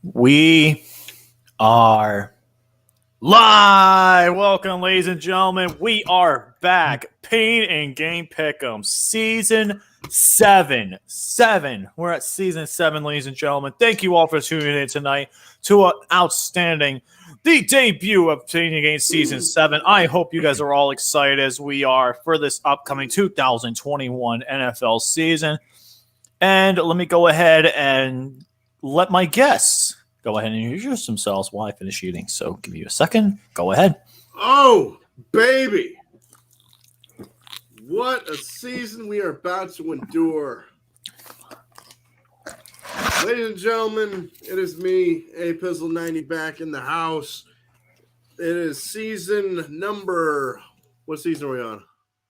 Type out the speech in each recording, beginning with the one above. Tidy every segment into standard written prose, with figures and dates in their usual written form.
We are live. Welcome, ladies and gentlemen. We are back. Pain and Game Pick'em, season 7. We're at season 7, ladies and gentlemen. Thank you all for tuning in tonight to an outstanding, the debut of Pain and Game season 7. I hope you guys are all excited as we are for this upcoming 2021 NFL season. And let me go ahead and let my guests go ahead and introduce themselves while I finish eating. So give you a second. Go ahead. Oh, baby. What a season we are about to endure. Ladies and gentlemen, it is me, A Pizzle 90, back in the house. It is season number, what season are we on?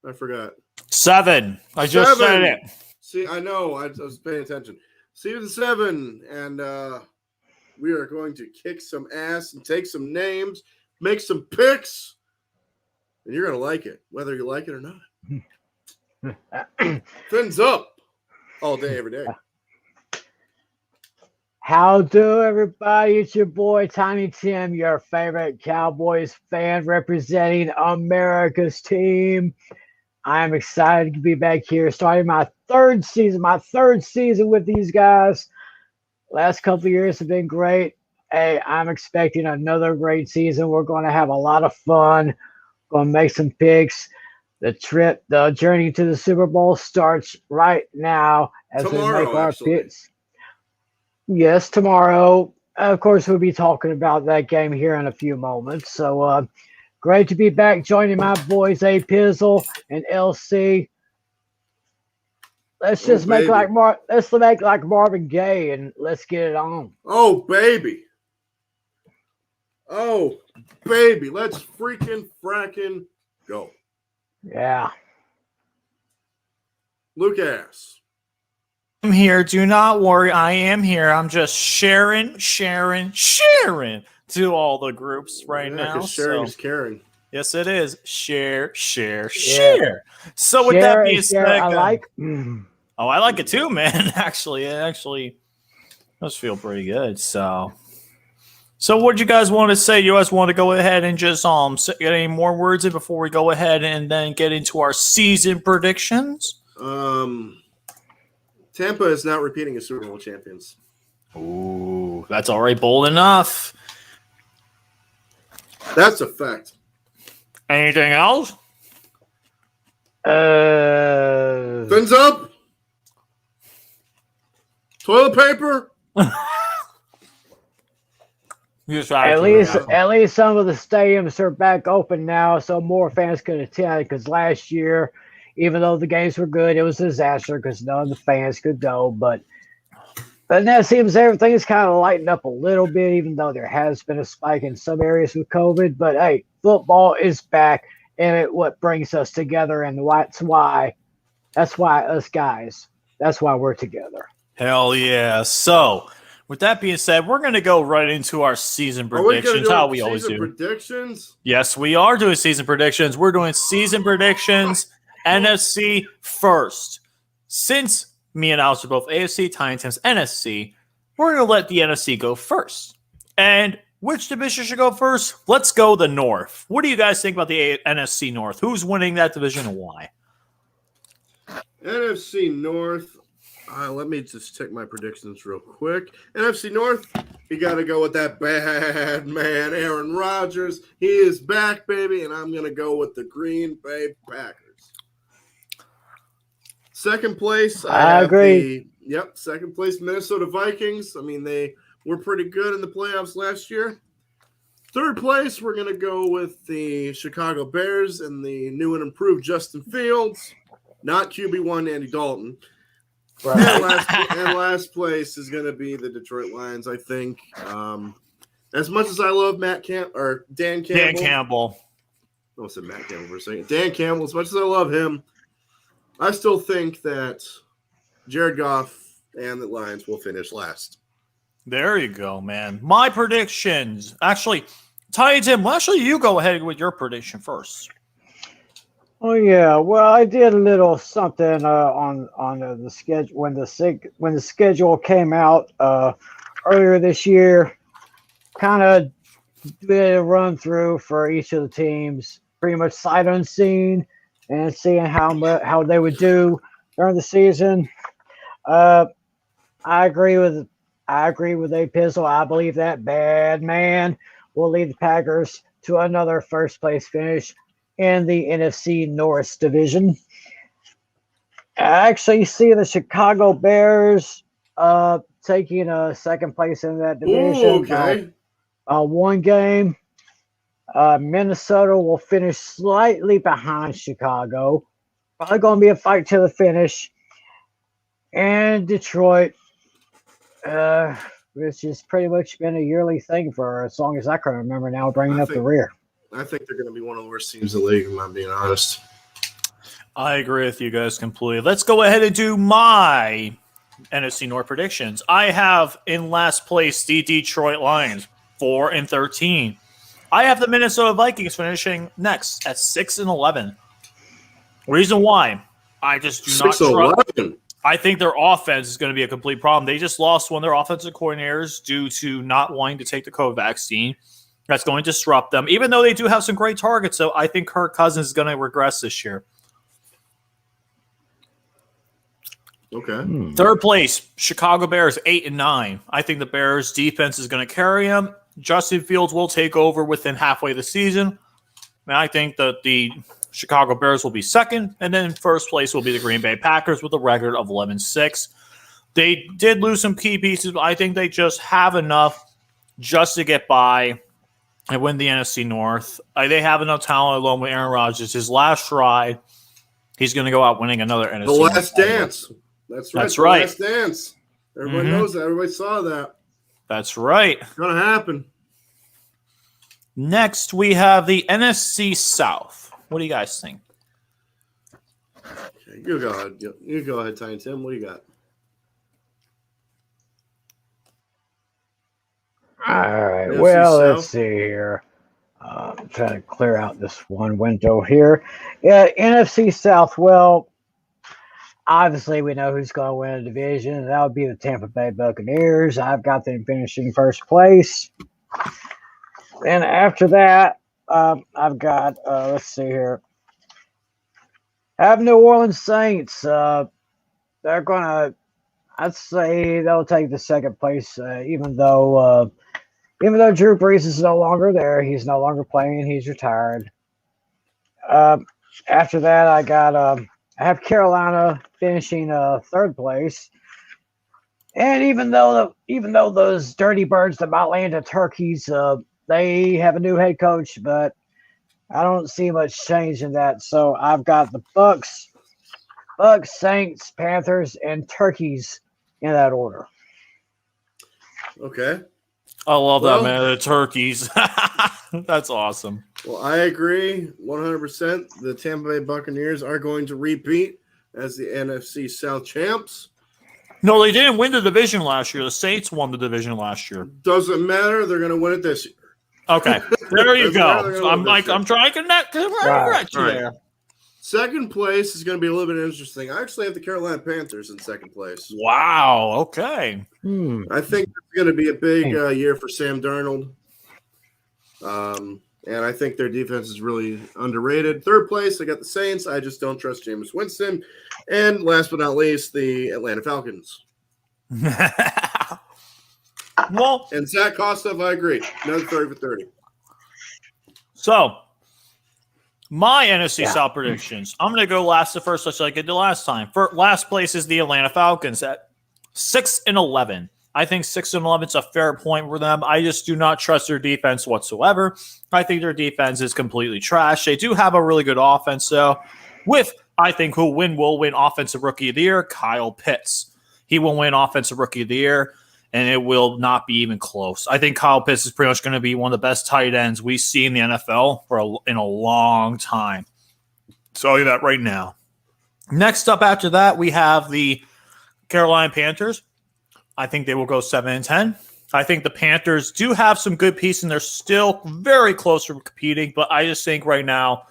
I forgot. 7. I just said it. See, I know. I was paying attention. Season 7, and we are going to kick some ass and take some names, make some picks, and you're going to like it, whether you like it or not. Fins up all day, every day. How do, everybody? It's your boy, Tiny Tim, your favorite Cowboys fan representing America's team. I'm excited to be back here, starting my third season with these guys. Last couple of years have been great. Hey, I'm expecting another great season. We're going to have a lot of fun. Going to make some picks. The journey to the Super Bowl starts right now as Tomorrow, we make our actually. picks. Yes, tomorrow. Of course, we'll be talking about that game here in a few moments. So, great to be back joining my boys, A Pizzle and LC. Let's just make like Marvin Gaye and let's get it on. Oh, baby. Oh, baby. Let's freaking fracking go. I'm Yeah. Lucas. here. Do not worry. I am here. I'm just sharing to all the groups right now. Sharing is caring. Yes, it is. Share. So with that being said, I like. Oh, I like it too, man. Actually, it does feel pretty good. So what do you guys want to say? You guys want to go ahead and just get any more words in before we go ahead and then get into our season predictions? Tampa is not repeating as Super Bowl champions. Ooh, that's already bold enough. That's a fact. Anything else? Fins up. Toilet paper. At least some of the stadiums are back open now, so more fans could attend. Because last year, even though the games were good, it was a disaster because none of the fans could go. But now it seems everything's kind of lightened up a little bit, even though there has been a spike in some areas with COVID. But hey, football is back, and what brings us together, and that's why us guys, that's why we're together. Hell yeah! So, with that being said, we're going to go right into our season predictions. How we always do. Predictions? Yes, we are doing season predictions. We're doing season predictions. NFC first. Since me and Alex are both AFC, Tiny Tim's NFC, we're going to let the NFC go first. And which division should go first? Let's go the North. What do you guys think about the NFC North? Who's winning that division and why? NFC North. Let me just check my predictions real quick. NFC North, you got to go with that bad man, Aaron Rodgers. He is back, baby, and I'm going to go with the Green Bay Packers. Second place, I agree. Second place, Minnesota Vikings. I mean, they were pretty good in the playoffs last year. Third place, we're going to go with the Chicago Bears and the new and improved Justin Fields, not QB1 Andy Dalton. Right. And last place is going to be the Detroit Lions, I think. As much as I love Dan Campbell. I said Matt Campbell for a second. Dan Campbell, as much as I love him, I still think that Jared Goff and the Lions will finish last. There you go, man. My predictions. Actually, Tiny Tim, you go ahead with your prediction first. Oh yeah, well I did a little something on the schedule when the schedule came out. earlier this year, kind of did a run through for each of the teams, pretty much sight unseen, and seeing how they would do during the season. I agree with A Pizzle. I believe that bad man will lead the Packers to another first place finish in the NFC North division. I actually see the Chicago Bears taking a second place in that division. Ooh, okay. One game. Minnesota will finish slightly behind Chicago. Probably going to be a fight to the finish. And Detroit, which has pretty much been a yearly thing for as long as I can remember now, bringing up the rear. I think they're going to be one of the worst teams in the league, if I'm being honest. I agree with you guys completely. Let's go ahead and do my NFC North predictions. I have in last place the Detroit Lions, 4-13. I have the Minnesota Vikings finishing next at 6-11. Reason why? I just do not trust. I think their offense is going to be a complete problem. They just lost one of their offensive coordinators due to not wanting to take the COVID vaccine. That's going to disrupt them, even though they do have some great targets. So I think Kirk Cousins is going to regress this year. Okay. Third place, Chicago Bears, 8-9. I think the Bears defense is going to carry them. Justin Fields will take over within halfway of the season. And I think that the Chicago Bears will be second. And then first place will be the Green Bay Packers with a record of 11-6. They did lose some key pieces, but I think they just have enough just to get by and win the NFC North. They have enough talent along with Aaron Rodgers. His last ride, he's going to go out winning another NFC The North. Last Dance. That's right. That's right. Last Dance. Everyone knows that. Everybody saw that. That's right. It's going to happen. Next, we have the NFC South. What do you guys think? Okay, you go ahead. You go ahead, Tiny Tim. What do you got? All right. NFC Well, South. let's see here. I'm trying to clear out this one window here. Yeah, NFC South. Well, obviously, we know who's going to win a division. That would be the Tampa Bay Buccaneers. I've got them finishing first place. And after that, I've got, let's see here. I have New Orleans Saints. They're going to, I'd say they'll take the second place, even though Drew Brees is no longer there. He's no longer playing. He's retired. After that, I have Carolina finishing third place. And even though those dirty birds, the Atlanta Turkeys, they have a new head coach, but I don't see much change in that. So I've got the Bucks, Saints, Panthers, and Turkeys in that order. Okay. I love that, man. The Turkeys. That's awesome. Well, I agree 100%. The Tampa Bay Buccaneers are going to repeat as the NFC South champs. No, they didn't win the division last year. The Saints won the division last year. Doesn't matter. They're going to win it this year. Okay, there you go. They're So I'm trying to connect you there. Second place is going to be a little bit interesting. I actually have the Carolina Panthers in second place. Wow. Okay. I think it's going to be a big year for Sam Darnold. And I think their defense is really underrated. Third place, I got the Saints. I just don't trust Jameis Winston. And last but not least, the Atlanta Falcons. Well, and Zach Kostov, I agree. Another 30 for 30. So, my NFC South predictions. I'm going to go last to first, like I did the last time. For last place is the Atlanta Falcons at 6-11. I think 6-11 is a fair point for them. I just do not trust their defense whatsoever. I think their defense is completely trash. They do have a really good offense, though, with, I think, who will win Offensive Rookie of the Year, Kyle Pitts. He will win Offensive Rookie of the Year, and it will not be even close. I think Kyle Pitts is pretty much going to be one of the best tight ends we see in the NFL in a long time. Tell you that right now. Next up after that, we have the Carolina Panthers. I think they will go 7-10. I think the Panthers do have some good pieces, and they're still very close to competing, but I just think right now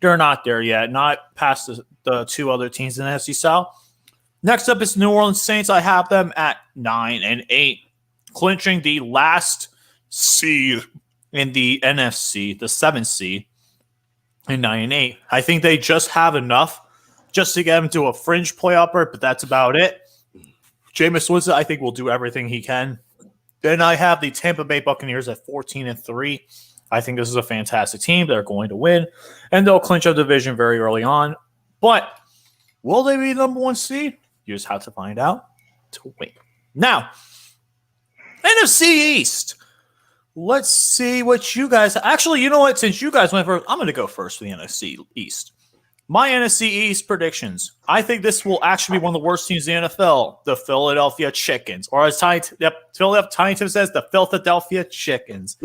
they're not there yet, not past the two other teams in the NFC South. Next up is New Orleans Saints. I have them at 9-8. clinching the last seed in the NFC, the 7th seed in 9-8. I think they just have enough just to get them to a fringe playoff berth, but that's about it. Jameis Winston, I think, will do everything he can. Then I have the Tampa Bay Buccaneers at 14-3. I think this is a fantastic team. They're going to win, and they'll clinch a division very early on. But will they be the number 1 seed? You just have to find out to wait. Now, NFC East. Let's see what you guys... Actually, you know what? Since you guys went first, I'm going to go first for the NFC East. My NFC East predictions. I think this will actually be one of the worst teams in the NFL, the Philadelphia Chickens. Or as Tiny Tim says, the Philadelphia Chickens.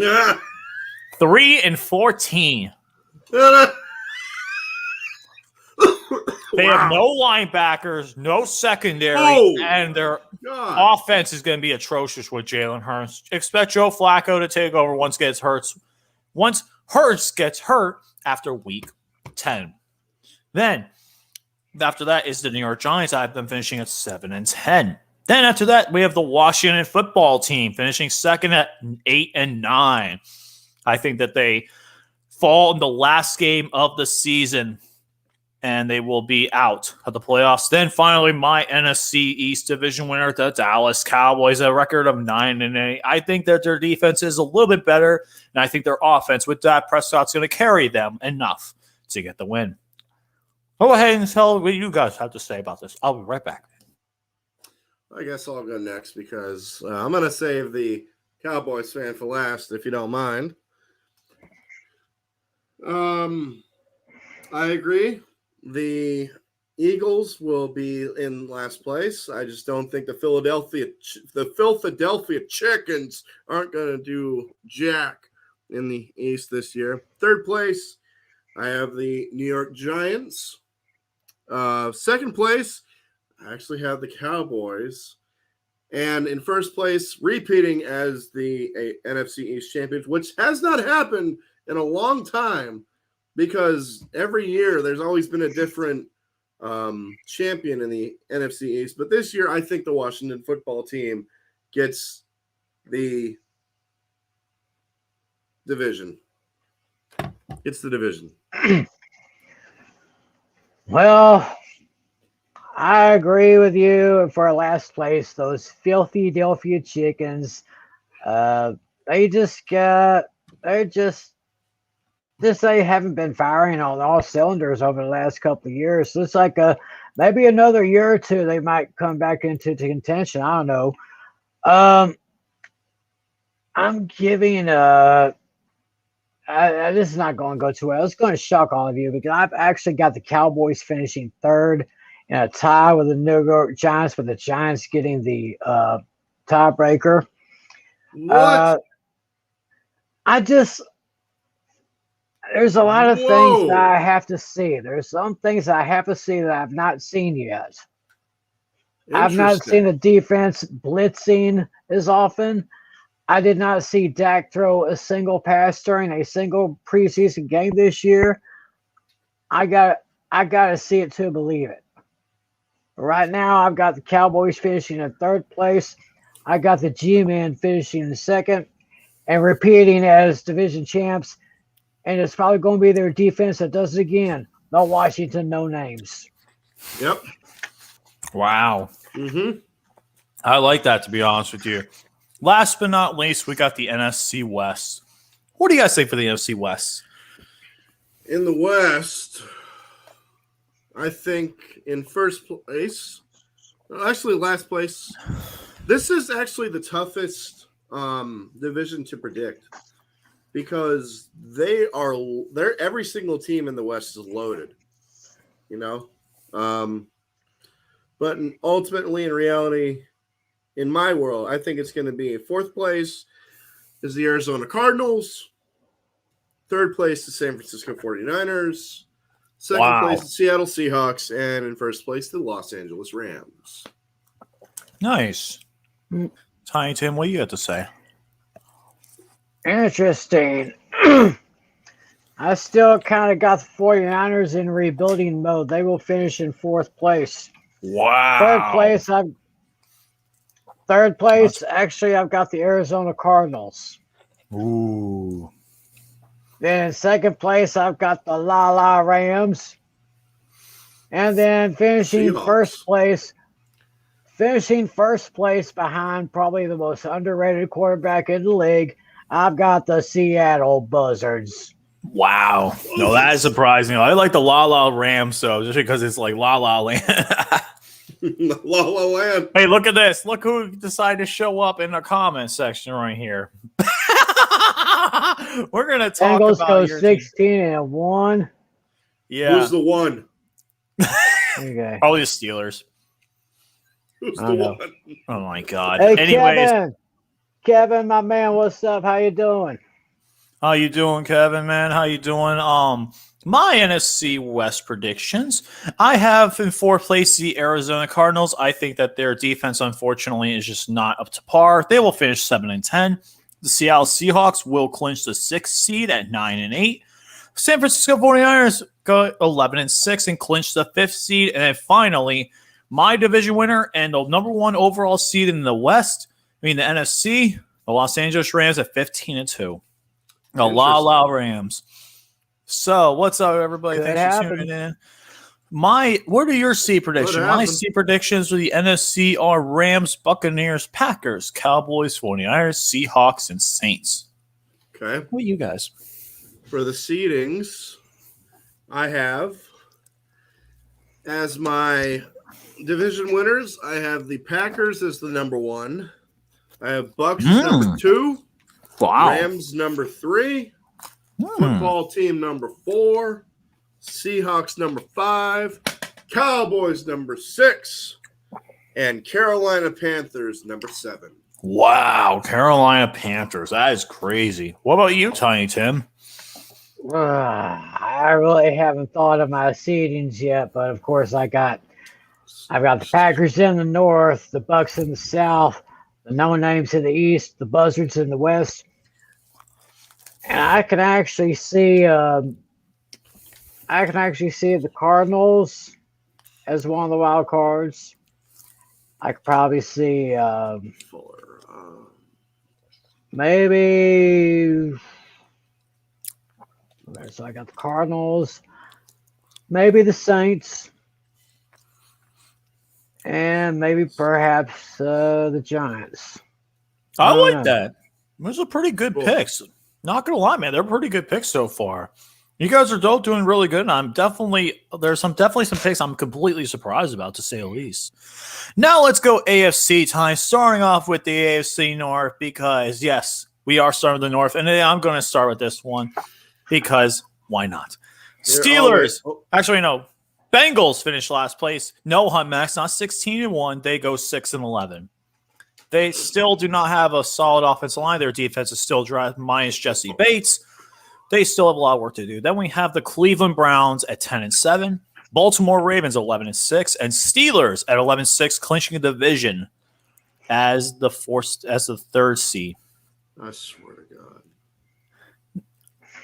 3-14. They have no linebackers, no secondary, and their offense is going to be atrocious with Jalen Hurts. Expect Joe Flacco to take over once Hurts gets hurt after week 10. Then, after that is the New York Giants. I have them finishing at 7-10. Then after that, we have the Washington football team finishing second at 8-9. I think that they fall in the last game of the season, and they will be out of the playoffs. Then finally, my NFC East division winner, the Dallas Cowboys, a record of 9-8. I think that their defense is a little bit better, and I think their offense with Dak Prescott's going to carry them enough to get the win. Go ahead and tell what you guys have to say about this. I'll be right back. I guess I'll go next because I'm going to save the Cowboys fan for last, if you don't mind. I agree. The Eagles will be in last place. I just don't think the Philadelphia Chickens aren't going to do jack in the East this year. Third place, I have the New York Giants. Second place, I actually have the Cowboys. And in first place, repeating as the NFC East champions, which has not happened in a long time because every year there's always been a different champion in the NFC East. But this year, I think the Washington football team gets the division. It's the division. Well, I agree with you for last place. Those filthy Philadelphia Chickens, they haven't been firing on all cylinders over the last couple of years. So it's like maybe another year or two they might come back into contention. I don't know. I'm giving this is not going to go too well. It's going to shock all of you because I've actually got the Cowboys finishing third in a tie with the New York Giants, with the Giants getting the tiebreaker. What? There's a lot of things that I have to see. There's some things I have to see that I've not seen yet. I've not seen the defense blitzing as often. I did not see Dak throw a single pass during a single preseason game this year. I got to see it to believe it. Right now, I've got the Cowboys finishing in third place. I got the G-Men finishing in second and repeating as division champs. And it's probably going to be their defense that does it again. The Washington no-names. Yep. Wow. Mm-hmm. I like that, to be honest with you. Last but not least, we got the NFC West. What do you guys think for the NFC West? In the West, I think in first place, actually last place, this is actually the toughest division to predict because they're every single team in the West is loaded, you know. But ultimately, in reality, in my world, I think it's going to be fourth place is the Arizona Cardinals. Third place, the San Francisco 49ers. Second place, the Seattle Seahawks. And in first place, the Los Angeles Rams. Nice. Tiny Tim, what do you have to say? Interesting. I still kind of got the 49ers in rebuilding mode. They will finish in fourth place. Wow. Third place, Third place, actually, I've got the Arizona Cardinals. Ooh. Then in second place, I've got the La La Rams. And then finishing Seahawks. first place behind probably the most underrated quarterback in the league, I've got the Seattle Buzzards. Wow. No, that is surprising. I like the La La Rams, though, just because it's like La La Land. La La Land. Hey, look at this. Look who decided to show up in the comment section right here. We're going to talk Bengals about go your team. 16-1. Yeah. Who's the one? Okay. Probably the Steelers. Who's I the know. one? Oh, my God. Hey, Anyways, Kevin, my man, what's up? How you doing? how you doing, Kevin, man? How you doing? My NFC West predictions. I have in fourth place the Arizona Cardinals. I think that their defense, unfortunately, is just not up to par. They will finish 7-10. The Seattle Seahawks will clinch the 6th seed at 9-8. San Francisco 49ers go 11-6 and clinch the 5th seed. And then finally, my division winner and the number one overall seed in the West, the NFC, the Los Angeles Rams at 15-2. The La La Rams. So, what's up, everybody? Could Thanks for happen. tuning in. What are your seed predictions? My happen. seed predictions for the NFC are Rams, Buccaneers, Packers, Cowboys, 49ers, Seahawks, and Saints. Okay. What you guys? For the seedings, I have as my division winners, I have the Packers as the number 1. I have Bucks as number 2. Wow. Rams number 3. Football team number 4. Seahawks number 5. Cowboys number 6. And Carolina Panthers number 7. Wow. Carolina Panthers. That is crazy. What about you, Tiny Tim? I really haven't thought of my seedings yet, but of course I've got the Packers in the north, the Bucks in the south, the no names in the east, the Buzzards in the west, and I can actually see the Cardinals as one of the wild cards. I could probably see Fuller. maybe. Okay, so I got the Cardinals, maybe the Saints, and maybe perhaps the Giants. I don't like know. that. Those are pretty good Cool. picks. Not gonna lie, man, they're pretty good picks so far. You guys are both doing really good, and there's definitely some picks I'm completely surprised about, to say the least. Now let's go AFC time, starting off with the AFC North, because yes, we are starting with the North, and I'm going to start with this one because why not? Steelers. Actually, no. Bengals finished last place. No Hunt Max, not 16-1. They go 6-11. They still do not have a solid offensive line. Their defense is still dry, minus Jesse Bates. They still have a lot of work to do. Then we have the Cleveland Browns at 10-7, Baltimore Ravens 11-6, and Steelers at 11-6, clinching the division as the third seed. I swear to God.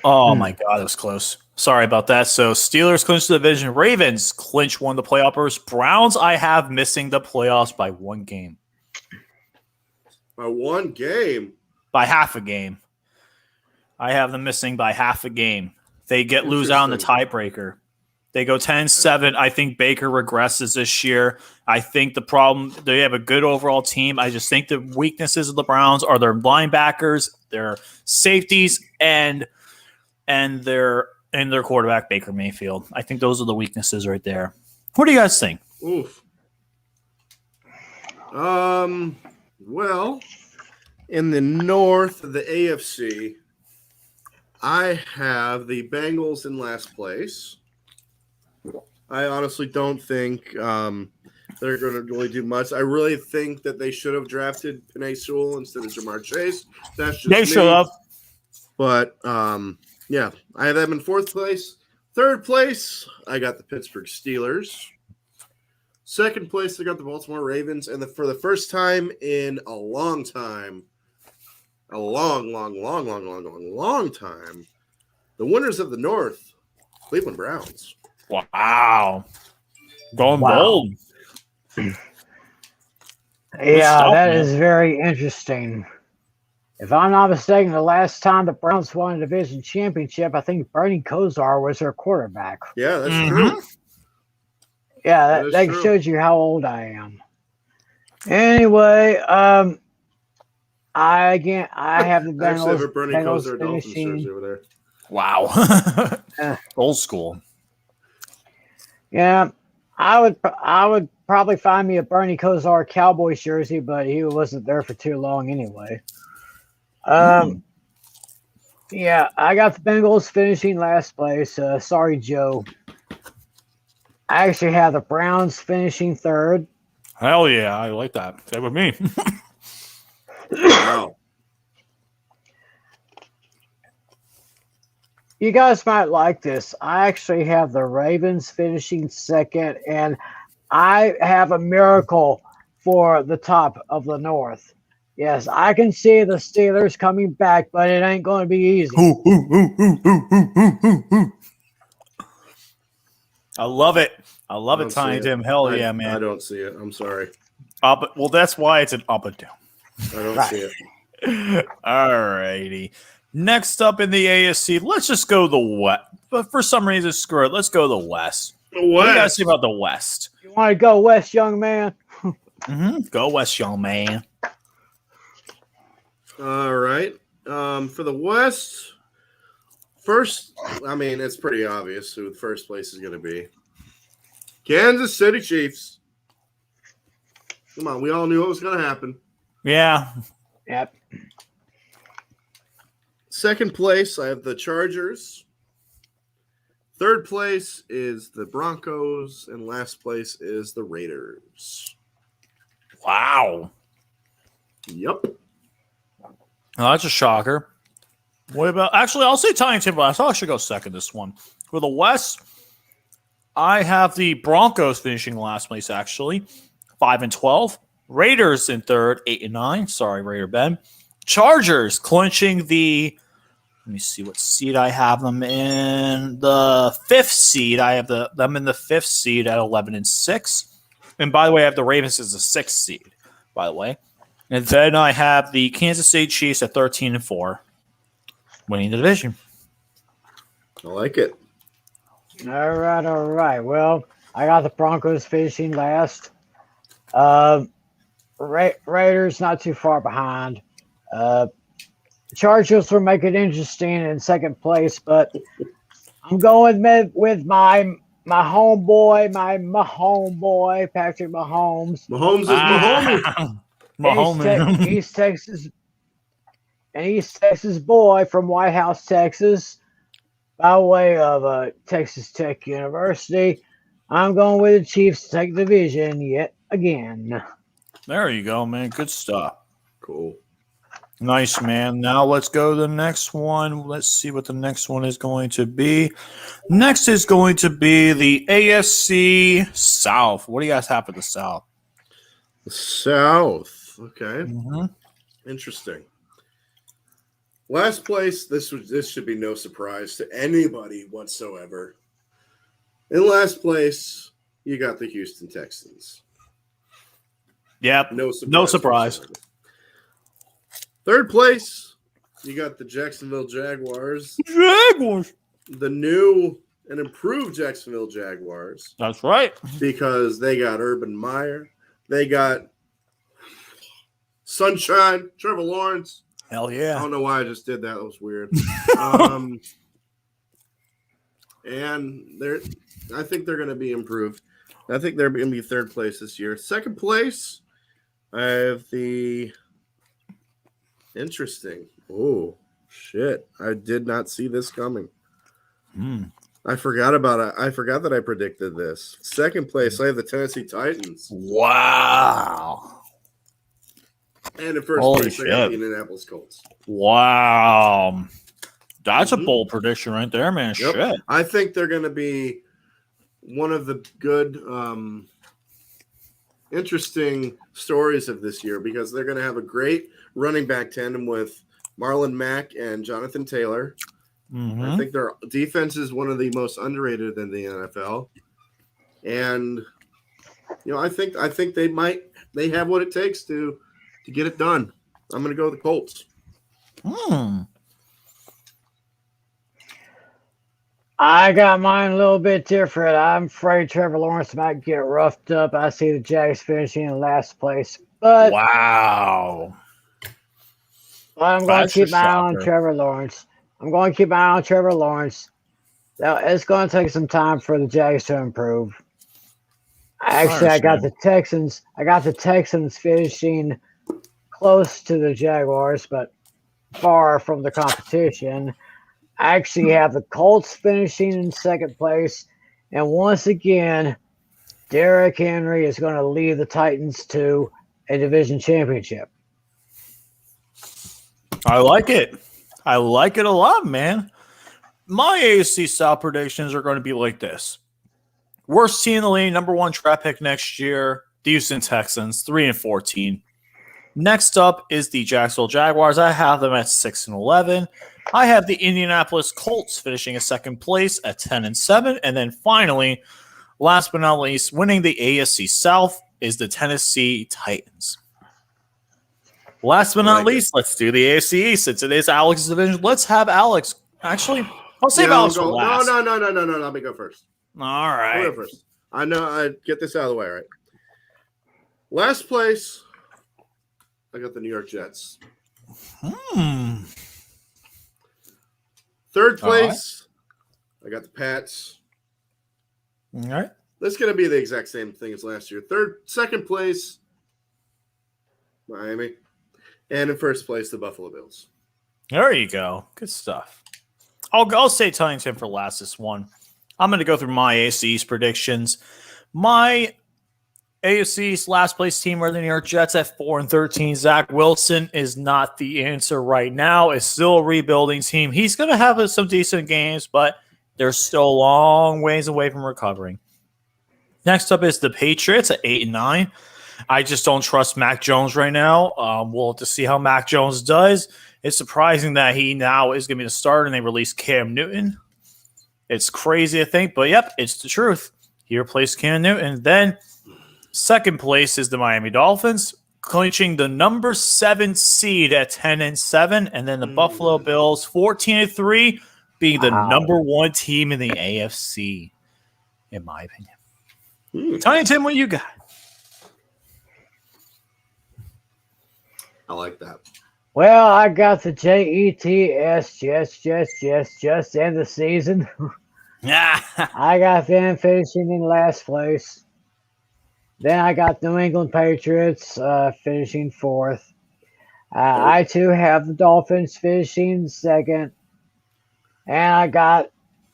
Oh my God, that was close. Sorry about that. So Steelers clinch the division. Ravens clinch one of the playoffs. Browns I have missing the playoffs by one game. By one game. By half a game. I have them missing by half a game. They lose out on the tiebreaker. They go 10-7. I think Baker regresses this year. I think the problem, they have a good overall team. I just think the weaknesses of the Browns are their linebackers, their safeties, and their quarterback, Baker Mayfield. I think those are the weaknesses right there. What do you guys think? Oof. Well, in the north of the AFC, I have the Bengals in last place. I honestly don't think they're going to really do much. I really think that they should have drafted Penei Sewell instead of Jamar Chase. That's just They should have. But, yeah, I have them in fourth place. Third place, I got the Pittsburgh Steelers. Second place, I got the Baltimore Ravens. And for the first time in a long time, a long time, the winners of the North, Cleveland Browns. Wow. Going Wow. bold. Yeah, stuff, that man. is very interesting. If I'm not mistaken, the last time the Browns won a division championship, I think Bernie Kosar was their quarterback. Yeah, that's Mhm. true. Yeah, That that, is that true. shows you how old I am. Anyway, I have the I actually have Bengals. a Bernie Bengals Kosar Dolphins jersey finishing. over there. Wow. Uh, Old school. yeah, I would probably find me a Bernie Kosar Cowboys jersey, but he wasn't there for too long anyway. Mm. Yeah, I got the Bengals finishing last place. Sorry, Joe. I actually have the Browns finishing third. Hell yeah, I like that. Same with me. Wow. You guys might like this. I actually have the Ravens finishing second, and I have a miracle for the top of the North. Yes, I can see the Steelers coming back, but it ain't going to be easy. I love it. I love I it, don't Tiny see it. Tim. Hell I- yeah, I man. don't see it. I'm sorry. Well, that's why it's an up and down. I don't Right. see it. All righty. Next up in the ASC, let's just go the West. But for some reason, screw it. Let's go the West. What do you guys West. think about the West? You want to go west, young man? Go West, young man. All right. For the West, first, I mean, it's pretty obvious who the first place is going to be. Kansas City Chiefs. Come on, we all knew what was going to happen. Yeah. Yep. Second place, I have the Chargers. Third place is the Broncos, and last place is the Raiders. Wow. Yep. Well, that's a shocker. What about? Actually, I'll say Tiny Tim last. I should go second this one. For the West, I have the Broncos finishing last place, actually, 5-12. Raiders in third, 8-9. Sorry, Raider Ben. Chargers clinching the. Let me see what seed I have them in. The fifth seed. I have them in the fifth seed at 11-6. And by the way, I have the Ravens as the sixth seed. By the way, and then I have the Kansas City Chiefs at 13-4, winning the division. I like it. All right. Well, I got the Broncos finishing last. Raiders not too far behind. Chargers will make it interesting in second place, but I'm going with my homeboy, my homeboy, Patrick Mahomes. Mahomes is Mahomes. Mahomes. East Texas, an East Texas boy from White House, Texas, by way of Texas Tech University. I'm going with the Chiefs to take the division yet again. There you go, man. Good stuff. Cool. Nice, man. Now let's go to the next one. Let's see what the next one is going to be. Next is going to be the ASC South. What do you guys have for the South? The South. Okay. Mm-hmm. Interesting. Last place, this should be no surprise to anybody whatsoever. In last place, you got the Houston Texans. Yep. No surprise. No surprise. whatsoever. Third place, you got the Jacksonville Jaguars. Jaguars. The new and improved Jacksonville Jaguars. That's right. Because they got Urban Meyer. They got Sunshine, Trevor Lawrence. Hell I yeah. don't know why I just did that. That was weird. And I think they're going to be improved. I think they're going to be third place this year. Second place, I have the interesting. Oh, shit. I did not see this coming. I forgot about it. I forgot that I predicted this. Second place, I have the Tennessee Titans. Wow. And in first Holy place, I got the shit. Indianapolis Colts. Wow. That's a bold prediction right there, man. Yep. Shit. I think they're going to be one of the good, interesting stories of this year because they're going to have a great running back tandem with Marlon Mack and Jonathan Taylor. Mm-hmm. I think their defense is one of the most underrated in the NFL. And I think they have what it takes to get it done. I'm going to go with the Colts. I got mine a little bit different. I'm afraid Trevor Lawrence might get roughed up. I see the Jags finishing in last place, but Wow. I'm going to keep my eye on Trevor Lawrence. Now, it's going to take some time for the Jags to improve. Actually, I got the Texans. Finishing close to the Jaguars, but far from the competition. I actually have the Colts finishing in second place. And once again, Derrick Henry is going to lead the Titans to a division championship. I like it. I like it a lot, man. My AFC South predictions are going to be like this. Worst team in the league, number 1 draft pick next year, the Houston Texans, 3-14. Next up is the Jacksonville Jaguars. I have them at 6-11. I have the Indianapolis Colts finishing in second place at 10-7. And then finally, last but not least, winning the AFC South is the Tennessee Titans. Last but not least, let's do the AFC East. Since it is Alex's division, let's have Alex. Actually, I'll save Alex for last. No. Let me go first. All right. I'll go first. I know. I get this out of the way, right? Last place, I got the New York Jets. Third place, I got the Pats. All right. That's going to be the exact same thing as last year. Second place, Miami. And in first place, the Buffalo Bills. There you go. Good stuff. I'll say Tennington for last this one. I'm going to go through my AFC East predictions. My AFC East last place team are the New York Jets at 4-13. Zach Wilson is not the answer right now. It's still a rebuilding team. He's going to have some decent games, but they're still a long ways away from recovering. Next up is the Patriots at 8-9. I just don't trust Mac Jones right now. We'll have to see how Mac Jones does. It's surprising that he now is going to be the starter and they released Cam Newton. It's crazy to think, but yep, it's the truth. He replaced Cam Newton. Then second place is the Miami Dolphins, clinching the number 7 seed at 10-7, and then the Buffalo Bills 14-3, being the number 1 team in the AFC, in my opinion. Tiny Tim, what you got? I like that. Well, I got the Jets, just end the season. I got them finishing in last place. Then I got New England Patriots finishing fourth. I too have the Dolphins finishing second. And I got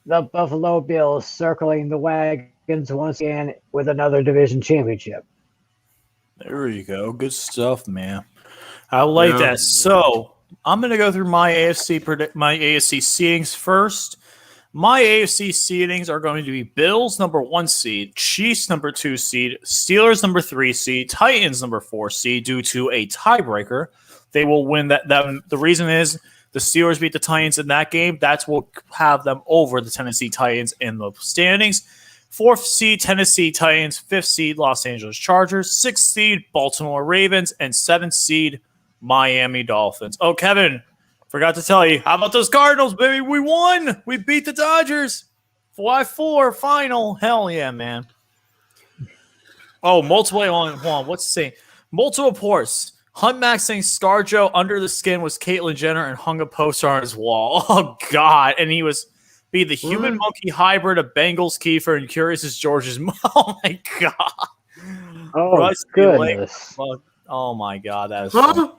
the Buffalo Bills circling the wagons once again with another division championship. There you go. Good stuff, man. I like that. So I'm going to go through my AFC seedings first. My AFC seedings are going to be Bills number 1 seed, Chiefs number 2 seed, Steelers number 3 seed, Titans number 4 seed due to a tiebreaker. They will win that. The reason is the Steelers beat the Titans in that game. That's what will have them over the Tennessee Titans in the standings. 4th seed, Tennessee Titans. 5th seed, Los Angeles Chargers. 6th seed, Baltimore Ravens. And 7th seed, Miami Dolphins. Oh, Kevin, forgot to tell you. How about those Cardinals, baby? We won. We beat the Dodgers. 5-4 final. Hell yeah, man. Oh, multiple. Hold on. What's the saying? Multiple reports. Hunt Max saying ScarJo under the skin was Caitlyn Jenner and hung a poster on his wall. Oh, God. And he was be the human monkey hybrid of Bengals Kiefer and Curious as George's. Oh, my God. Oh, Rusty goodness. Oh my God, that is funny.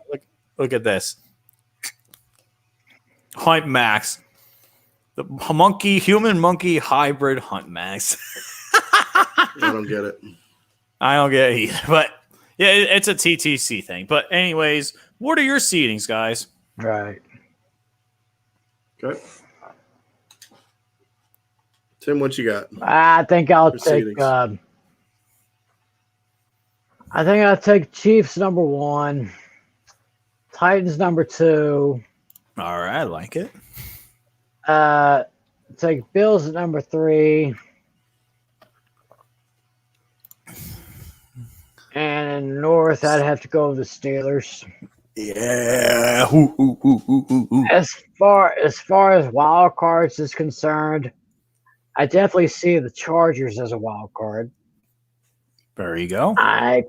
Look at this. Hunt Max. The human monkey hybrid Hunt Max. I don't get it. I don't get it either. But yeah, it's a TTC thing. But anyways, what are your seedings, guys? Right. Okay. Tim, what you got? I think I'll take Chiefs number 1, Titans number 2. All right, I like it. Take Bills at number 3. And in North, I'd have to go with the Steelers. Yeah. As far as wild cards is concerned, I definitely see the Chargers as a wild card. There you go. I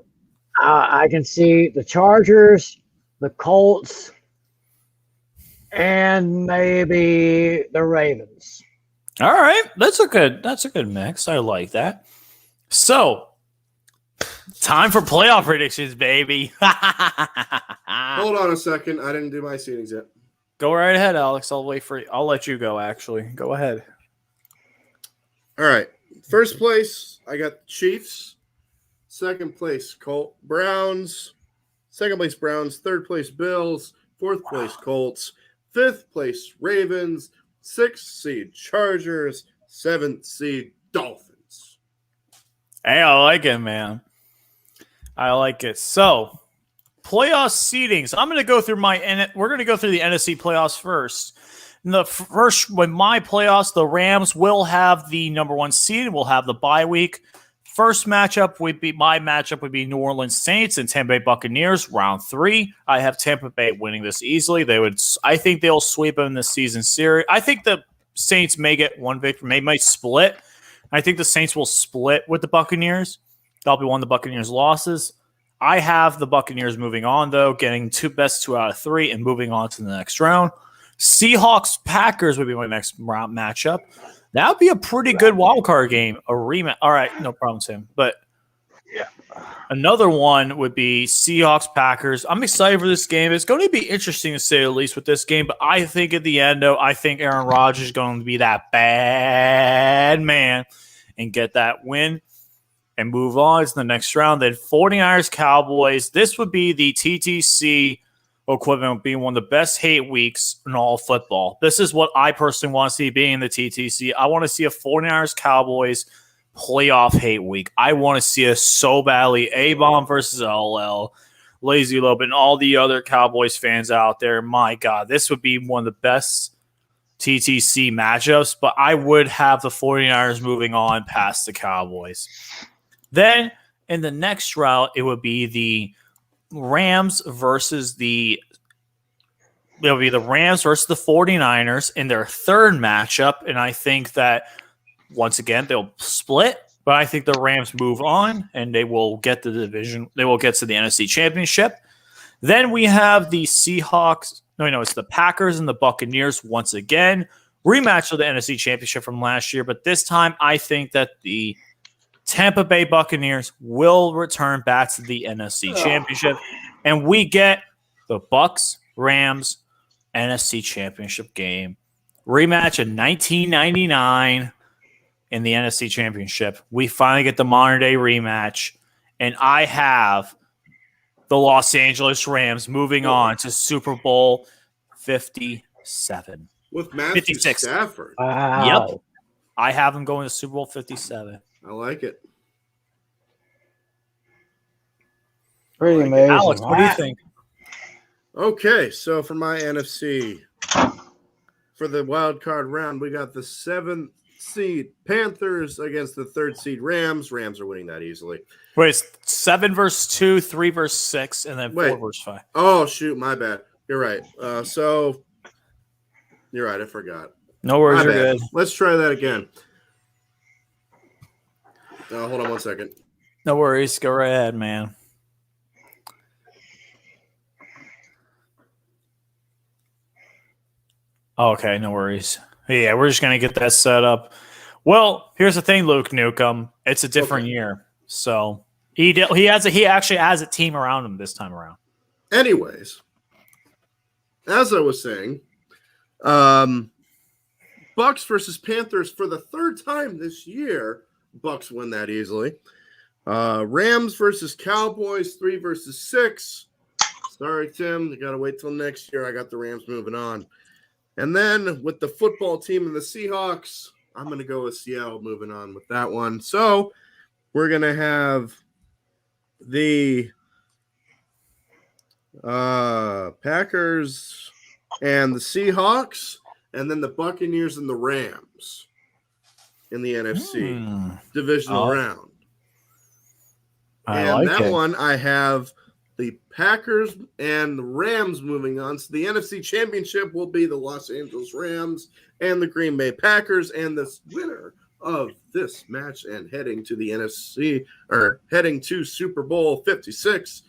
can see the Chargers, the Colts, and maybe the Ravens. All right. That's a good mix. I like that. So, time for playoff predictions, baby. Hold on a second. I didn't do my seedings yet. Go right ahead, Alex. I'll wait for you. I'll let you go, actually. Go ahead. All right. First place, I got the Chiefs. Second place, Browns. Second place, Browns. Third place, Bills. Fourth place, Colts. Fifth place, Ravens. Sixth seed, Chargers. Seventh seed, Dolphins. Hey, I like it, man. I like it. So, playoff seedings. I'm going to go through we're going to go through the NFC playoffs first. When my playoffs, the Rams will have the number 1 seed. We'll have the bye week. First matchup would be New Orleans Saints and Tampa Bay Buccaneers, round 3. I have Tampa Bay winning this easily. I think they'll sweep them in this season series. I think the Saints may get one victory, they might split. I think the Saints will split with the Buccaneers. That'll be one of the Buccaneers' losses. I have the Buccaneers moving on, though, getting best 2 out of 3 and moving on to the next round. Seahawks-Packers would be my next round matchup. That would be a pretty good wild card game, a rematch. All right, no problem, Tim. But another one would be Seahawks-Packers. I'm excited for this game. It's going to be interesting to say the least with this game, but I think at the end, though, I think Aaron Rodgers is going to be that bad man and get that win and move on to the next round. Then 49ers-Cowboys. This would be the TTC equivalent of being one of the best hate weeks in all football. This is what I personally want to see being in the TTC. I want to see a 49ers-Cowboys playoff hate week. I want to see us so badly. A-Bomb versus LL, Lazy Lope, and all the other Cowboys fans out there. My God, this would be one of the best TTC matchups, but I would have the 49ers moving on past the Cowboys. Then in the next round, it would be the Rams versus the 49ers in their third matchup, and I think that once again they'll split, but I think the Rams move on and they will get the division. They will get to the NFC Championship. Then we have the Seahawks. No, it's the Packers and the Buccaneers once again. Rematch of the NFC Championship from last year, but this time I think that the Tampa Bay Buccaneers will return back to the NFC Championship, and we get the Bucs Rams NFC Championship game rematch in 1999 in the NFC Championship. We finally get the modern day rematch, and I have the Los Angeles Rams moving on to Super Bowl 57 with Matthew 56. Stafford. Wow. Yep, I have them going to Super Bowl 57. I like it. Pretty amazing. Alex, what do you think? Okay, so for my NFC, for the wild card round, we got the 7th seed Panthers against the 3rd seed Rams. Rams are winning that easily. Wait, it's 7 versus 2, 3 versus 6, and then 4 versus 5. Oh, shoot, my bad. You're right. So you're right. I forgot. No worries, My you're bad. good. Let's try that again. Hold on one second. No worries. Go right ahead, man. Okay, no worries. Yeah, we're just going to get that set up. Well, here's the thing, Luke Newcomb. It's a different year. So he actually has a team around him this time around. Anyways, as I was saying, Bucks versus Panthers for the 3rd time this year. Bucks win that easily. Rams versus Cowboys, 3 versus 6. Sorry, Tim. You got to wait till next year. I got the Rams moving on. And then with the football team and the Seahawks, I'm going to go with Seattle moving on with that one. So we're going to have the Packers and the Seahawks, and then the Buccaneers and the Rams in the NFC divisional round. And that one, I have the Packers and the Rams moving on. So the NFC Championship will be the Los Angeles Rams and the Green Bay Packers. And the winner of this match and heading to the NFC, or heading to Super Bowl 56,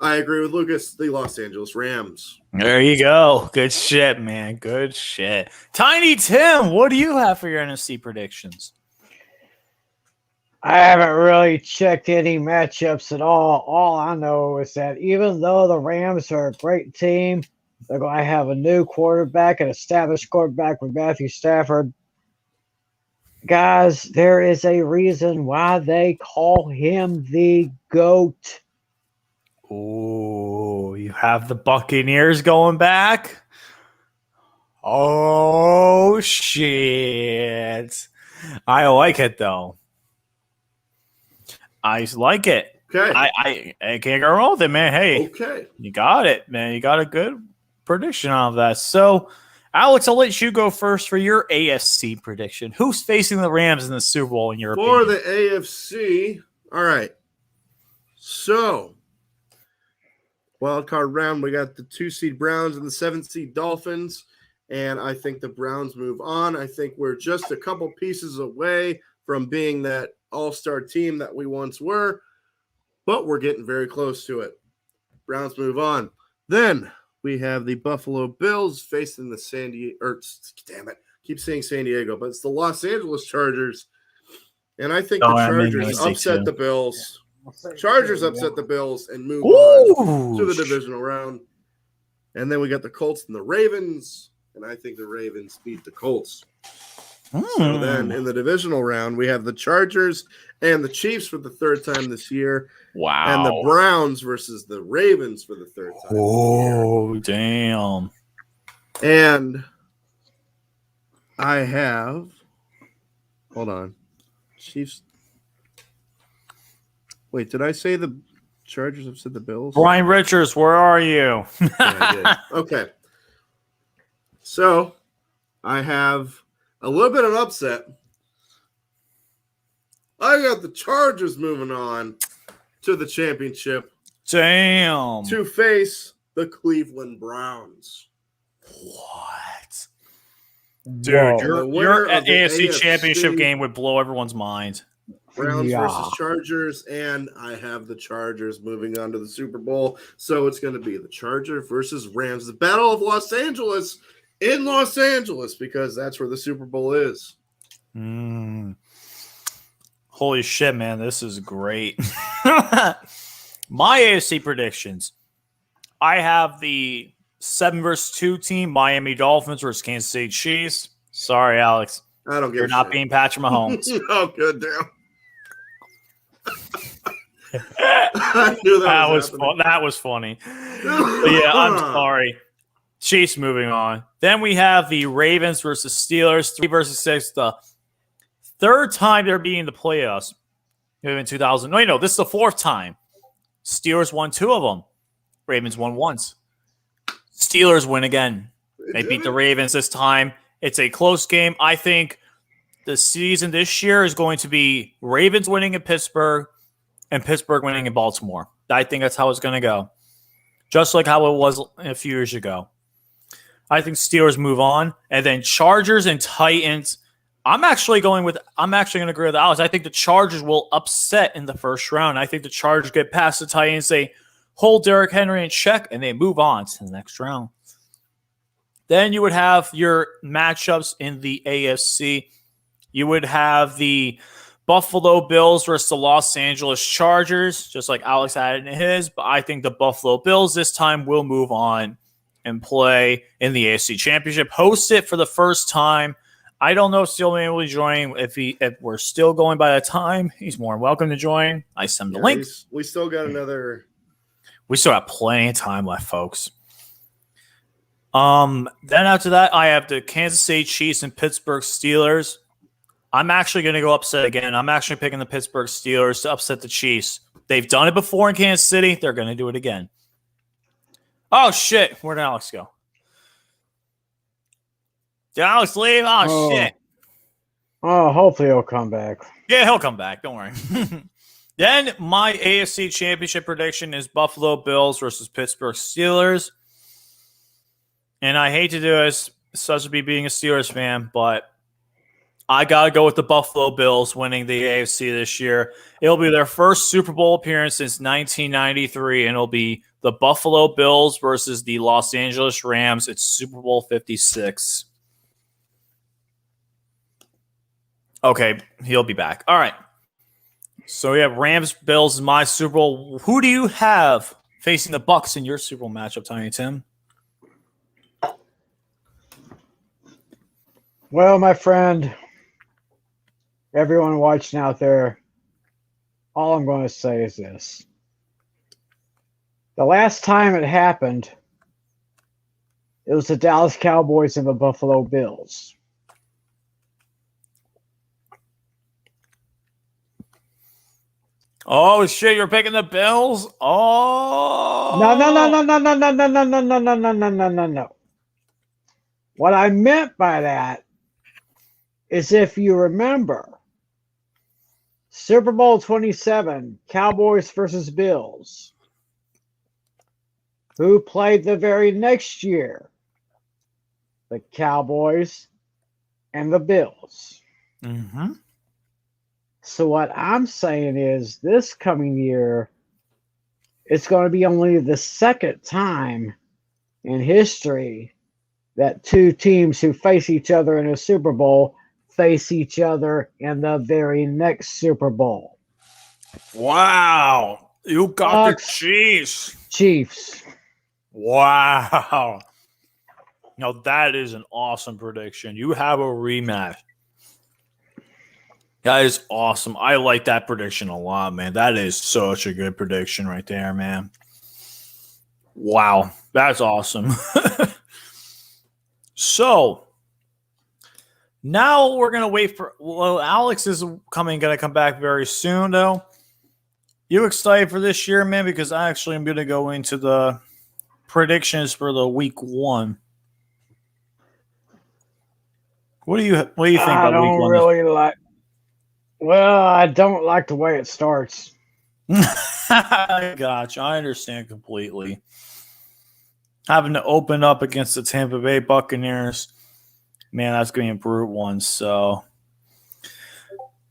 I agree with Lucas, the Los Angeles Rams. There you go. Good shit, man. Good shit. Tiny Tim, what do you have for your NFC predictions? I haven't really checked any matchups at all. All I know is that even though the Rams are a great team, they're going to have a new quarterback, an established quarterback with Matthew Stafford. Guys, there is a reason why they call him the GOAT. Oh, you have the Buccaneers going back? Oh, shit. I like it, though. I like it. Okay. I can't go wrong with it, man. Hey, Okay. you got it, man. You got a good prediction on that. So, Alex, I'll let you go first for your AFC prediction. Who's facing the Rams in the Super Bowl, in your For opinion? the AFC, all right. So, wild card round, we got the 2-seed Browns and the 7-seed Dolphins, and I think the Browns move on. I think we're just a couple pieces away from being that all-star team that we once were, but we're getting very close to it. Browns move on. Then we have the Buffalo Bills facing the keep saying San Diego, but it's the Los Angeles Chargers, and I think the Chargers upset the Bills. Chargers upset the Bills and move on to the divisional round. And then we got the Colts and the Ravens, and I think the Ravens beat the Colts. So then in the divisional round, we have the Chargers and the Chiefs for the third time this year. Wow. And the Browns versus the Ravens for the third time. Oh, damn. And I have, hold on, Chiefs. Wait, did I say the Chargers upset the Bills? Brian Richards, where are you? Yeah, I did. Okay. So I have a little bit of an upset. I got the Chargers moving on to the championship Damn. to face the Cleveland Browns. What? Whoa. Dude, your AFC championship game would blow everyone's mind. Browns versus Chargers, and I have the Chargers moving on to the Super Bowl. So it's going to be the Charger versus Rams, the Battle of Los Angeles in Los Angeles, because that's where the Super Bowl is. Holy shit, man. This is great. My AFC predictions. I have the 7 versus 2 team, Miami Dolphins versus Kansas City Chiefs. Sorry, Alex. I don't get You're not being Patrick Mahomes. Oh, good damn. I knew that was fun. That was funny. But yeah, I'm sorry. Chiefs moving on. Then we have the Ravens versus Steelers, 3 versus 6. The third time they're being in the playoffs. In 2000. No, this is the 4th time. Steelers won 2 of them. Ravens won once. Steelers win again. They beat the Ravens this time. It's a close game. I think the season this year is going to be Ravens winning in Pittsburgh and Pittsburgh winning in Baltimore. I think that's how it's going to go. Just like how it was a few years ago. I think Steelers move on. And then Chargers and Titans. I'm actually going to agree with Alex. I think the Chargers will upset in the first round. I think the Chargers get past the Titans. They hold Derrick Henry in check, and they move on to the next round. Then you would have your matchups in the AFC. You would have the Buffalo Bills versus the Los Angeles Chargers, just like Alex had in his. But I think the Buffalo Bills this time will move on and play in the AFC Championship. Host it for the first time. I don't know if Steelman will join. If we're still going by that time, he's more than welcome to join. I send him the link. We still got another. We still have plenty of time left, folks. Then after that, I have the Kansas City Chiefs and Pittsburgh Steelers. I'm actually going to go upset again. I'm actually picking the Pittsburgh Steelers to upset the Chiefs. They've done it before in Kansas City. They're going to do it again. Oh, shit. Where did Alex go? Did Alex leave? Oh, shit. Oh, hopefully he'll come back. Yeah, he'll come back. Don't worry. Then my AFC Championship prediction is Buffalo Bills versus Pittsburgh Steelers. And I hate to do this, such as me being a Steelers fan, but I got to go with the Buffalo Bills winning the AFC this year. It'll be their first Super Bowl appearance since 1993, and it'll be the Buffalo Bills versus the Los Angeles Rams. It's Super Bowl 56. Okay, he'll be back. All right. So we have Rams, Bills in my Super Bowl. Who do you have facing the Bucs in your Super Bowl matchup, Tiny Tim? Well, my friend, everyone watching out there, all I'm going to say is this. The last time it happened, it was the Dallas Cowboys and the Buffalo Bills. Oh, shit, you're picking the Bills? Oh. No. What I meant by that is if you remember, Super Bowl 27, Cowboys versus Bills. Who played the very next year? The Cowboys and the Bills. Mm-hmm. So what I'm saying is this coming year, it's going to be only the second time in history that two teams who face each other in a Super Bowl face each other in the very next Super Bowl. Wow. You got the Chiefs. Wow. Now that is an awesome prediction. You have a rematch. That is awesome. I like that prediction a lot, man. That is such a good prediction right there, man. Wow. That's awesome. So, now we're going to wait for... Well, Alex is going to come back very soon, though. You excited for this year, man? Because I actually am going to go into the predictions for the week one. What do you think about week one? I don't like the way it starts. I gotcha. I understand completely. Having to open up against the Tampa Bay Buccaneers, man, that's going to be a brute one. So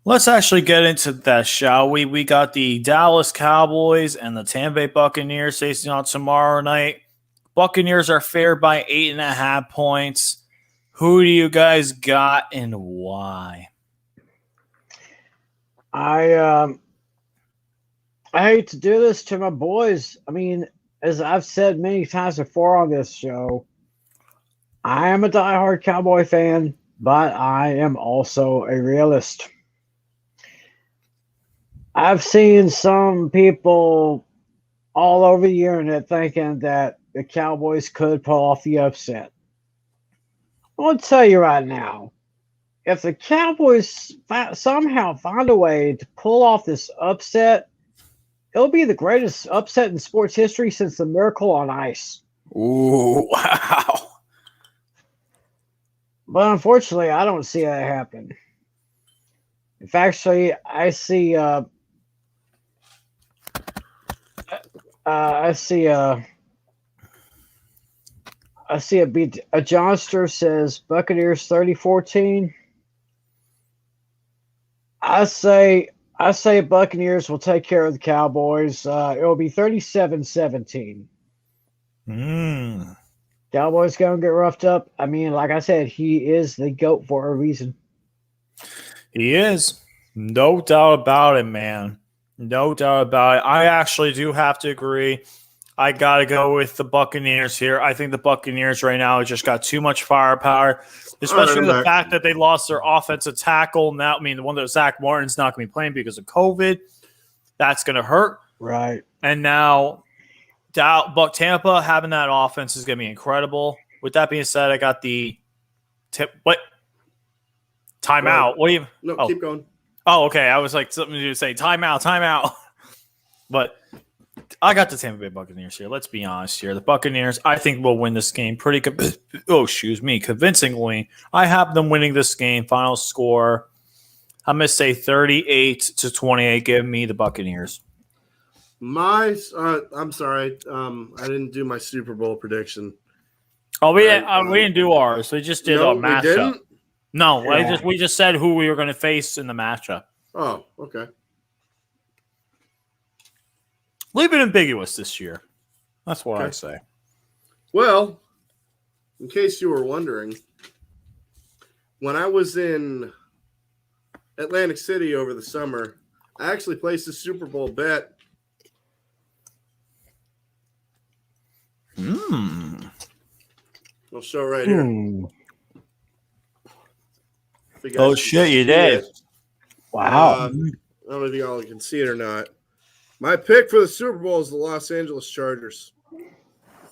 let's actually get into that, shall we? We got the Dallas Cowboys and the Tampa Bay Buccaneers facing on tomorrow night. Buccaneers are favored by 8.5 points. Who do you guys got and why? I hate to do this to my boys. I mean, as I've said many times before on this show, I am a diehard Cowboy fan, but I am also a realist. I've seen some people all over the internet thinking that the Cowboys could pull off the upset. I'll tell you right now, if the Cowboys somehow find a way to pull off this upset, it'll be the greatest upset in sports history since the Miracle on Ice. Ooh, wow. But unfortunately, I don't see that happen. In fact, actually, I see a Johnster says Buccaneers 30-14. I say Buccaneers will take care of the Cowboys. It'll be 37-17. Cowboys going to get roughed up. I mean, like I said, he is the GOAT for a reason. He is. No doubt about it, man. No doubt about it. I actually do have to agree. I got to go with the Buccaneers here. I think the Buccaneers right now just got too much firepower, especially the fact that they lost their offensive tackle. Now, I mean, the one that Zach Martin's not going to be playing because of COVID. That's going to hurt. Right. And now Tampa having that offense is going to be incredible. With that being said, I got the timeout. What do you? No, keep going. Oh, okay. I was like something to say timeout. But I got the Tampa Bay Buccaneers here. Let's be honest here. The Buccaneers, I think, will win this game convincingly. I have them winning this game. Final score I'm going to say 38-28. Give me the Buccaneers. I'm sorry. I didn't do my Super Bowl prediction. Oh, we didn't do ours. We just did No, a we matchup. didn't? No, Yeah. we just said who we were going to face in the matchup. Oh, okay. Leave it ambiguous this year. That's what Okay. I say. Well, in case you were wondering, when I was in Atlantic City over the summer, I actually placed a Super Bowl bet. I'll show right here. If you guys Oh, can shit, you see did. it. Wow. I don't know if y'all can see it or not. My pick for the Super Bowl is the Los Angeles Chargers.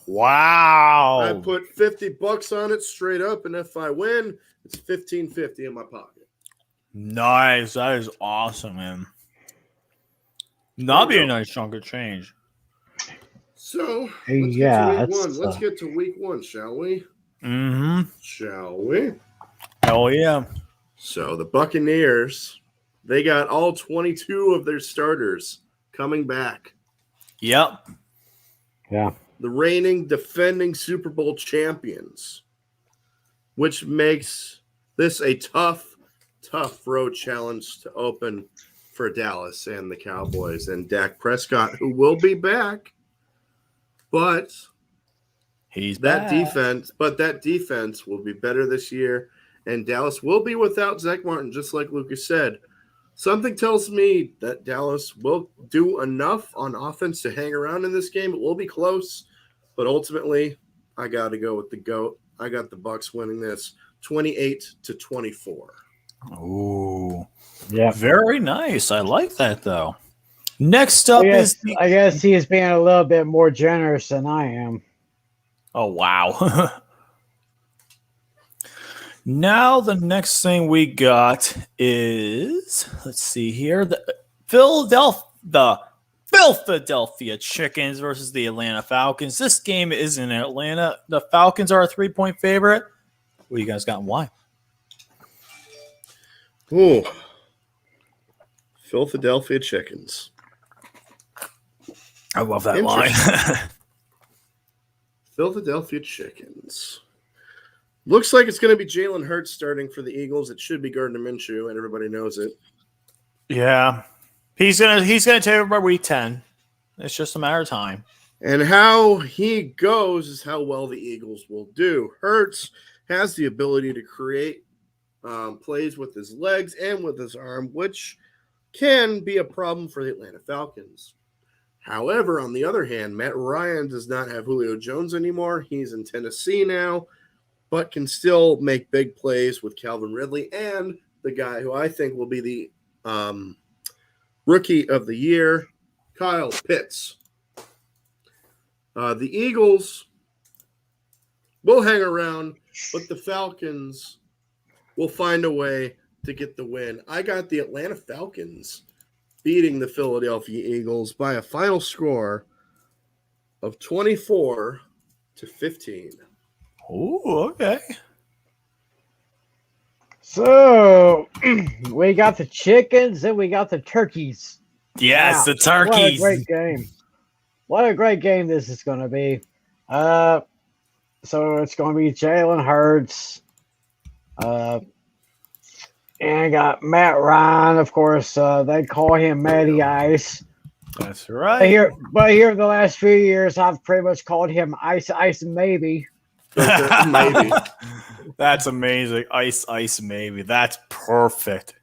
Wow. I put $50 on it straight up, and if I win, it's $15.50 in my pocket. Nice. That is awesome, man. That'd be a nice chunk of change. So, Yeah, let's get to week one, shall we? Mm-hmm. Shall we? Hell yeah. So, the Buccaneers, they got all 22 of their starters coming back. Yep. Yeah. The reigning, defending Super Bowl champions, which makes this a tough road challenge to open for Dallas and the Cowboys and Dak Prescott, who will be back. But He's that back. defense will be better this year, and Dallas will be without Zach Martin, just like Lucas said. Something tells me that Dallas will do enough on offense to hang around in this game. It will be close, but ultimately, I got to go with the GOAT. I got the Bucs winning this 28-24. Ooh. Yeah. Very nice. I like that, though. Next up I is guess he is being a little bit more generous than I am. Oh, wow. Now the next thing we got is, let's see here, the Philadelphia Chickens versus the Atlanta Falcons. This game is in Atlanta. The Falcons are a 3-point favorite. What do you guys got and why? Ooh. Philadelphia Chickens. I love that line. Philadelphia Chickens. Looks like it's going to be Jalen Hurts starting for the Eagles. It should be Gardner Minshew, and everybody knows it. Yeah. He's gonna take over by week 10. It's just a matter of time. And how he goes is how well the Eagles will do. Hurts has the ability to create plays with his legs and with his arm, which can be a problem for the Atlanta Falcons. However, on the other hand, Matt Ryan does not have Julio Jones anymore. He's in Tennessee now, but can still make big plays with Calvin Ridley and the guy who I think will be the Rookie of the Year, Kyle Pitts. The Eagles will hang around, but the Falcons will find a way to get the win. I got the Atlanta Falcons beating the Philadelphia Eagles by a final score of 24-15. Oh, okay. So we got the chickens and we got the turkeys. Yes, Wow. the turkeys. What a great game. What a great game this is going to be. So it's going to be Jalen Hurts. And I got Matt Ryan, of course. They call him Matty Ice. That's right. But here the last few years, I've pretty much called him Ice, Ice, and Maybe. Maybe. That's amazing. Ice, maybe. That's perfect.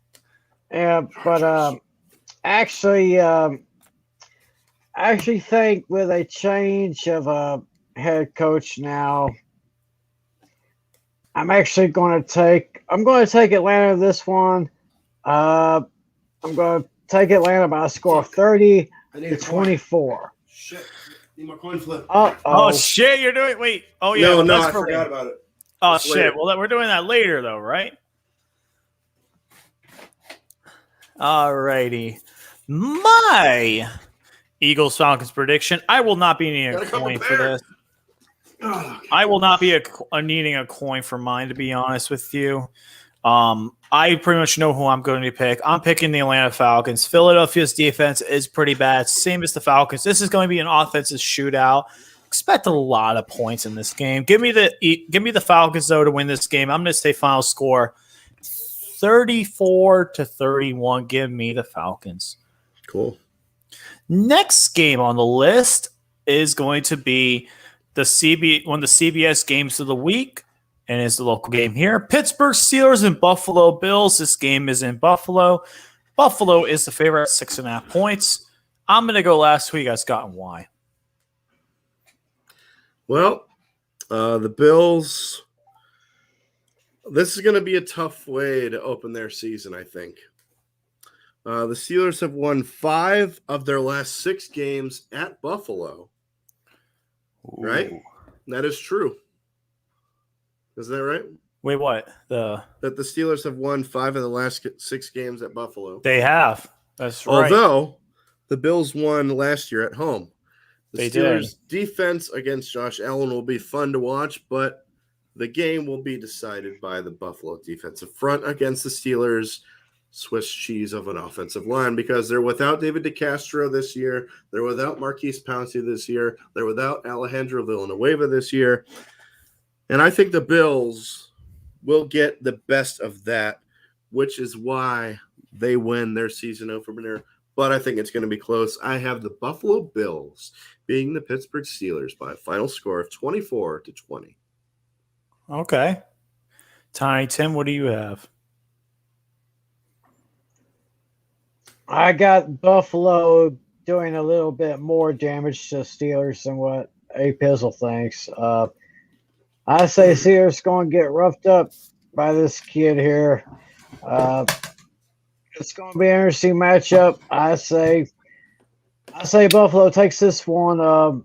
Yeah, but actually think with a change of a head coach now, I'm going to take Atlanta this one. I'm going to take Atlanta by a score of 30-24. Shit. Need my coin flip. Oh shit! You're doing. Wait. Oh yeah. No, that's I forgot about it. Oh That's shit! later. Well, we're doing that later, though, right? Alrighty. My Eagles Falcons prediction. I will not be needing a Gotta come coin for prepared. this. I will not be needing a coin for mine, to be honest with you. I pretty much know who I'm going to pick. I'm picking the Atlanta Falcons. Philadelphia's defense is pretty bad, same as the Falcons. This is going to be an offensive shootout. Expect a lot of points in this game. Give me the Falcons though to win this game. I'm going to say final score 34-31. Give me the Falcons. Cool. Next game on the list is going to be one of the CBS games of the week, and it's the local game here. Pittsburgh Steelers and Buffalo Bills. This game is in Buffalo. Buffalo is the favorite at 6.5 points. I'm going to go last week. I've gotten why. Well, the Bills, this is going to be a tough way to open their season, I think. The Steelers have won 5 of their last 6 games at Buffalo. Right? That is true. Is that right? Wait, what? That the Steelers have won 5 of the last 6 games at Buffalo. They have. That's right. Although the Bills won last year at home. The They Steelers' did. defense against Josh Allen will be fun to watch, but the game will be decided by the Buffalo defensive front against the Steelers' Swiss cheese of an offensive line, because they're without David DeCastro this year. They're without Marquise Pouncey this year. They're without Alejandro Villanueva this year. And I think the Bills will get the best of that, which is why they win their season opener. But I think it's going to be close. I have the Buffalo Bills beating the Pittsburgh Steelers by a final score of 24-20. Okay. Tiny Tim, what do you have? I got Buffalo doing a little bit more damage to Steelers than what A Pizzle thinks. I say Steelers going to get roughed up by this kid here. It's going to be an interesting matchup. I say Buffalo takes this one,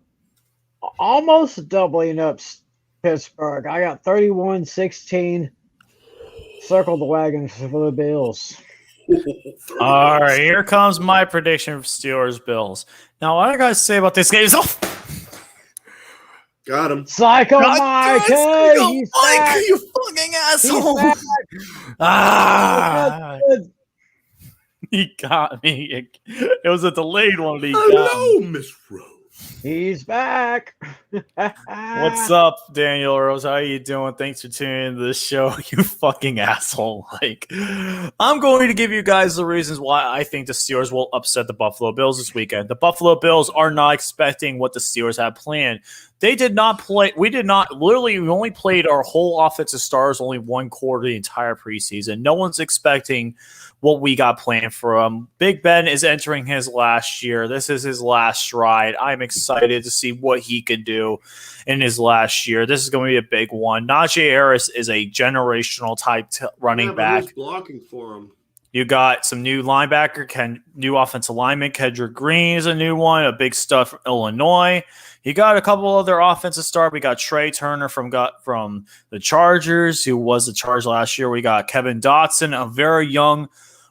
almost doubling up Pittsburgh. I got 31-16. Circle the wagons for the Bills. All right, here comes my prediction for Steelers-Bills. Now, what I got to say about this game is... Got him. Psycho Mike! He's back! You fucking asshole! He's Ah! back. He got me. It was a delayed one, but he got Hello, me. Miss Rose. He's back! What's up, Daniel Rose? How you doing? Thanks for tuning into this show, you fucking asshole. I'm going to give you guys the reasons why I think the Steelers will upset the Buffalo Bills this weekend. The Buffalo Bills are not expecting what the Steelers have planned. They did not play. We only played our whole offensive stars only one quarter the entire preseason. No one's expecting what we got planned for him. Big Ben is entering his last year. This is his last stride. I'm excited to see what he can do in his last year. This is going to be a big one. Najee Harris is a generational type running back. Who's blocking for him? You got some new linebacker, new offensive lineman. Kendrick Green is a new one, a big stuff from Illinois. You got a couple other offensive stars. We got Trey Turner from the Chargers, who was the Charge last year. We got Kevin Dotson, a very young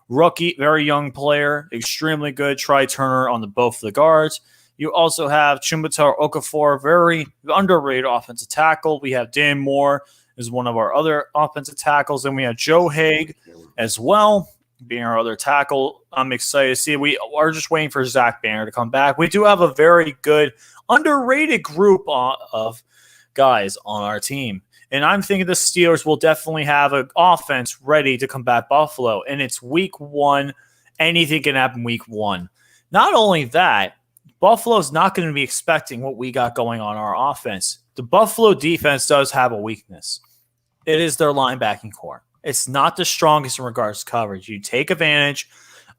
rookie, very young player, extremely good. Trey Turner on both of the guards. You also have Chumbatar Okafor, very underrated offensive tackle. We have Dan Moore is one of our other offensive tackles, and we have Joe Haig as well, being our other tackle. I'm excited to see. We are just waiting for Zach Banner to come back. We do have a very good, underrated group of guys on our team. And I'm thinking the Steelers will definitely have an offense ready to combat Buffalo. And it's week 1. Anything can happen week 1. Not only that, Buffalo's not going to be expecting what we got going on our offense. The Buffalo defense does have a weakness. It is their linebacking core. It's not the strongest in regards to coverage. You take advantage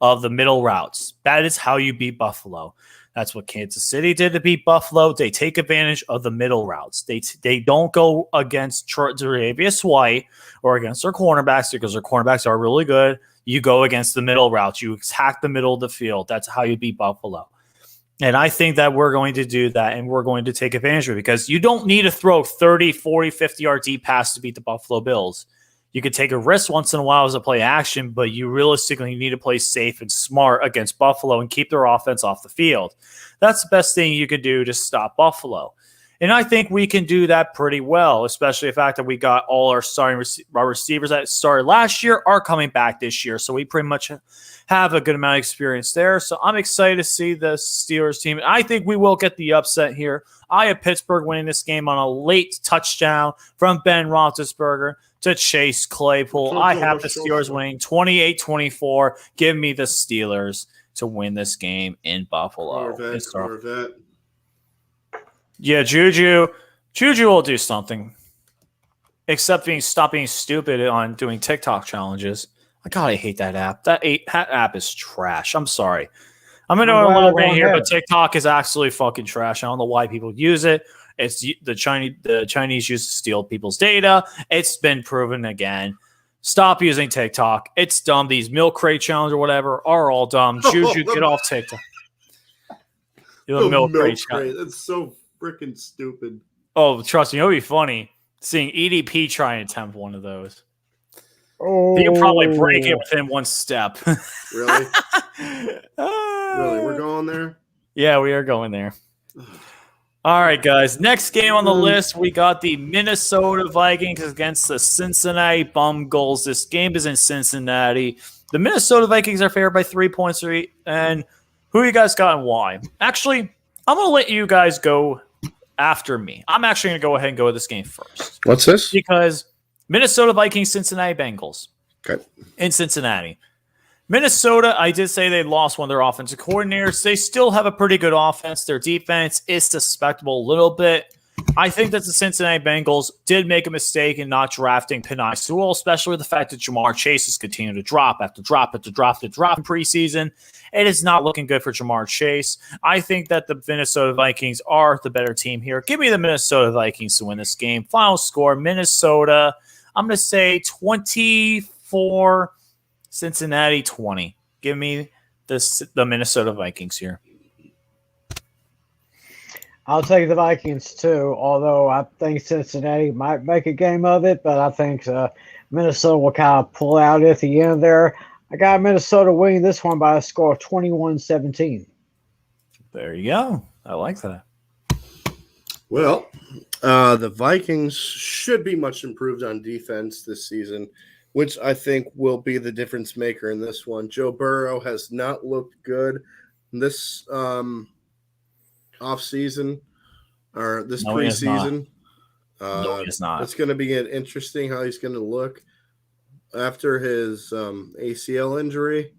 of the middle routes. That is how you beat Buffalo. That's what Kansas City did to beat Buffalo. They take advantage of the middle routes. They don't go against Tre'Davious White or against their cornerbacks because their cornerbacks are really good. You go against the middle routes. You attack the middle of the field. That's how you beat Buffalo. And I think that we're going to do that, and we're going to take advantage of it because you don't need to throw 30, 40, 50-yard deep pass to beat the Buffalo Bills. You could take a risk once in a while as a play action, but you realistically need to play safe and smart against Buffalo and keep their offense off the field. That's the best thing you could do to stop Buffalo. And I think we can do that pretty well, especially the fact that we got all our starting our receivers that started last year are coming back this year. So we pretty much have a good amount of experience there. So I'm excited to see the Steelers team. I think we will get the upset here. I have Pittsburgh winning this game on a late touchdown from Ben Roethlisberger to Chase Claypool. I have the Steelers winning 28-24. Give me the Steelers to win this game in Buffalo. Corvette. Yeah, Juju will do something. Except stop being stupid on doing TikTok challenges. God, I hate that app. That app is trash. I'm sorry. I'm going to go a little bit here, but TikTok is absolutely fucking trash. I don't know why people use it. It's the Chinese use to steal people's data. It's been proven again. Stop using TikTok. It's dumb. These milk crate challenges or whatever are all dumb. Juju, get off TikTok. The milk crate. That's so freaking stupid. Oh, trust me, it'll be funny seeing EDP try and attempt one of those. Oh. You can probably break it within one step. Really? Really? We're going there? Yeah, we are going there. All right, guys. Next game on the list, we got the Minnesota Vikings against the Cincinnati Bengals. This game is in Cincinnati. The Minnesota Vikings are favored by 3 points. And who you guys got and why? Actually, I'm going to let you guys go after me. I'm actually going to go ahead and go with this game first. What's this? Because Minnesota Vikings, Cincinnati Bengals. Okay. In Cincinnati. Minnesota, I did say they lost one of their offensive coordinators. They still have a pretty good offense. Their defense is suspectable a little bit. I think that the Cincinnati Bengals did make a mistake in not drafting Penei Sewell, especially with the fact that Jamar Chase has continued to drop after drop in preseason. It is not looking good for Jamar Chase. I think that the Minnesota Vikings are the better team here. Give me the Minnesota Vikings to win this game. Final score, Minnesota, I'm going to say 24, Cincinnati 20. Give me the Minnesota Vikings here. I'll take the Vikings too, although I think Cincinnati might make a game of it, but I think Minnesota will kind of pull out at the end there. I got Minnesota winning this one by a score of 21-17. There you go. I like that. Well, the Vikings should be much improved on defense this season, which I think will be the difference maker in this one. Joe Burrow has not looked good this offseason or this preseason. No, he's not. It's going to be interesting how he's going to look after his ACL injury.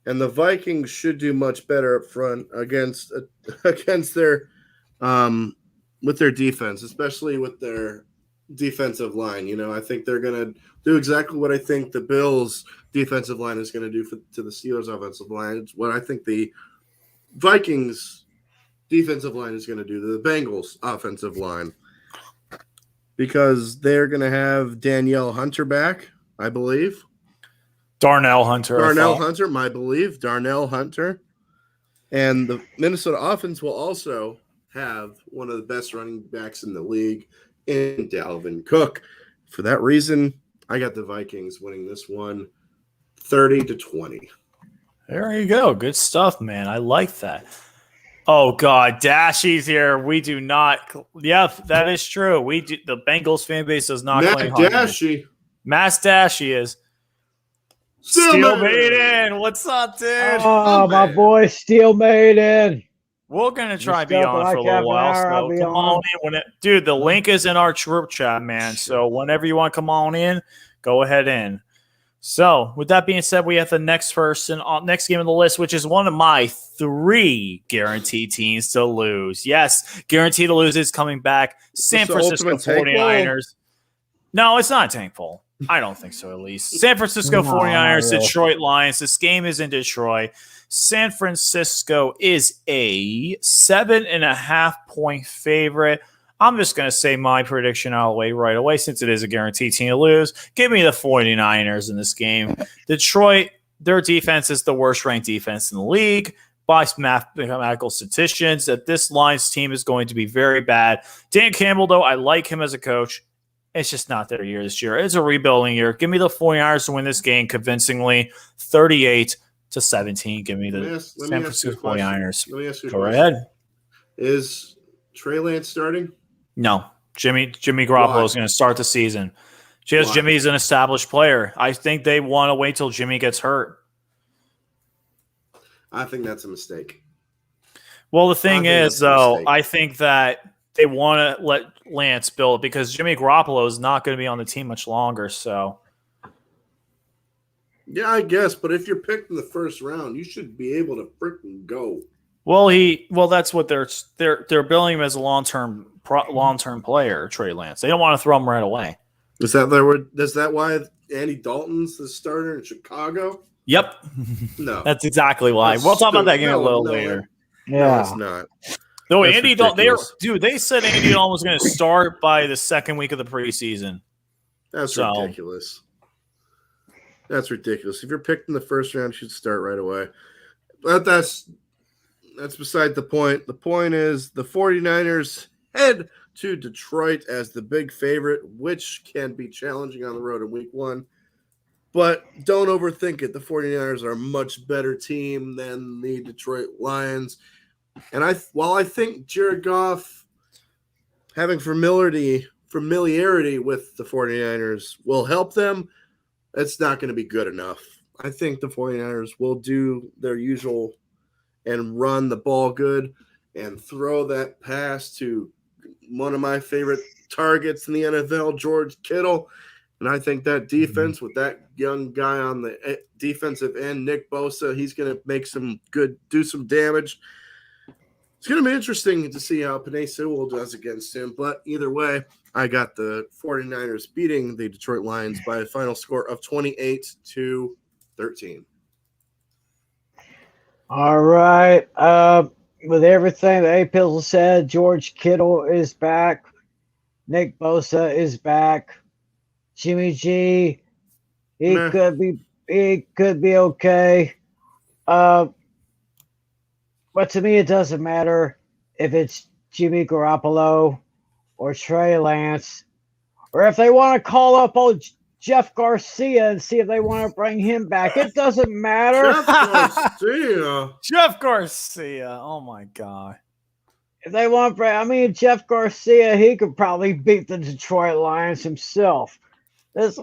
And the Vikings should do much better up front against their with their defense, especially with their defensive line. You know, I think they're going to do exactly what I think the Bills' defensive line is going to do to the Steelers' offensive line. It's what I think the Vikings' defensive line is going to do to the Bengals' offensive line, because they're going to have Danielle Hunter back, I believe. Darnell Hunter. Darnell Hunter. And the Minnesota offense will also have one of the best running backs in the league in Dalvin Cook. For that reason, I got the Vikings winning this one 30-20. There you go. Good stuff, man. I like that. Oh, God. Dashy's here. We do not. Yep, that is true. We do, the Bengals fan base does not claim Dashy. Mass Dashy is. Steel Maiden. What's up, dude? Oh, my boy, Steel Maiden. We're going to try and be on for a little while. So come on in. Dude, the link is in our group chat, man. So whenever you want to come on in, go ahead in. So with that being said, we have the next game on the list, which is one of my 3 guaranteed teams to lose. Yes, guaranteed to lose is coming back. San Francisco 49ers. No, it's not a tank poll. I don't think so, at least. San Francisco 49ers, Detroit Lions. This game is in Detroit. San Francisco is a 7.5-point favorite. I'm just going to say my prediction out of the way right away, since it is a guaranteed team to lose. Give me the 49ers in this game. Detroit, their defense is the worst ranked defense in the league by mathematical statistics. That this Lions team is going to be very bad. Dan Campbell, though, I like him as a coach. It's just not their year this year. It's a rebuilding year. Give me the 49ers to win this game convincingly, 38-17. Give me the San Francisco 49ers. Let me ask you a question. Go ahead. ahead. Is Trey Lance starting? No, Jimmy Garoppolo is going to start the season. Just Jimmy's an established player. I think they want to wait till Jimmy gets hurt. I think that's a mistake. Well, the thing is, though, I think that they want to let Lance build because Jimmy Garoppolo is not going to be on the team much longer. So, yeah, I guess. But if you're picked in the first round, you should be able to freaking go. Well, that's what they're billing him as a long-term player, Trey Lance. They don't want to throw him right away. Is that why Andy Dalton's the starter in Chicago? Yep. No. That's exactly why. We'll talk about that game a little later. Yeah. No, it's not. No, Andy Dalton. They said Andy Dalton was going to start by the second week of the preseason. That's ridiculous. That's ridiculous. If you're picked in the first round, you should start right away. But that's beside the point. The point is the 49ers head to Detroit as the big favorite, which can be challenging on the road in week 1. But don't overthink it. The 49ers are a much better team than the Detroit Lions. And while I think Jared Goff having familiarity with the 49ers will help them, it's not going to be good enough. I think the 49ers will do their usual and run the ball good and throw that pass to one of my favorite targets in the NFL, George Kittle. And I think that defense with that young guy on the defensive end, Nick Bosa, he's going to do some damage. It's going to be interesting to see how Penei Sewell does against him. But either way, I got the 49ers beating the Detroit Lions by a final score of 28-13. All right. With everything that A. Pizzle said, George Kittle is back. Nick Bosa is back. Jimmy G, he could be okay. But to me, it doesn't matter if it's Jimmy Garoppolo or Trey Lance, or if they want to call up old Jeff Garcia and see if they want to bring him back. It doesn't matter. Jeff Garcia. Oh my God. If they want to bring, Jeff Garcia, he could probably beat the Detroit Lions himself. This is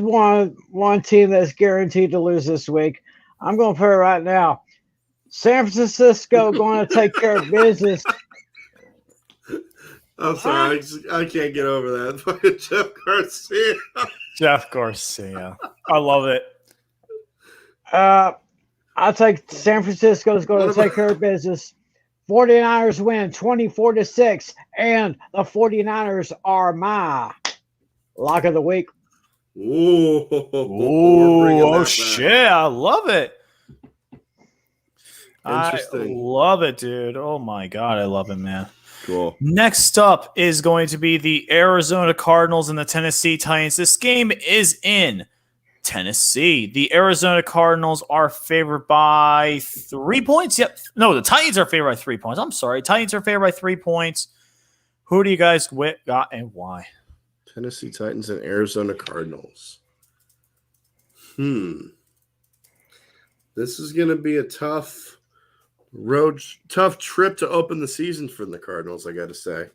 one team that's guaranteed to lose this week. I'm going to put it right now. San Francisco going to take care of business. I'm sorry, I can't get over that. Jeff Garcia. Jeff Garcia. I love it. I think San Francisco is going to take care of business. 49ers win 24-6, and the 49ers are my lock of the week. Ooh, oh shit! I love it. Interesting. I love it, dude. Oh my God, I love it, man. Cool. Next up is going to be the Arizona Cardinals and the Tennessee Titans. This game is in Tennessee. The Arizona Cardinals are favored by 3 points. Yep. No, the Titans are favored by 3 points. I'm sorry. Titans are favored by 3 points. Who do you guys got and why? Tennessee Titans and Arizona Cardinals. This is going to be a tough trip to open the season for the Cardinals, I got to say.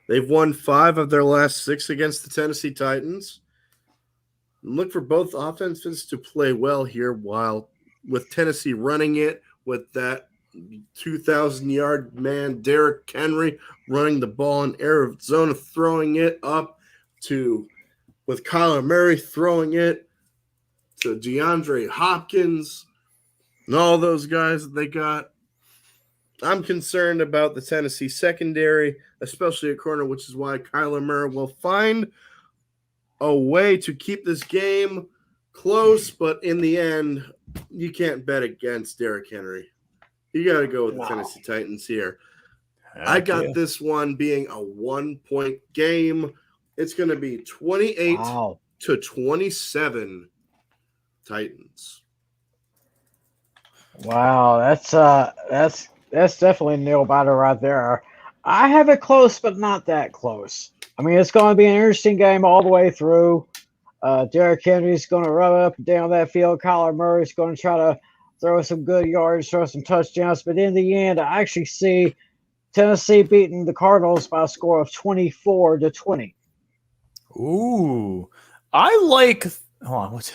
They've won 5 of their last 6 against the Tennessee Titans. Look for both offenses to play well here, while with Tennessee running it with that 2,000-yard man, Derrick Henry, running the ball in Arizona, throwing it up with Kyler Murray throwing it to DeAndre Hopkins and all those guys that they got. I'm concerned about the Tennessee secondary, especially at corner, which is why Kyler Murray will find a way to keep this game close, but in the end, you can't bet against Derrick Henry. You got to go with the Tennessee Titans here. I got this one being a 1-point game. It's going to be 28-27 Titans. Wow, that's definitely nail biter right there. I have it close, but not that close. It's going to be an interesting game all the way through. Derrick Henry's going to run up and down that field. Kyler Murray's going to try to throw some good yards, throw some touchdowns. But in the end, I actually see Tennessee beating the Cardinals by a score of 24-20. Ooh. I like hold on, what's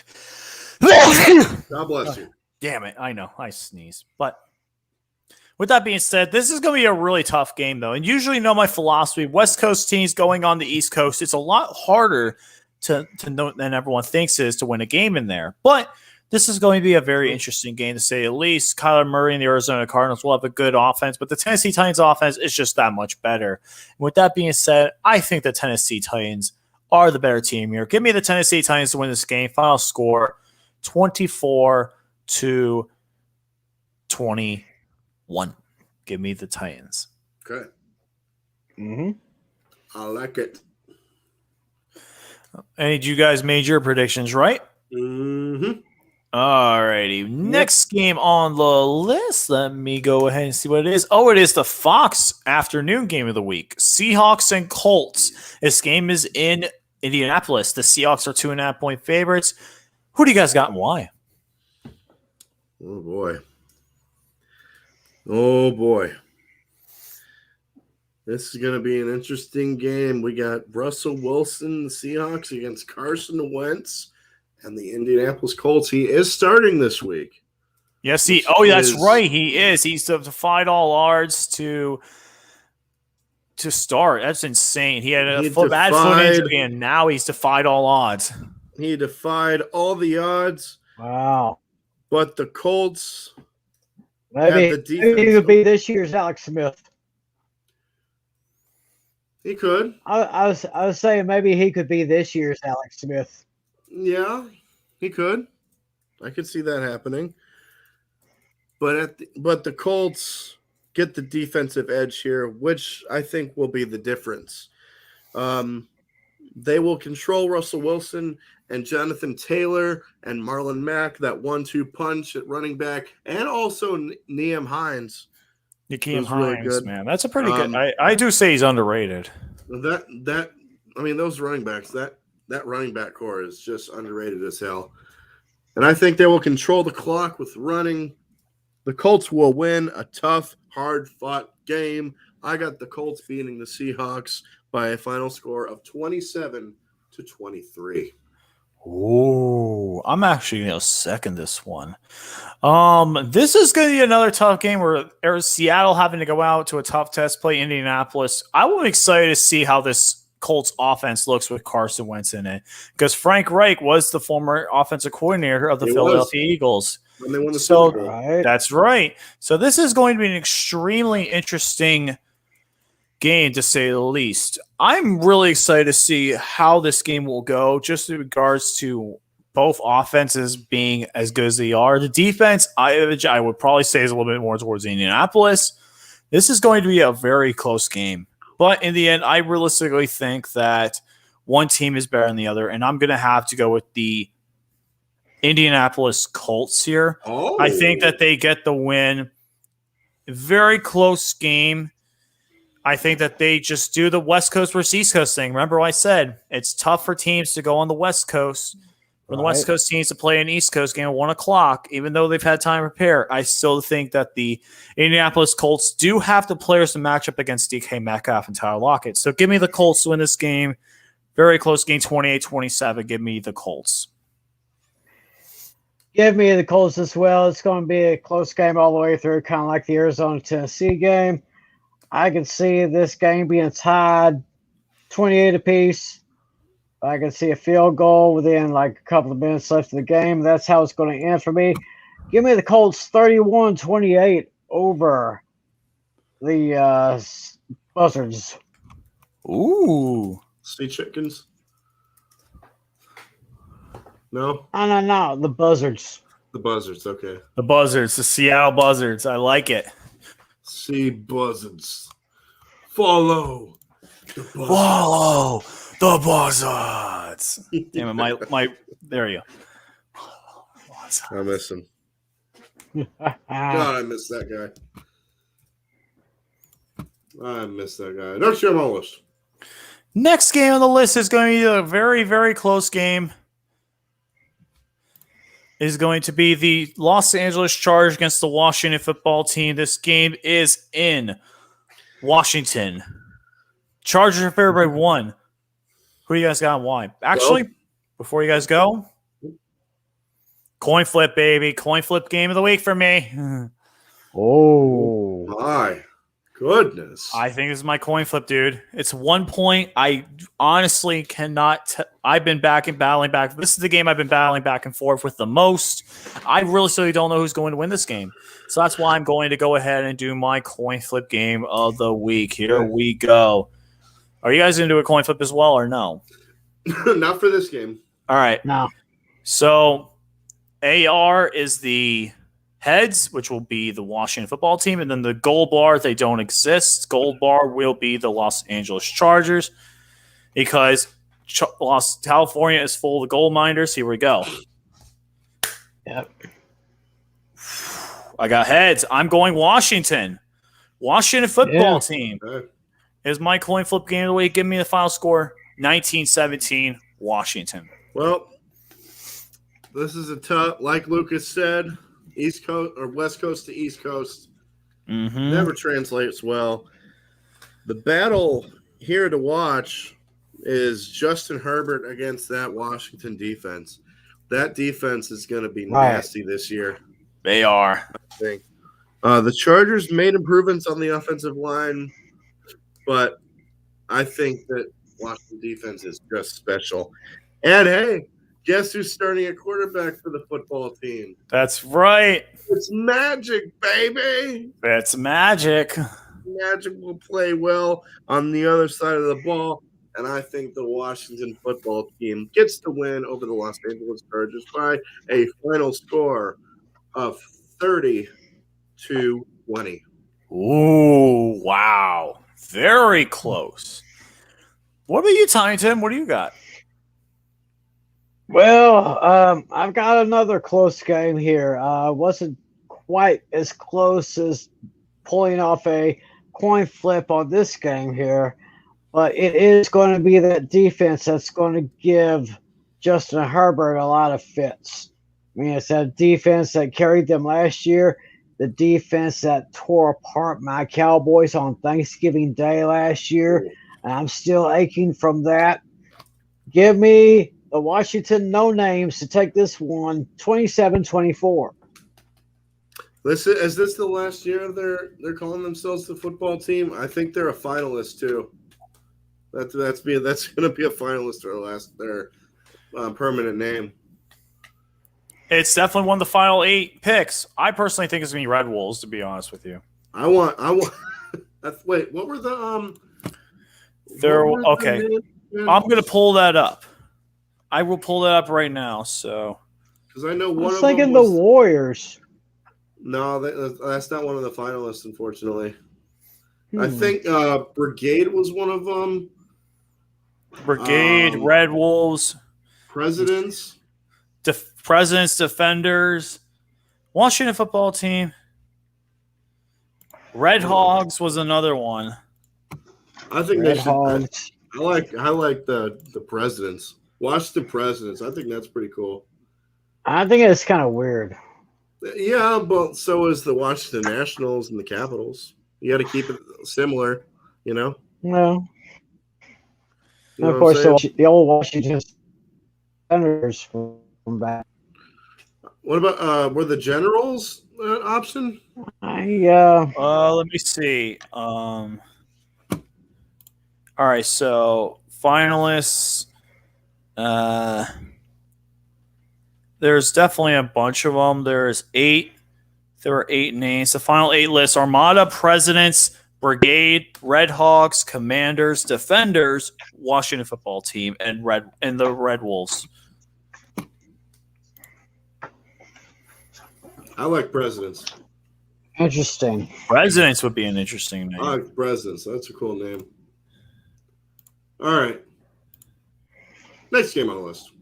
God bless you. Damn it, I know. I sneeze. But with that being said, this is going to be a really tough game, though. And usually, you know my philosophy. West Coast teams going on the East Coast, it's a lot harder to know than everyone thinks it is to win a game in there. But this is going to be a very interesting game, to say the least. Kyler Murray and the Arizona Cardinals will have a good offense, but the Tennessee Titans offense is just that much better. And with that being said, I think the Tennessee Titans are the better team here. Give me the Tennessee Titans to win this game. Final score 24-21. Give me the Titans. Okay. Mm-hmm. I like it. Any of you guys made your predictions, right? Mm-hmm. All righty. Next game on the list. Let me go ahead and see what it is. Oh, it is the Fox afternoon game of the week. Seahawks and Colts. This game is in Indianapolis. The Seahawks are 2.5-point favorites. Who do you guys got and why? Oh, boy. Oh, boy. This is going to be an interesting game. We got Russell Wilson, the Seahawks, against Carson Wentz and the Indianapolis Colts. He is starting this week. Yes, that's right. He is. He's defied all odds to start. That's insane. He had a bad foot injury, and now he's defied all odds. He defied all the odds. Wow. But the Colts Maybe he could be this year's Alex Smith. He could. I was saying maybe he could be this year's Alex Smith. Yeah, he could. I could see that happening. But the Colts get the defensive edge here, which I think will be the difference. They will control Russell Wilson and Jonathan Taylor and Marlon Mack, that 1-2 punch at running back, and also Nyheim Hines. Nyheim Hines, really, man, that's a pretty good. I do say he's underrated. Those running backs, that running back core is just underrated as hell. And I think they will control the clock with running. The Colts will win a tough, hard-fought game. I got the Colts beating the Seahawks by a final score of 27-23. Oh, I'm actually going to second this one. This is going to be another tough game where Seattle having to go out to a tough test, play Indianapolis. I'm excited to see how this Colts offense looks with Carson Wentz in it, because Frank Reich was the former offensive coordinator of the Philadelphia Eagles. When they won the Super Bowl. Right. That's right. So this is going to be an extremely interesting game, to say the least. I'm really excited to see how this game will go, just in regards to both offenses being as good as they are. The defense, I would probably say, is a little bit more towards Indianapolis. This is going to be a very close game. But in the end, I realistically think that one team is better than the other, and I'm going to have to go with the Indianapolis Colts here. Oh. I think that they get the win. Very close game. I think that they just do the West Coast versus East Coast thing. Remember what I said? It's tough for teams to go on the West Coast. For the West Coast teams to play an East Coast game at 1 o'clock, even though they've had time to prepare, I still think that the Indianapolis Colts do have the players to match up against DK Metcalf and Tyler Lockett. So give me the Colts to win this game. Very close game, 28-27. Give me the Colts. Give me the Colts as well. It's going to be a close game all the way through, kind of like the Arizona-Tennessee game. I can see this game being tied 28 apiece. I can see a field goal within like a couple of minutes left of the game. That's how it's going to end for me. Give me the Colts 31-28 over the Buzzards. Ooh. Sea Chickens? No? No. The Buzzards. The Buzzards, okay. The Buzzards, the Seattle Buzzards. I like it. Sea Buzzards. Follow the Buzzards. Whoa, the Buzzards. Damn it, my there you go. I miss him. God, I miss that guy. Next game on the list. Next game on the list is going to be a very, very close game. is going to be the Los Angeles Chargers against the Washington football team. This game is in Washington. Chargers are favored by 1. Who do you guys got and why? Actually, before you guys go, coin flip, baby. Coin flip game of the week for me. Oh, My goodness. I think this is my coin flip, dude. It's 1 point. I honestly cannot. I've been battling back. This is the game I've been battling back and forth with the most. I really don't know who's going to win this game. So that's why I'm going to go ahead and do my coin flip game of the week. Here we go. Are you guys going to do a coin flip as well or no? Not for this game. All right. no. So AR is the heads, which will be the Washington football team, and then the gold bar, they don't exist. Gold bar will be the Los Angeles Chargers because California is full of the gold miners. Here we go. Yep. I got heads. I'm going Washington. Washington football team Okay. is my coin flip game of the week. Give me the final score: 19-17 Washington. Well, this is a tough, like Lucas said, East Coast or West Coast to East Coast Mm-hmm. never translates well. The battle here to watch is Justin Herbert against that Washington defense. That defense is going to be Right. nasty this year, They are. I think. The Chargers made improvements on the offensive line, but I think that Washington defense is just special. And hey, guess who's starting at quarterback for the football team? That's right. It's Magic, baby. That's magic. Magic will play well on the other side of the ball, and I think the Washington football team gets the win over the Los Angeles Chargers by a final score of 30-20. Ooh, wow. Very close. What about you, Tiny Tim? What do you got? Well, I've got another close game here. Wasn't quite as close as pulling off a coin flip on this game here, but it is going to be that defense that's going to give Justin Herbert a lot of fits. I mean, it's that defense that carried them last year, the defense that tore apart my Cowboys on Thanksgiving Day last year. And I'm still aching from that. Give me the Washington no-names to take this one 27-24. Is this the last year they're calling themselves the football team? I think they're a finalist too. That's going to be a finalist for their permanent name. It's definitely one of the final 8 picks. I personally think it's going to be Red Wolves, to be honest with you. I want. Wait, what were the Okay. I'm going to pull that up. I will pull that up right now. So, because I know I one was of them thinking was, the Warriors. No, that's not one of the finalists, unfortunately. I think Brigade was one of them. Brigade, Red Wolves, Presidents. Presidents, Defenders, Washington football team. Red Hogs was another one. I think Red they should. Hogs. I like the Presidents. Washington Presidents. I think that's pretty cool. I think it's kind of weird. Yeah, but so is the Washington Nationals and the Capitals. You got to keep it similar, you know. No. You know And of what I'm course, saying? the old Washington Senators from back. What about were the Generals an option? Let me see. All right, so finalists. There's definitely a bunch of them. There's 8. There were 8 names. The final 8 lists: Armada, Presidents, Brigade, Red Hawks, Commanders, Defenders, Washington football team, and the Red Wolves. I like Presidents. Interesting. Presidents would be an interesting name. I like Presidents. That's a cool name. All right. Next game on the list.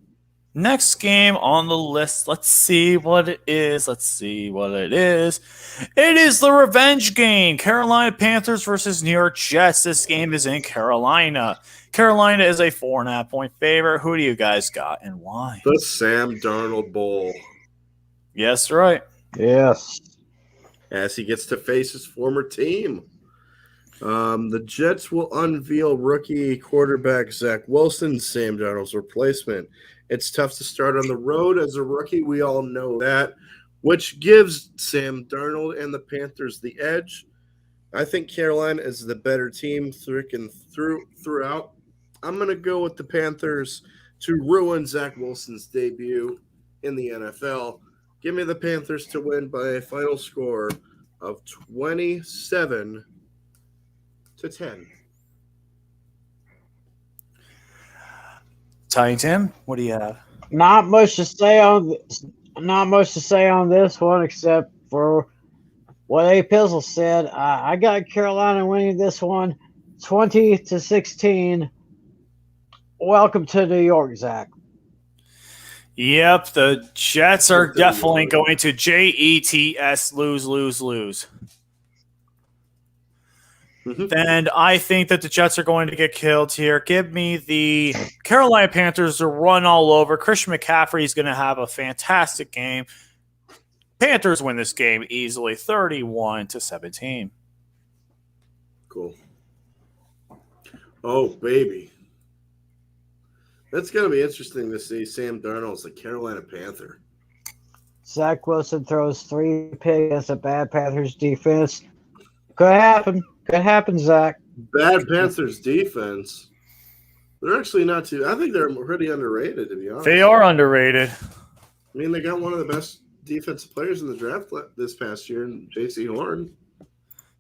Next game on the list. Let's see what it is. It is the revenge game. Carolina Panthers versus New York Jets. This game is in Carolina. Carolina is a 4.5-point favorite. Who do you guys got and why? The Sam Darnold Bowl. Yes, right. Yes. as he gets to face his former team. The Jets will unveil rookie quarterback Zach Wilson, Sam Darnold's replacement. It's tough to start on the road as a rookie. We all know that, which gives Sam Darnold and the Panthers the edge. I think Carolina is the better team throughout. I'm going to go with the Panthers to ruin Zach Wilson's debut in the NFL. Give me the Panthers to win by a final score of 27-10. Tiny Tim, what do you have? Not much to say on this one except for what A Pizzle said. I got Carolina winning this one 20-16. Welcome to New York, Zach. Yep, the Jets are definitely going to JETS lose. And I think that the Jets are going to get killed here. Give me the Carolina Panthers to run all over. Christian McCaffrey is going to have a fantastic game. Panthers win this game easily, 31-17. Cool. Oh, baby. That's going to be interesting to see Sam Darnold's the Carolina Panther. Zach Wilson throws 3 picks against a bad Panthers defense. Could happen. Could happen, Zach. Bad Panthers defense. They're actually not too. I think they're pretty underrated, to be honest. They are underrated. I mean, they got one of the best defensive players in the draft this past year, J.C. Horn.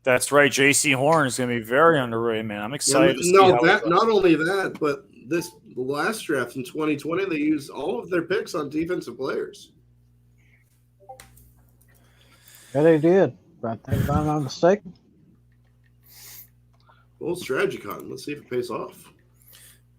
That's right. J.C. Horn is going to be very underrated, man. I'm excited to see not only that, but the last draft in 2020, they used all of their picks on defensive players. Yeah, they did. I think if I'm not mistaken. Well, strategy con. Let's see if it pays off.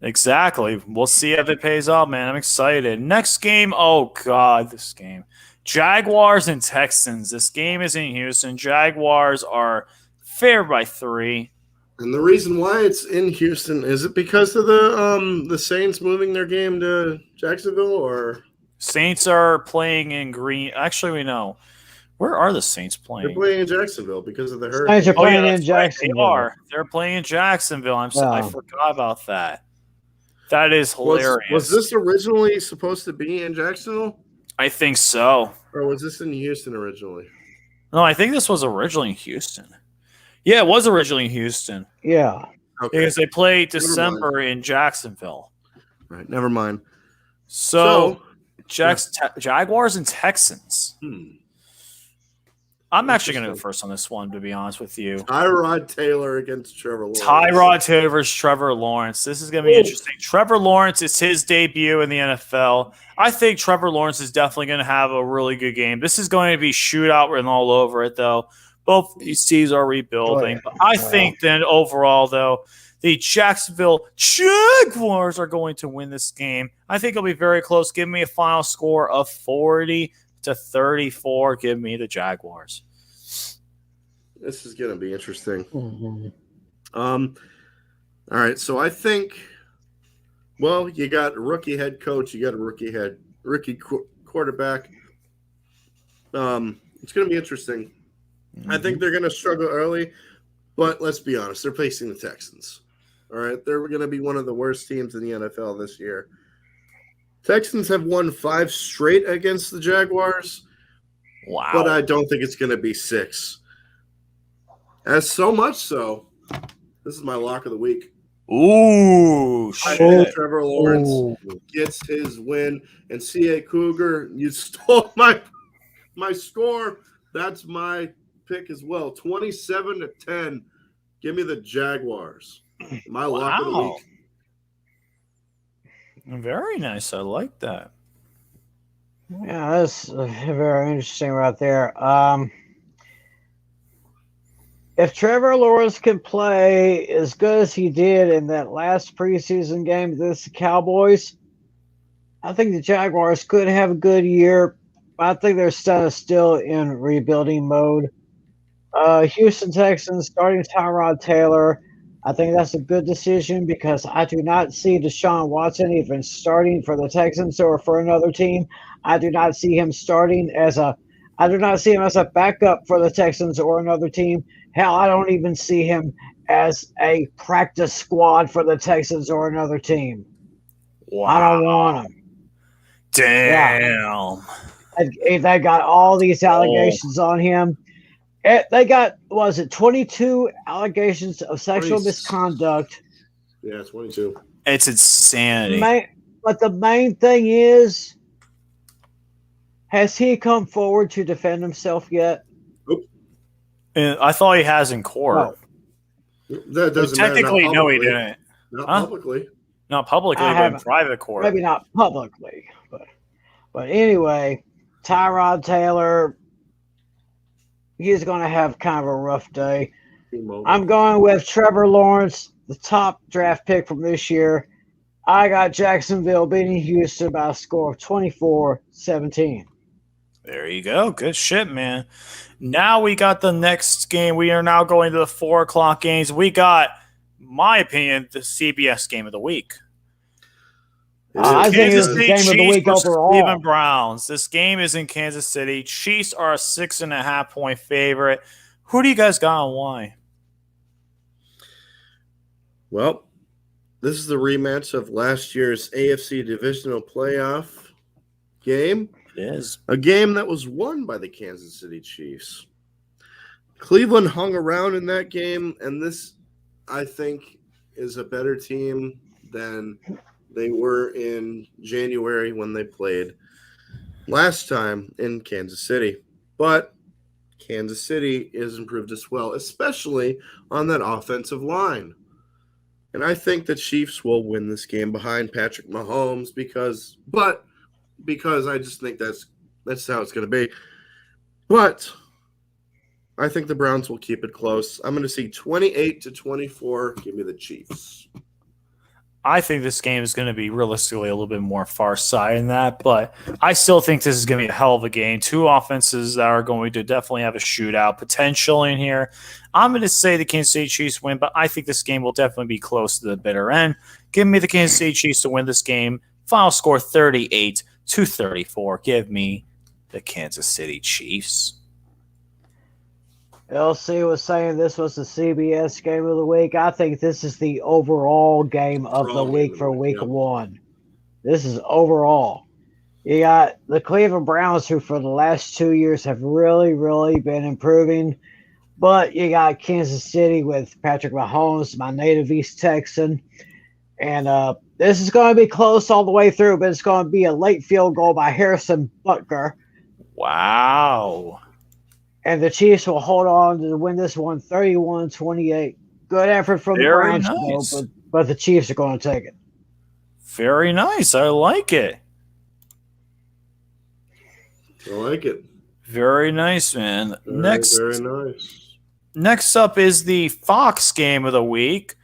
Exactly. We'll see if it pays off, man. I'm excited. Next game. Oh, God, this game. Jaguars and Texans. This game is in Houston. Jaguars are favored by 3. And the reason why it's in Houston, is it because of the Saints moving their game to Jacksonville, or Saints are playing in Green? Actually, we know. Where are the Saints playing? They're playing in Jacksonville because of the hurricane. Saints are playing in right. Jacksonville. They are. They're playing in Jacksonville. I forgot about that. That is hilarious. Was this originally supposed to be in Jacksonville? I think so. Or was this in Houston originally? No, I think this was originally in Houston. Yeah, it was originally in Houston. Yeah. Okay. Because they played December in Jacksonville. Right, never mind. So Jaguars and Texans. I'm actually going to go first on this one, to be honest with you. Tyrod Taylor against Trevor Lawrence. Tyrod Taylor versus Trevor Lawrence. This is going to be interesting. Trevor Lawrence is his debut in the NFL. I think Trevor Lawrence is definitely going to have a really good game. This is going to be shootout written all over it, though. Both these teams are rebuilding. But I think then overall, though, the Jacksonville Jaguars are going to win this game. I think it'll be very close. Give me a final score of 40-34. Give me the Jaguars. This is going to be interesting. Mm-hmm. All right, so I think, well, you got a rookie head coach, you got a rookie quarterback. It's going to be interesting. I think they're going to struggle early, but let's be honest, they're facing the Texans. All right, they're going to be one of the worst teams in the NFL this year. Texans have won 5 straight against the Jaguars. Wow. But I don't think it's going to be 6. As so much so, this is my lock of the week. Ooh, I shit. think Trevor Lawrence gets his win. And C.A. Cougar, you stole my score. That's my pick as well. 27-10. Give me the Jaguars. My lock of the week. Very nice. I like that. Yeah, that's very interesting right there. If Trevor Lawrence can play as good as he did in that last preseason game against the Cowboys, I think the Jaguars could have a good year. I think they're still in rebuilding mode. Houston Texans starting Tyrod Taylor. I think that's a good decision because I do not see Deshaun Watson even starting for the Texans or for another team. I do not see him starting as a I do not see him as a backup for the Texans or another team. Hell, I don't even see him as a practice squad for the Texans or another team. Wow. I don't want him. Damn. They got all these allegations on him. They got, was it 22 allegations of sexual 20. misconduct? Yeah, 22. It's insanity. But the main thing is, has he come forward to defend himself yet? And I thought he has in court. No. That doesn't matter. Technically, no, he didn't. Not publicly. Not publicly, but in private court. Maybe not publicly, but anyway, Tyrod Taylor, he's going to have kind of a rough day. I'm going with Trevor Lawrence, the top draft pick from this year. I got Jacksonville beating Houston by a score of 24-17. There you go. Good shit, man. Now we got the next game. We are now going to the 4 o'clock games. We got, my opinion, the CBS game of the week. I think it's the game of the week overall. Cleveland Browns. This game is in Kansas City. Chiefs are a 6.5 point favorite. Who do you guys got and why? Well, this is the rematch of last year's AFC divisional playoff game. It is. A game that was won by the Kansas City Chiefs. Cleveland hung around in that game, and this, I think, is a better team than they were in January when they played last time in Kansas City. But Kansas City is improved as well, especially on that offensive line. And I think the Chiefs will win this game behind Patrick Mahomes because I just think that's how it's going to be. But I think the Browns will keep it close. I'm going to see 28-24. Give me the Chiefs. I think this game is going to be realistically a little bit more far-sighted than that, but I still think this is going to be a hell of a game. Two offenses that are going to definitely have a shootout potential in here. I'm going to say the Kansas City Chiefs win, but I think this game will definitely be close to the bitter end. Give me the Kansas City Chiefs to win this game. Final score 38-34. Give me the Kansas City Chiefs. LC was saying this was the CBS game of the week. I think this is the overall game of the week for week one. This is overall. You got the Cleveland Browns, who for the last 2 years have really, really been improving. But you got Kansas City with Patrick Mahomes, my native East Texan. And this is going to be close all the way through, but it's going to be a late field goal by Harrison Butker. Wow. And the Chiefs will hold on to win this one 31-28. Good effort from the Browns, though, but the Chiefs are going to take it. Very nice. I like it. I like it. Very nice, man. Very nice. Next up is the Fox game of the week.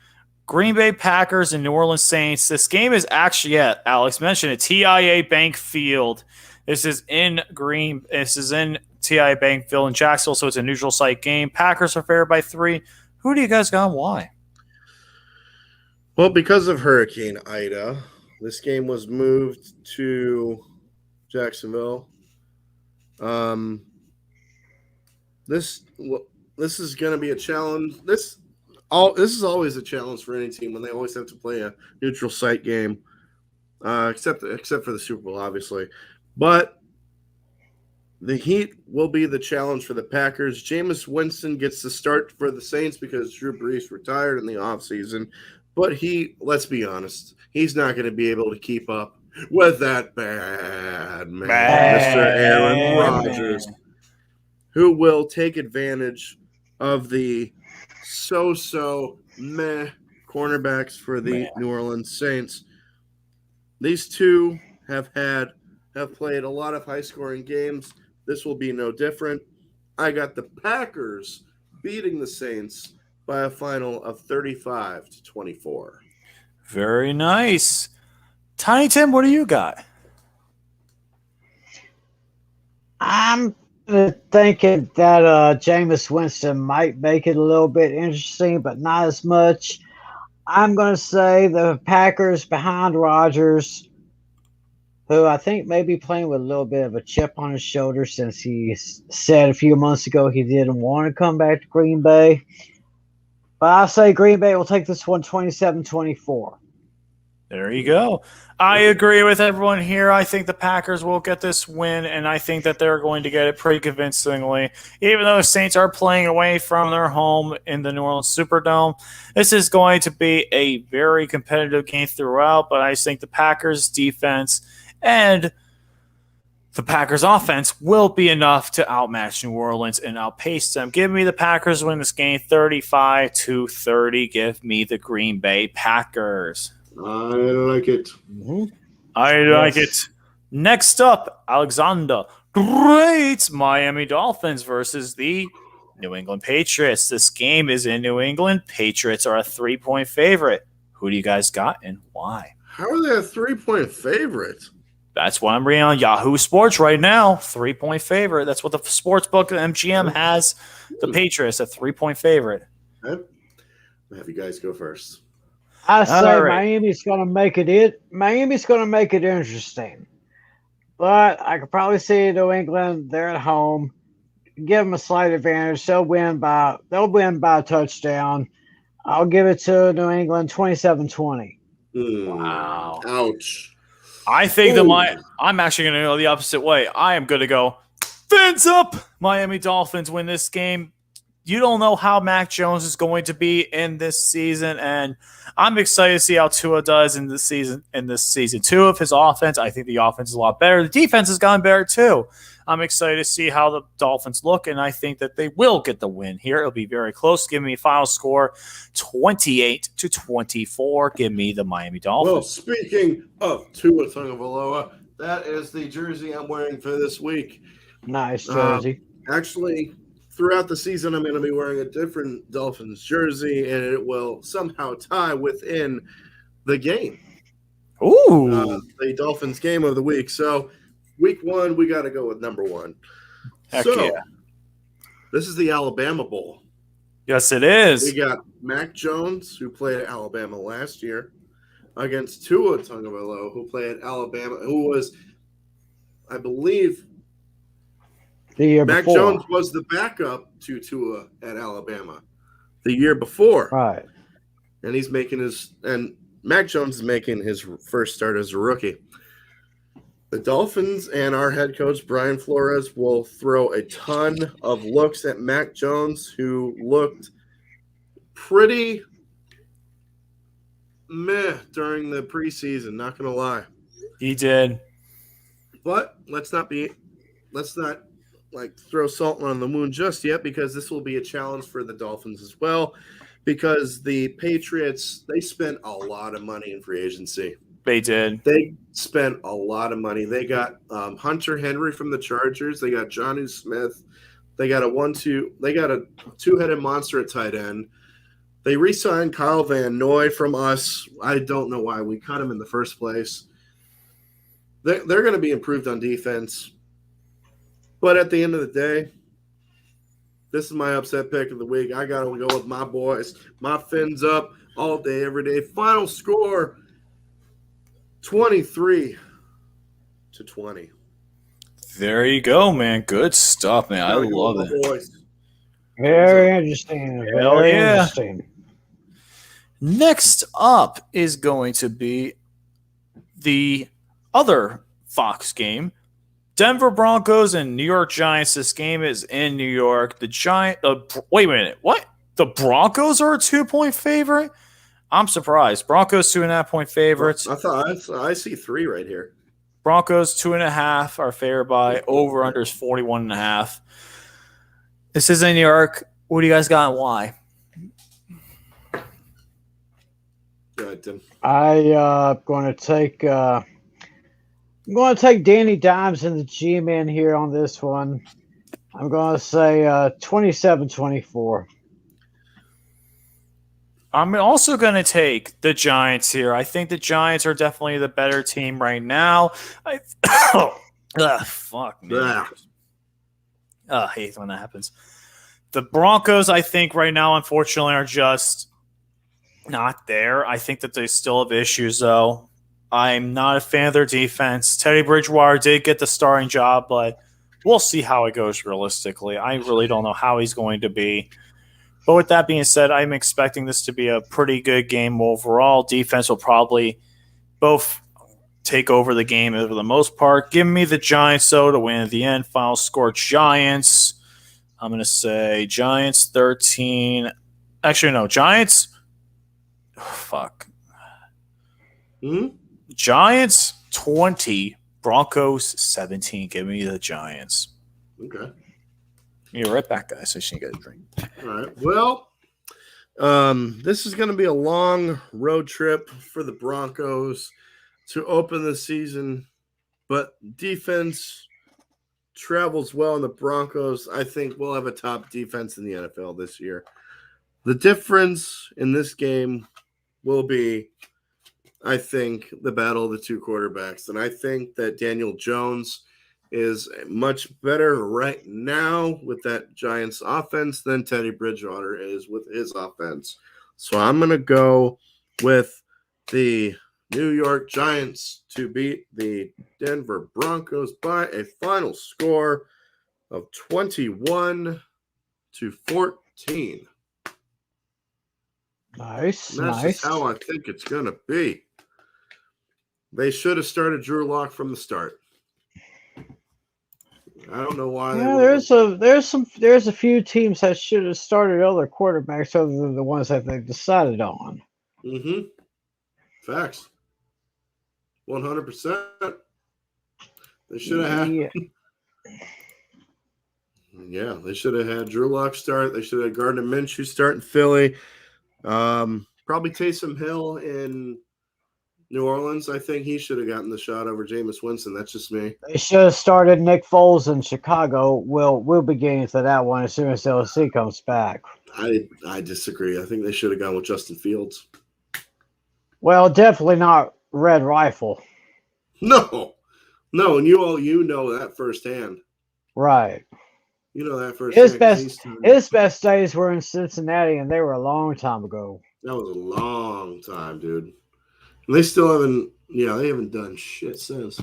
Green Bay Packers and New Orleans Saints. This game is actually at, Alex mentioned it, TIAA Bank Field. This is in TIAA Bank Field in Jacksonville, so it's a neutral site game. Packers are favored by 3. Who do you guys got and why? Well, because of Hurricane Ida, this game was moved to Jacksonville. This is going to be a challenge. This is always a challenge for any team when they always have to play a neutral site game, except for the Super Bowl, obviously. But the heat will be the challenge for the Packers. Jameis Winston gets the start for the Saints because Drew Brees retired in the offseason. But let's be honest, he's not going to be able to keep up with that bad man, Mr. Aaron Rodgers, who will take advantage of the so-so meh cornerbacks for the New Orleans Saints. These two have played a lot of high-scoring games. This will be no different. I got the Packers beating the Saints by a final of 35-24. Very nice. Tiny Tim, what do you got? I'm thinking that Jameis Winston might make it a little bit interesting, but not as much. I'm going to say the Packers behind Rodgers, who I think may be playing with a little bit of a chip on his shoulder since he said a few months ago he didn't want to come back to Green Bay. But I say Green Bay will take this one 27-24. There you go. I agree with everyone here. I think the Packers will get this win, and I think that they're going to get it pretty convincingly. Even though the Saints are playing away from their home in the New Orleans Superdome, this is going to be a very competitive game throughout, but I just think the Packers' defense and the Packers' offense will be enough to outmatch New Orleans and outpace them. Give me the Packers win this game 35-30. Give me the Green Bay Packers. I like it. I like it. Next up, Alexander Great Miami Dolphins versus the New England Patriots. This game is in New England. Patriots are a 3-point favorite. Who do you guys got and why? How are they a 3-point favorite? That's what I'm reading on Yahoo Sports right now. 3-point favorite. That's what the sports book MGM has. The Patriots a 3-point favorite. I'll have you guys go first. I say right. Miami's going to make it. Miami's going to make it interesting, but I could probably see New England. They're at home. Give them a slight advantage. They'll win by a touchdown. I'll give it to New England 27-20. Wow. Ouch. I think I'm actually going to go the opposite way. I am going to go fins up. Miami Dolphins win this game. You don't know how Mac Jones is going to be in this season, and I'm excited to see how Tua does in this season 2 of his offense. I think the offense is a lot better. The defense has gotten better too. I'm excited to see how the Dolphins look, and I think that they will get the win here. It'll be very close. Give me a final score 28-24. Give me the Miami Dolphins. Well, speaking of Tua Tagovailoa, that is the jersey I'm wearing for this week. Nice jersey. Actually, throughout the season, I'm going to be wearing a different Dolphins jersey, and it will somehow tie within the game. Ooh. The Dolphins game of the week. So, week 1, we got to go with number 1. Heck so, yeah. This is the Alabama Bowl. Yes, it is. We got Mac Jones, who played at Alabama last year, against Tua Tagovailoa, who played at Alabama, who was, I believe, the year Mac before. Jones was the backup to Tua at Alabama the year before. Right. And Mac Jones is making his first start as a rookie. The Dolphins and our head coach, Brian Flores, will throw a ton of looks at Mac Jones, who looked pretty meh during the preseason, not going to lie. He did. But let's not throw salt on the wound just yet, because this will be a challenge for the Dolphins as well, because the Patriots, they spent a lot of money in free agency. They did. They spent a lot of money. They got Hunter Henry from the Chargers. They got Jonnu Smith. They got a two-headed monster at tight end. They re-signed Kyle Van Noy from us. I don't know why we cut him in the first place. They're going to be improved on defense. But at the end of the day, this is my upset pick of the week. I got to go with my boys. My fins up all day, every day. Final score, 23-20. There you go, man. Good stuff, man. I love it. Boys. Very interesting. Hell Very yeah. interesting. Next up is going to be the other Fox game. Denver Broncos and New York Giants. This game is in New York. The wait a minute. What? The Broncos are a 2-point favorite? I'm surprised. Broncos 2.5-point favorites. I see 3 right here. Broncos 2.5 are favored by over under is 41.5. This is in New York. What do you guys got and why? Go ahead, Tim. I'm going to take Danny Dimes and the G-Men here on this one. I'm going to say 27-24. I'm also going to take the Giants here. I think the Giants are definitely the better team right now. Fuck, man. I hate when that happens. The Broncos, I think, right now, unfortunately, are just not there. I think that they still have issues, though. I'm not a fan of their defense. Teddy Bridgewater did get the starting job, but we'll see how it goes realistically. I really don't know how he's going to be. But with that being said, I'm expecting this to be a pretty good game overall. Defense will probably both take over the game for the most part. Give me the Giants, though, to win at the end. Final score, Giants. I'm going to say Giants 13. Actually, no, Giants. Oh, fuck. Giants 20, Broncos 17. Give me the Giants. Okay. You're right back, guys. I should get a drink. All right. Well, this is going to be a long road trip for the Broncos to open the season, but defense travels well in the Broncos. I think we'll have a top defense in the NFL this year. The difference in this game will be, I think, the battle of the two quarterbacks. And I think that Daniel Jones is much better right now with that Giants offense than Teddy Bridgewater is with his offense. So I'm going to go with the New York Giants to beat the Denver Broncos by a final score of 21-14. Nice, And that's just how I think it's going to be. They should have started Drew Lock from the start. I don't know why. Yeah, there's a few teams that should have started other quarterbacks other than the ones that they decided on. Mm-hmm. Facts. 100%. They should have had. Yeah, they should have had Drew Lock start. They should have had Gardner Minshew start in Philly. Probably Taysom Hill in New Orleans. I think he should have gotten the shot over Jameis Winston. That's just me. They should have started Nick Foles in Chicago. We'll be getting to that one as soon as LSC comes back. I disagree. I think they should have gone with Justin Fields. Well, definitely not Red Rifle. No, and you know that firsthand. Right. You know that firsthand. His best days were in Cincinnati, and they were a long time ago. That was a long time, dude. And they still haven't. Yeah, they haven't done shit since.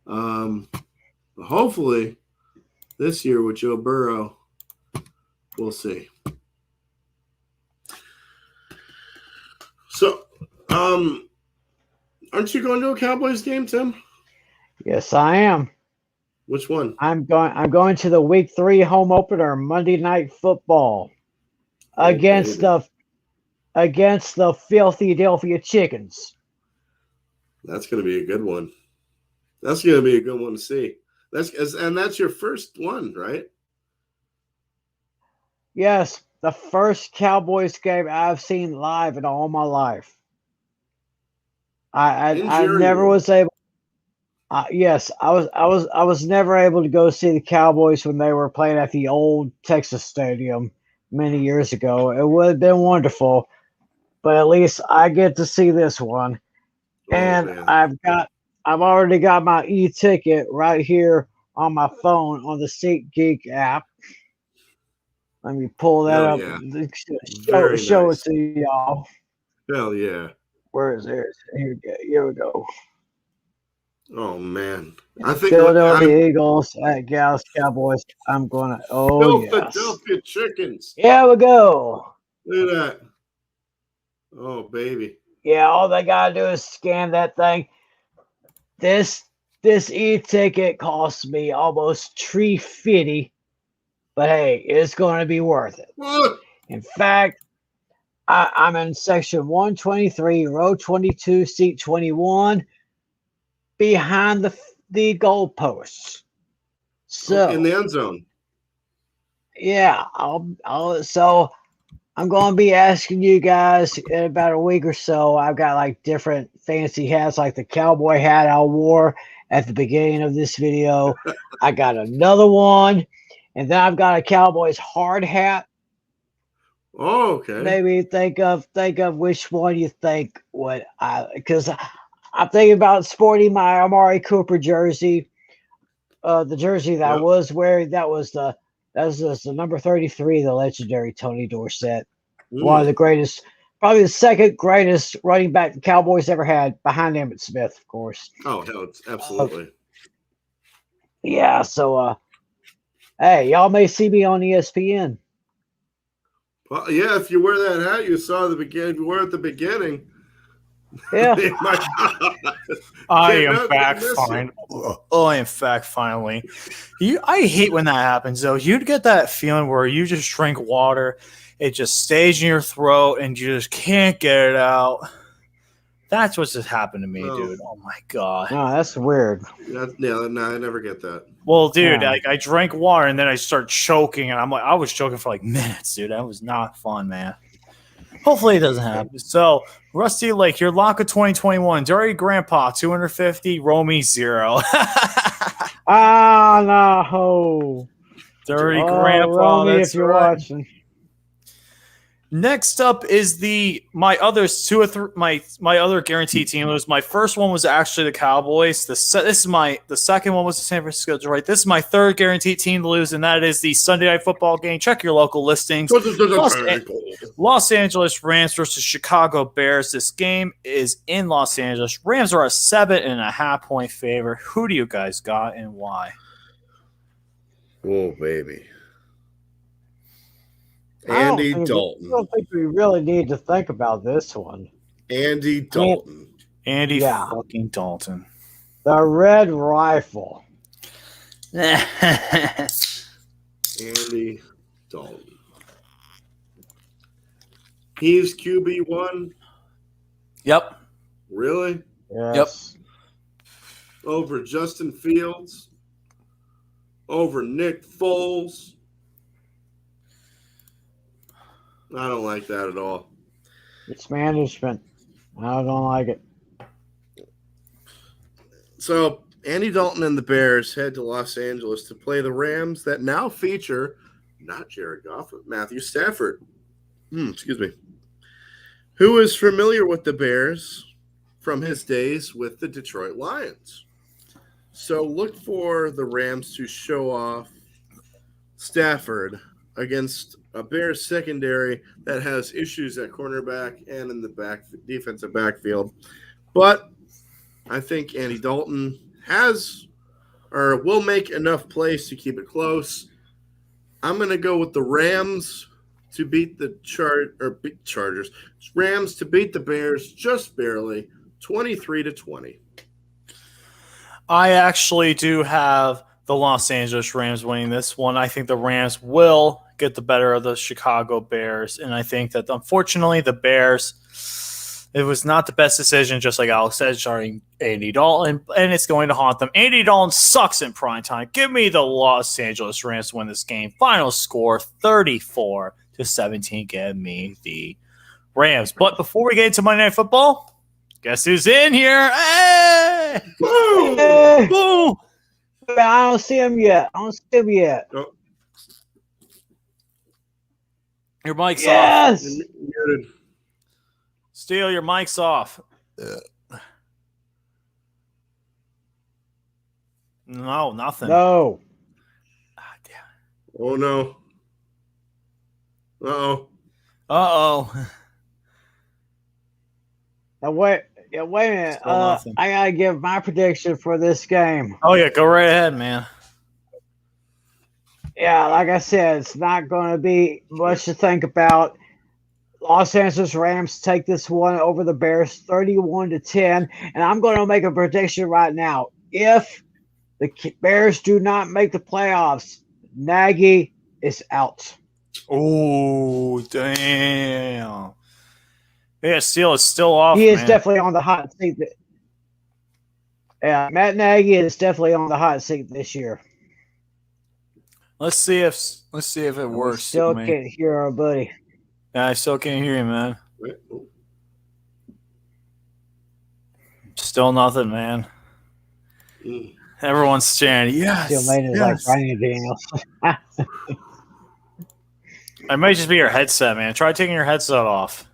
But hopefully, this year with Joe Burrow, we'll see. So, aren't you going to a Cowboys game, Tim? Yes, I am. Which one? I'm going to the Week 3 home opener, Monday Night Football, against the Philadelphia Chickens. That's going to be a good one. That's going to be a good one to see. That's your first one, right? Yes, the first Cowboys game I've seen live in all my life. I never was able. Yes, I was never able to go see the Cowboys when they were playing at the old Texas Stadium many years ago. It would have been wonderful, but at least I get to see this one. And man. I've already got my e-ticket right here on my phone on the SeatGeek app. Let me pull that up. Yeah. Show it to y'all. Hell yeah. Where is it? Here we go. Oh man, I think Philadelphia Eagles at Dallas Cowboys. I'm gonna. Oh yes. Philadelphia Chickens. Here we go. Look at that. Oh baby. Yeah, all they gotta do is scan that thing. This e-ticket cost me almost $3.50, but hey, it's gonna be worth it. What? In fact, I'm in section 123, row 22, seat 21. Behind the goalposts, so in the end zone. Yeah, so I'm going to be asking you guys in about a week or so. I've got like different fancy hats, like the cowboy hat I wore at the beginning of this video. I got another one, and then I've got a Cowboys hard hat. Oh, okay. Maybe think of which one you think would because I'm thinking about sporting my Amari Cooper jersey, the jersey that I was wearing. That was the number 33, the legendary Tony Dorsett. One of the greatest, probably the second greatest running back the Cowboys ever had, behind Emmitt Smith, of course. Oh, hell, it's absolutely. Yeah, so hey, y'all may see me on ESPN. Well, yeah, if you wear that hat you saw at the beginning, you were at the beginning. Yeah. My God. I Can't am not back miss fine. Oh, I am back finally. I hate when that happens though. You'd get that feeling where you just drink water, it just stays in your throat, and you just can't get it out. That's what's just happened to me, Oh. dude. Oh my god. Oh, that's weird. No, I never get that. Well, dude, Yeah. I drank water and then I start choking, and I was choking for like minutes, dude. That was not fun, man. Hopefully it doesn't happen. So, Rusty Lake, your lock of 2021, Dirty Grandpa, 250, Romy, 0. Ah, no. Dirty Oh, Grandpa, Romy, that's if you're right. watching. Next up is my other guaranteed team. It was my first one was actually the Cowboys. The second one was the San Francisco Detroit. This is my third guaranteed team to lose, and that is the Sunday Night Football game. Check your local listings. Los Angeles Rams versus Chicago Bears. This game is in Los Angeles. Rams are a 7.5-point favorite. Who do you guys got and why? Oh, baby. I Andy don't Dalton. think we really need to think about this one. Andy Dalton. Andy Yeah. fucking Dalton. The Red Rifle. Andy Dalton. He's QB1? Yep. Really? Yes. Over Justin Fields? Over Nick Foles? I don't like that at all. It's management. I don't like it. So, Andy Dalton and the Bears head to Los Angeles to play the Rams that now feature not Jared Goff, but Matthew Stafford. Excuse me. Who is familiar with the Bears from his days with the Detroit Lions. So look for the Rams to show off Stafford against a Bears secondary that has issues at cornerback and in the defensive backfield. But I think Andy Dalton will make enough plays to keep it close. I'm going to go with the Rams to beat the Chargers. Rams to beat the Bears just barely, 23-20. I actually do have the Los Angeles Rams winning this one. I think the Rams will get the better of the Chicago Bears, and I think that unfortunately the Bears, it was not the best decision, just like Alex said, starting Andy Dalton, and it's going to haunt them. Andy Dalton sucks in primetime. Give me the Los Angeles Rams to win this game. Final score 34-17. Give me the Rams. But before we get into Monday Night Football, guess who's in here? Hey! Boom! Hey! Boom! I don't see him yet. Oh. Your mic's off. Yes. Steele, your mic's off. No, nothing. No. Ah, damn. Oh, no. Uh-oh. Uh-oh. Now, wait a minute. Still nothing. I gotta give my prediction for this game. Oh, yeah, go right ahead, man. Yeah, like I said, it's not going to be much to think about. Los Angeles Rams take this one over the Bears 31-10, and I'm going to make a prediction right now. If the Bears do not make the playoffs, Nagy is out. Oh, damn. Yeah, Steele is still off, He is man. definitely on the hot seat. Yeah, Matt Nagy is definitely on the hot seat this year. Let's see if it works. Still man. can't hear our buddy. Yeah, I still can't hear you, man. Still nothing, man. Everyone's staring. Yes. Still made it like Brian Daniels. It might just be your headset, man. Try taking your headset off.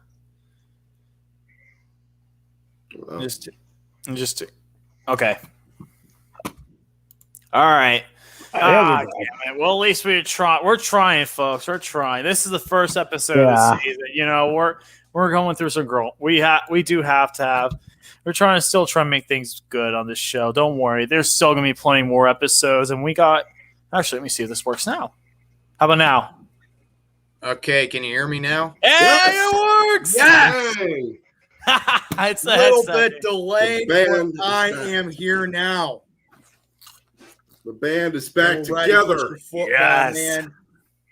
Wow. Just okay. All right. Ah, damn it. Well, at least we're trying, folks. We're trying. This is the first episode of the season. You know, we're going through some growth. We do have to have. We're trying to make things good on this show. Don't worry. There's still gonna be plenty more episodes, and we got. Actually, let me see if this works now. How about now? Okay, can you hear me now? Hey, Yes! it works. Yes! Hey, It's A the little headset. bit delayed, The but band is I back. am here now. the band is back We're ready for together. some football, Yes. man.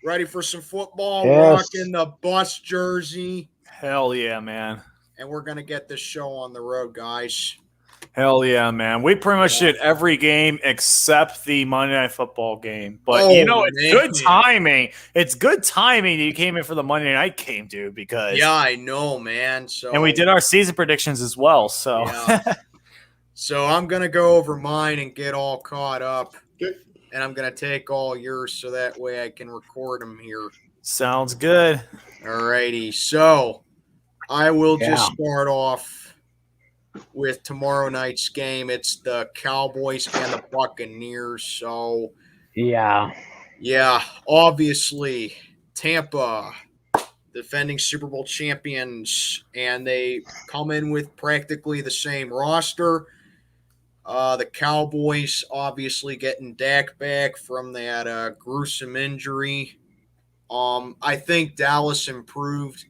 Ready for some football, Yes. rocking the bus jersey, Hell yeah, man. and we're going to get this show on the road, guys. Hell yeah, man. We pretty much did every game except the Monday Night Football game. But Oh, you know, it's man. good timing. It's good timing that you came in for the Monday night game, dude, because Yeah, I know, man. So and we did our season predictions as well. So Yeah. So I'm going to go over mine and get all caught up, Okay. and I'm going to take all yours so that way I can record them here. sounds good. Alrighty, so I will Yeah. just start off with tomorrow night's game. It's the Cowboys and the Buccaneers. So, Yeah. yeah, obviously, Tampa, defending Super Bowl champions, and they come in with practically the same roster. The Cowboys obviously getting Dak back from that gruesome injury. I think Dallas improved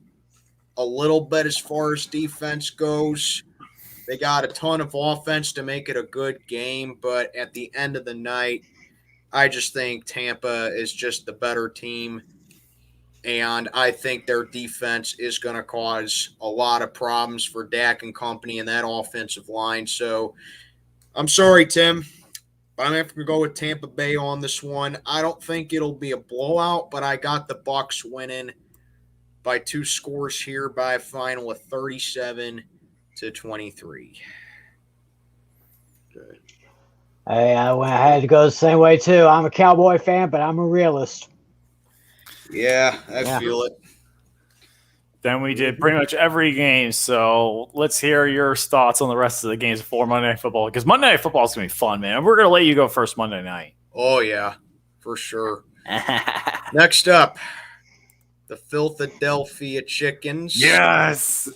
a little bit as far as defense goes. They got a ton of offense to make it a good game, but at the end of the night, I just think Tampa is just the better team, and I think their defense is going to cause a lot of problems for Dak and company in that offensive line. So I'm sorry, Tim, but I'm going to have to go with Tampa Bay on this one. I don't think it'll be a blowout, but I got the Bucs winning by 2 scores here by a final of 37-23. Okay. Hey, I had to go the same way too. I'm a Cowboy fan, but I'm a realist. Yeah, I Yeah. feel it. Then we did pretty much every game. So let's hear your thoughts on the rest of the games before Monday Night Football. Because Monday Night Football is going to be fun, man. We're going to let you go first Monday night. Oh, yeah, for sure. Next up, the Philadelphia Chickens Yes.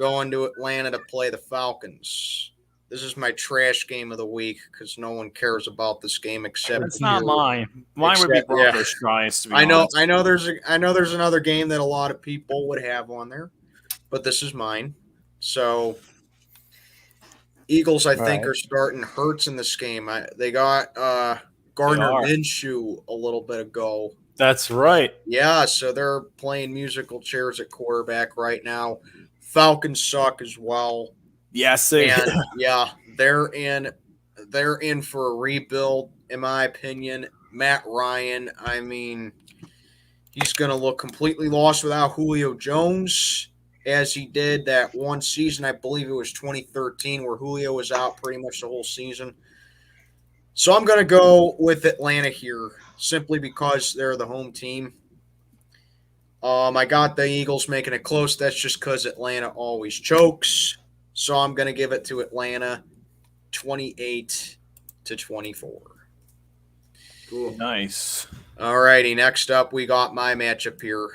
going to Atlanta to play the Falcons. This is my trash game of the week because no one cares about this game except It's not you. mine. Mine would be Except- yeah. Broncos Giants, to be I know honest. I know there's another game that a lot of people would have on there, but this is mine. So Eagles, I think, Right. are starting Hurts in this game. They got Gardner They are. Minshew a little bit ago. That's right. Yeah, so they're playing musical chairs at quarterback right now. Falcons suck as well. Yes, they And yeah, they're in for a rebuild, in my opinion. Matt Ryan, I mean, he's going to look completely lost without Julio Jones, as he did that one season. I believe it was 2013, where Julio was out pretty much the whole season. So I'm going to go with Atlanta here, simply because they're the home team. I got the Eagles making it close. That's just because Atlanta always chokes. So I'm going to give it to Atlanta 28-24. Cool. nice. All righty, next up, we got my matchup here.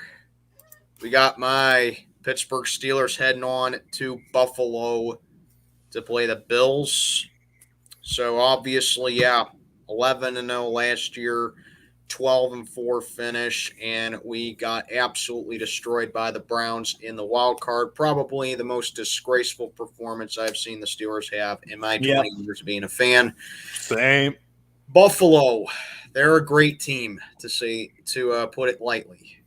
We got my Pittsburgh Steelers heading on to Buffalo to play the Bills. So obviously, yeah, 11-0 last year, 12-4 finish, and we got absolutely destroyed by the Browns in the wild card. Probably the most disgraceful performance I've seen the Steelers have in my 20 years of being a fan. Same. Buffalo, they're a great team, to put it lightly.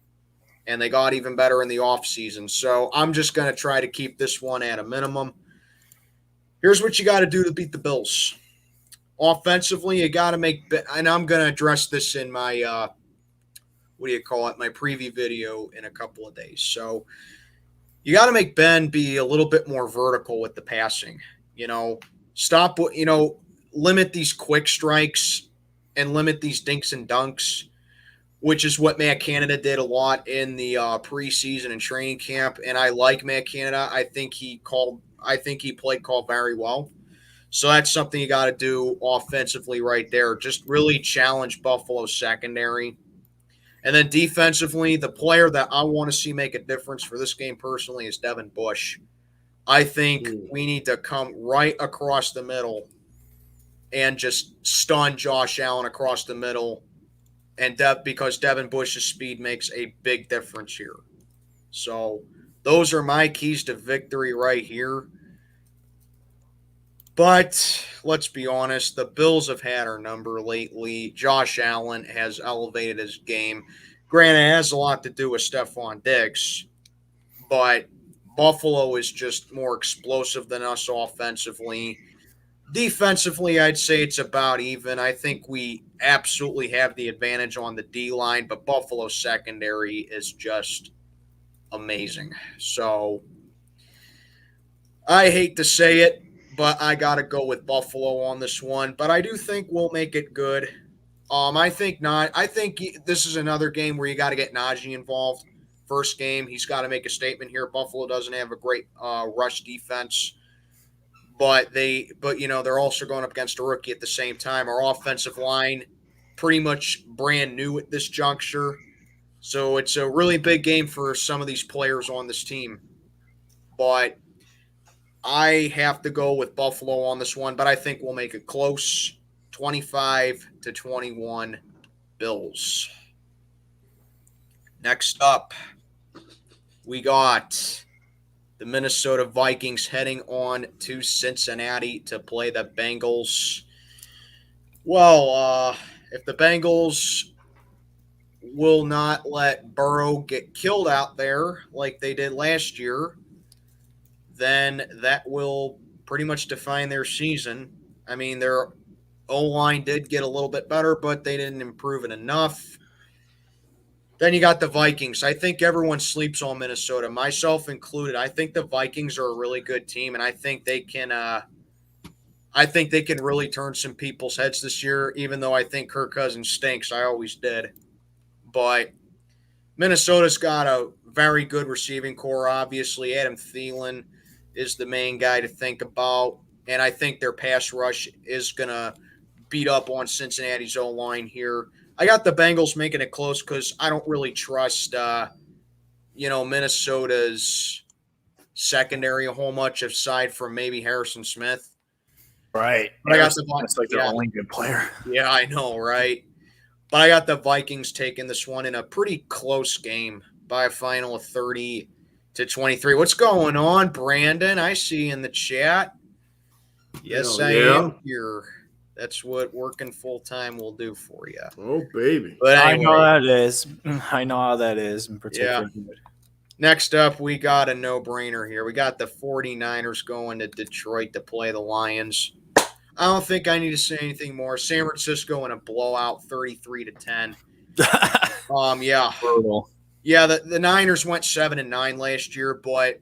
And they got even better in the offseason. So I'm just going to try to keep this one at a minimum. Here's what you got to do to beat the Bills. Offensively, you got to make – and I'm going to address this in my my preview video in a couple of days. So you got to make Ben be a little bit more vertical with the passing. Limit these quick strikes and limit these dinks and dunks, which is what Matt Canada did a lot in the preseason and training camp. And I like Matt Canada. I think he played call very well. So that's something you got to do offensively right there. Just really challenge Buffalo's secondary. And then defensively, the player that I want to see make a difference for this game personally is Devin Bush. I think we need to come right across the middle and just stun Josh Allen across the middle. And because Devin Bush's speed makes a big difference here. So those are my keys to victory right here. But let's be honest, the Bills have had our number lately. Josh Allen has elevated his game. Granted, it has a lot to do with Stephon Diggs, but Buffalo is just more explosive than us offensively. Defensively, I'd say it's about even. I think we absolutely have the advantage on the D line, but Buffalo's secondary is just amazing. So I hate to say it, but I got to go with Buffalo on this one. But I do think we'll make it good. I think not. I think this is another game where you got to get Najee involved. First game, he's got to make a statement here. Buffalo doesn't have a great rush defense, but they're also going up against a rookie at the same time. Our offensive line, pretty much brand new at this juncture, so it's a really big game for some of these players on this team. But I have to go with Buffalo on this one, but I think we'll make it close, 25-21 Bills. Next up, we got the Minnesota Vikings heading on to Cincinnati to play the Bengals. Well, if the Bengals will not let Burrow get killed out there like they did last year, then that will pretty much define their season. I mean, their O-line did get a little bit better, but they didn't improve it enough. Then you got the Vikings. I think everyone sleeps on Minnesota, myself included. I think the Vikings are a really good team, and I think they can really turn some people's heads this year, even though I think Kirk Cousins stinks. I always did. But Minnesota's got a very good receiving core, obviously. Adam Thielen is the main guy to think about, and I think their pass rush is going to beat up on Cincinnati's O-line here. I got the Bengals making it close because I don't really trust, Minnesota's secondary a whole much aside from maybe Harrison Smith. Right. But I got the That's like their only good player. Yeah, I know, right? But I got the Vikings taking this one in a pretty close game by a final of 30-23. What's going on, Brandon? I see in the chat. Yes, I am here. That's what working full-time will do for you. Oh, baby. But anyway, I know how that is. I know how that is in particular. Yeah. Next up, we got a no-brainer here. We got the 49ers going to Detroit to play the Lions. I don't think I need to say anything more. San Francisco in a blowout, 33-10. Yeah. Brutal. Yeah, the Niners went 7-9 last year, but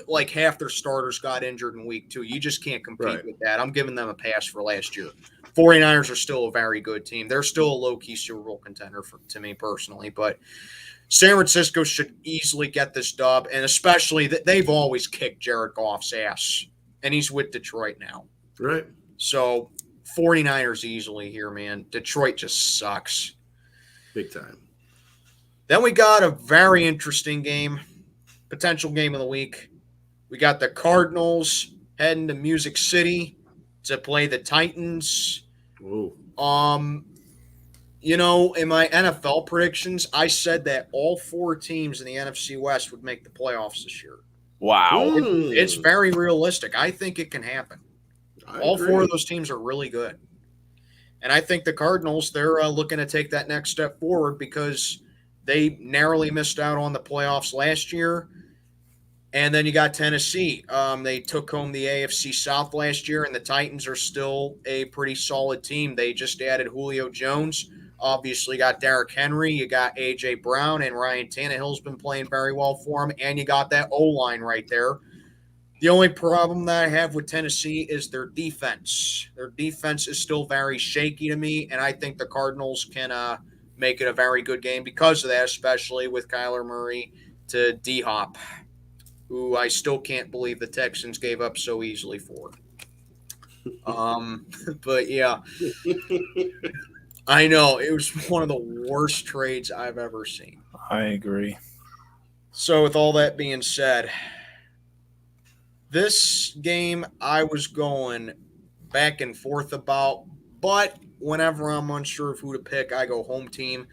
like half their starters got injured in week 2. You just can't compete with that. I'm giving them a pass for last year. 49ers are still a very good team. They're still a low-key Super Bowl contender to me personally, but San Francisco should easily get this dub, and especially they've always kicked Jared Goff's ass, and he's with Detroit now. Right. So 49ers easily here, man. Detroit just sucks. Big time. Then we got a very interesting game, potential game of the week. We got the Cardinals heading to Music City to play the Titans. Whoa. In my NFL predictions, I said that all 4 teams in the NFC West would make the playoffs this year. Wow. It's very realistic. I think it can happen. All agree. 4 of those teams are really good. And I think the Cardinals, they're looking to take that next step forward because they narrowly missed out on the playoffs last year. And then you got Tennessee. They took home the AFC South last year, and the Titans are still a pretty solid team. They just added Julio Jones. Obviously got Derrick Henry. You got A.J. Brown, and Ryan Tannehill's been playing very well for him. And you got that O-line right there. The only problem that I have with Tennessee is their defense. Their defense is still very shaky to me, and I think the Cardinals can make it a very good game because of that, especially with Kyler Murray to D-Hop, who I still can't believe the Texans gave up so easily for. But yeah, I know it was one of the worst trades I've ever seen. I agree. So with all that being said, this game I was going back and forth about, but whenever I'm unsure of who to pick, I go home team.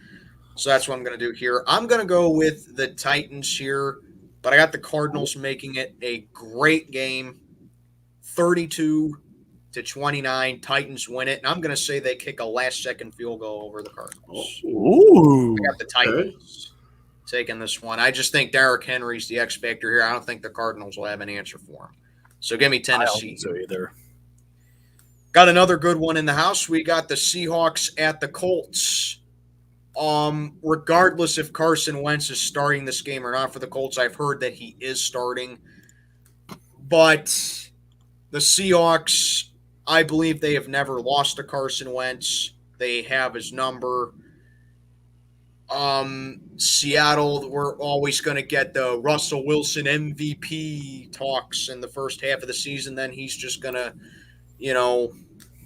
So that's what I'm going to do here. I'm going to go with the Titans here, but I got the Cardinals making it a great game. 32-29, Titans win it, and I'm going to say they kick a last-second field goal over the Cardinals. Ooh. I got the Titans taking this one. I just think Derrick Henry's the X factor here. I don't think the Cardinals will have an answer for him. So give me I don't Tennessee. think so either. Got another good one in the house. We got the Seahawks at the Colts. Regardless if Carson Wentz is starting this game or not for the Colts, I've heard that he is starting. But the Seahawks, I believe they have never lost to Carson Wentz. They have his number. Seattle, we're always going to get the Russell Wilson MVP talks in the first half of the season. Then he's just going to,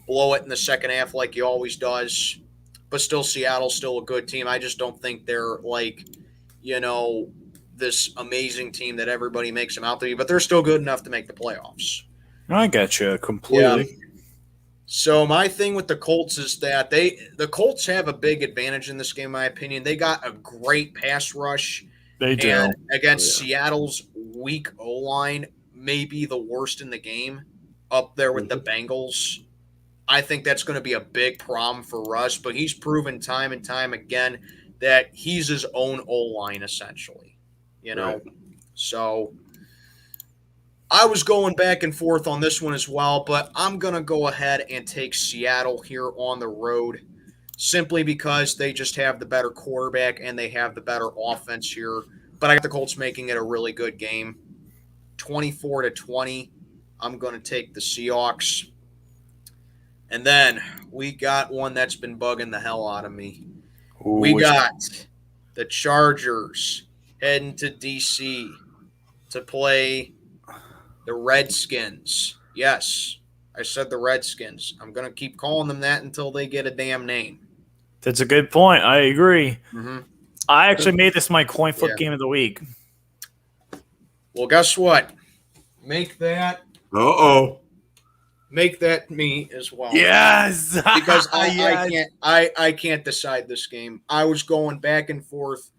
blow it in the second half like he always does. But still, Seattle's still a good team. I just don't think they're like, this amazing team that everybody makes them out to be. But they're still good enough to make the playoffs. I get you completely. Yeah. So my thing with the Colts is that the Colts have a big advantage in this game, in my opinion. They got a great pass rush. They do. And against Seattle's weak O-line, may be the worst in the game, up there with the Bengals. I think that's going to be a big problem for Russ, but he's proven time and time again that he's his own O-line, essentially. Right. So I was going back and forth on this one as well, but I'm going to go ahead and take Seattle here on the road simply because they just have the better quarterback and they have the better offense here. But I got the Colts making it a really good game. 24-20, I'm going to take the Seahawks. And then we got one that's been bugging the hell out of me. We got the Chargers heading to D.C. to play the Redskins. Yes, I said the Redskins. I'm going to keep calling them that until they get a damn name. That's a good point. I agree. Mm-hmm. I actually made this my coin flip game of the week. Well, guess what? Make that me as well. Yes, Because Yes. I can't decide this game. I was going back and forth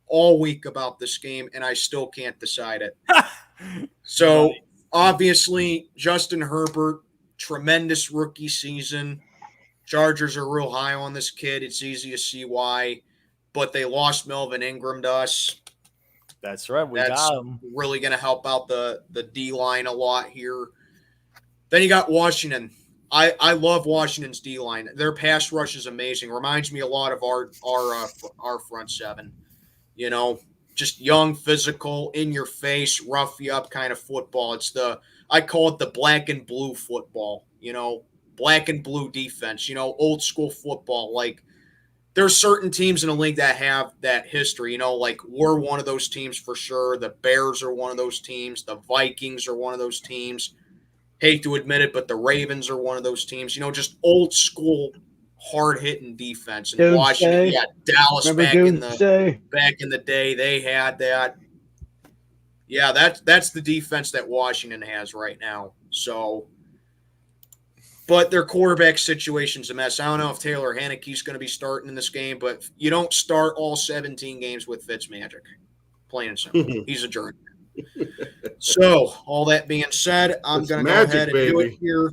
all week about this game, and I still can't decide it. So obviously, Justin Herbert, tremendous rookie season. Chargers are real high on this kid. It's easy to see why, but they lost Melvin Ingram to us. That's right. We That's got him. really going to help out the D-line a lot here. Then you got Washington. I love Washington's D-line. Their pass rush is amazing. Reminds me a lot of our front seven. Just young, physical, in your face, rough you up kind of football. I call it the black and blue football. Black and blue defense. Old school football. Like there's certain teams in the league that have that history. Like we're one of those teams for sure. The Bears are one of those teams. The Vikings are one of those teams. Hate to admit it, but the Ravens are one of those teams. Just old school, hard hitting defense. And Washington, Dallas back in the day, they had that. Yeah, that's the defense that Washington has right now. So, but their quarterback situation's a mess. I don't know if Taylor Heinicke's going to be starting in this game, but you don't start all 17 games with Fitzmagic. Plain and simple. He's a journeyman. So, all that being said, I'm going to go ahead and do it here.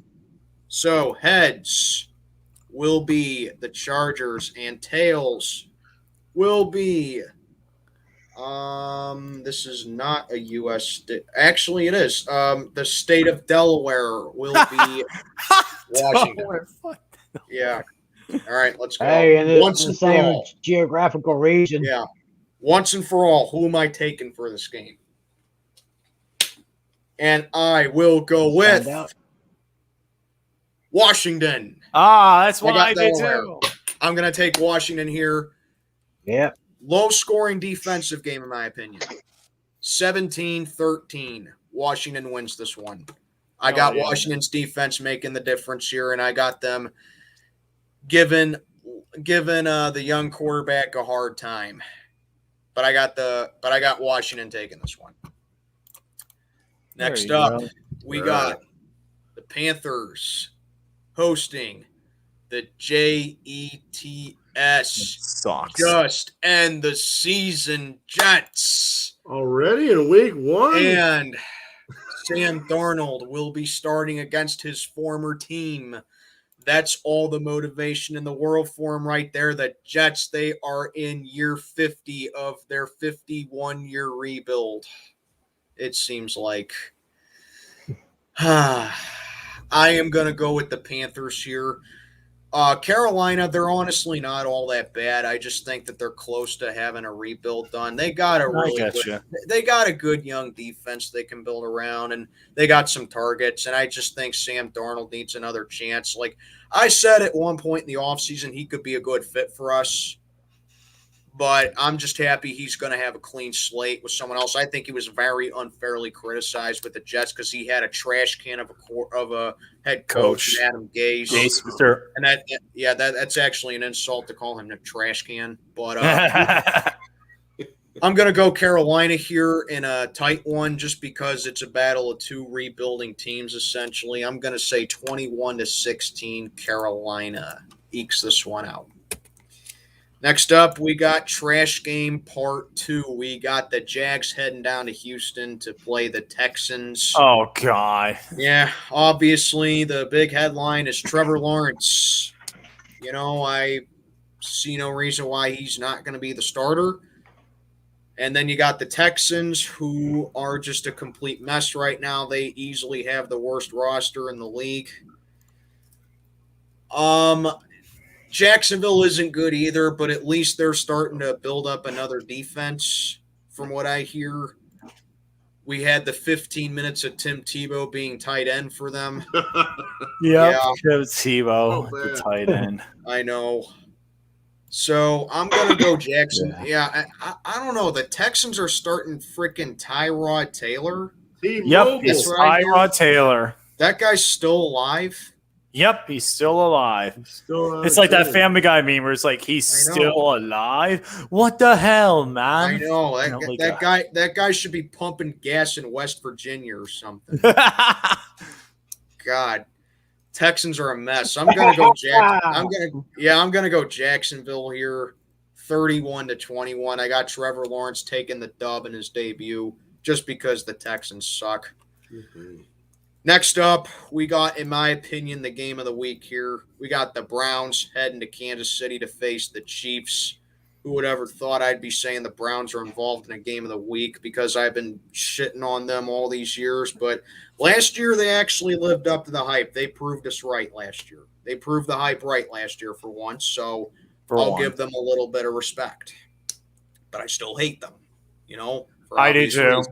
So, heads will be the Chargers, and tails will be this is not a U.S. state. Actually, it is. The state of Delaware will be Washington. Yeah. All right, let's go. Hey, and it's the same geographical region. Yeah. Once and for all, who am I taking for this game? And I will go with Washington. That's what I did too. I'm going to take Washington here. Yep. Low-scoring defensive game, in my opinion. 17-13. Washington wins this one. I got yeah. Washington's defense making the difference here, and I got them giving the young quarterback a hard time. But I got Washington taking this one. Next up, we got the Panthers hosting the Jets Sucks. just end the season Jets. Already in week 1? And Sam Darnold will be starting against his former team. That's all the motivation in the world for him right there. The Jets, they are in year 50 of their 51-year rebuild, it seems like. I am going to go with the Panthers here. Carolina, they're honestly not all that bad. I just think that they're close to having a rebuild done. They got a good young defense they can build around, and they got some targets. And I just think Sam Darnold needs another chance. Like I said at one point in the offseason, he could be a good fit for us. But I'm just happy he's going to have a clean slate with someone else. I think he was very unfairly criticized with the Jets because he had a trash can of a head coach, Adam Gase. And that's actually an insult to call him a trash can. But I'm going to go Carolina here in a tight one just because it's a battle of two rebuilding teams, essentially. I'm going to say 21-16 Carolina ekes this one out. Next up, we got Trash Game Part 2. We got the Jags heading down to Houston to play the Texans. Oh, God. Yeah, obviously, the big headline is Trevor Lawrence. You know, I see no reason why he's not going to be the starter. And then you got the Texans, who are just a complete mess right now. They easily have the worst roster in the league. Jacksonville isn't good either, but at least they're starting to build up another defense from what I hear. We had the 15 minutes of Tim Tebow being tight end for them. Yeah. Tebow, the tight end. I know. So I'm going to go Jackson. Yeah, I don't know. The Texans are starting freaking Tyrod Taylor. Yep, it's Tyrod Taylor. That guy's still alive. Yep, he's still alive. It's like that Family Guy meme where it's like he's still alive. What the hell, man? I know that guy should be pumping gas in West Virginia or something. God, Texans are a mess. I'm gonna go I'm gonna go Jacksonville here, 31-21. I got Trevor Lawrence taking the dub in his debut just because the Texans suck. Mm-hmm. Next up, we got, in my opinion, the game of the week here. We got the Browns heading to Kansas City to face the Chiefs. Who would ever thought I'd be saying the Browns are involved in a game of the week because I've been shitting on them all these years. But last year, they actually lived up to the hype. They proved us right last year. They proved the hype right last year for once. So I'll give them a little bit of respect. But I still hate them, you know. I do too.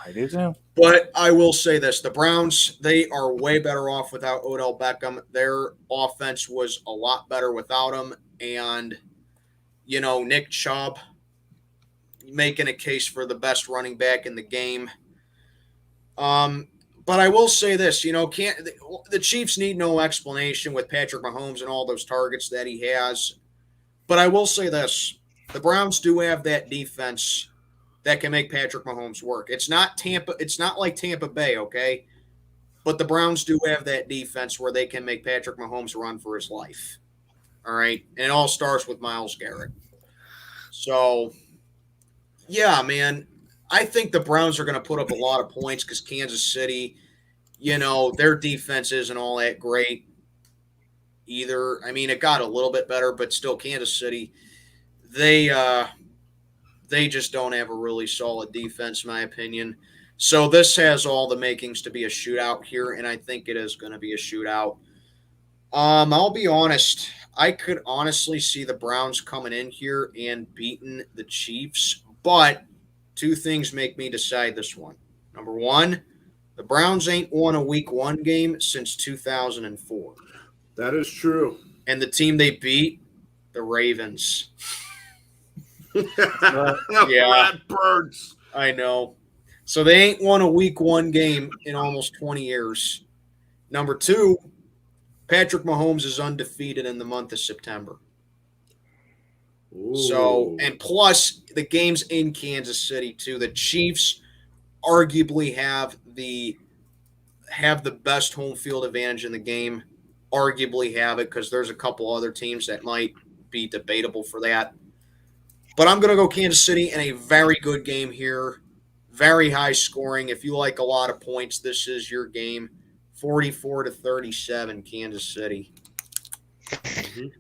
I do too. But I will say this. The Browns, they are way better off without Odell Beckham. Their offense was a lot better without him. And, you know, Nick Chubb making a case for the best running back in the game. But I will say this. You know, the Chiefs need no explanation with Patrick Mahomes and all those targets that he has. But I will say this. The Browns do have that defense that can make Patrick Mahomes work. It's not like Tampa Bay, okay? But the Browns do have that defense where they can make Patrick Mahomes run for his life. All right? And it all starts with Myles Garrett. So, yeah, man, I think the Browns are going to put up a lot of points because Kansas City, you know, their defense isn't all that great either. I mean, it got a little bit better, but still Kansas City, they just don't have a really solid defense, in my opinion. So this has all the makings to be a shootout here, and I think it is going to be a shootout. I'll be honest. I could honestly see the Browns coming in here and beating the Chiefs, but two things make me decide this one. Number one, the Browns ain't won a Week 1 game since 2004. That is true. And the team they beat, the Ravens. Yeah, birds. I know. So they ain't won a week 1 game in almost 20 years. Number 2, Patrick Mahomes is undefeated in the month of September. So, and plus the game's in Kansas City too. The Chiefs arguably have the best home field advantage in the game. Arguably have it because there's a couple other teams that might be debatable for that. But I'm going to go Kansas City in a very good game here. Very high scoring. If you like a lot of points, this is your game. 44-37, Kansas City. Mhm.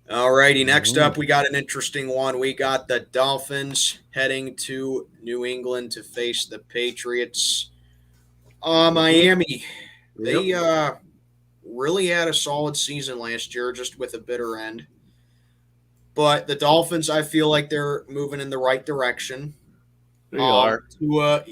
All righty, next up, we got an interesting one. We got the Dolphins heading to New England to face the Patriots. Miami, they really had a solid season last year, just with a bitter end. But the Dolphins, I feel like they're moving in the right direction. They are. Tua,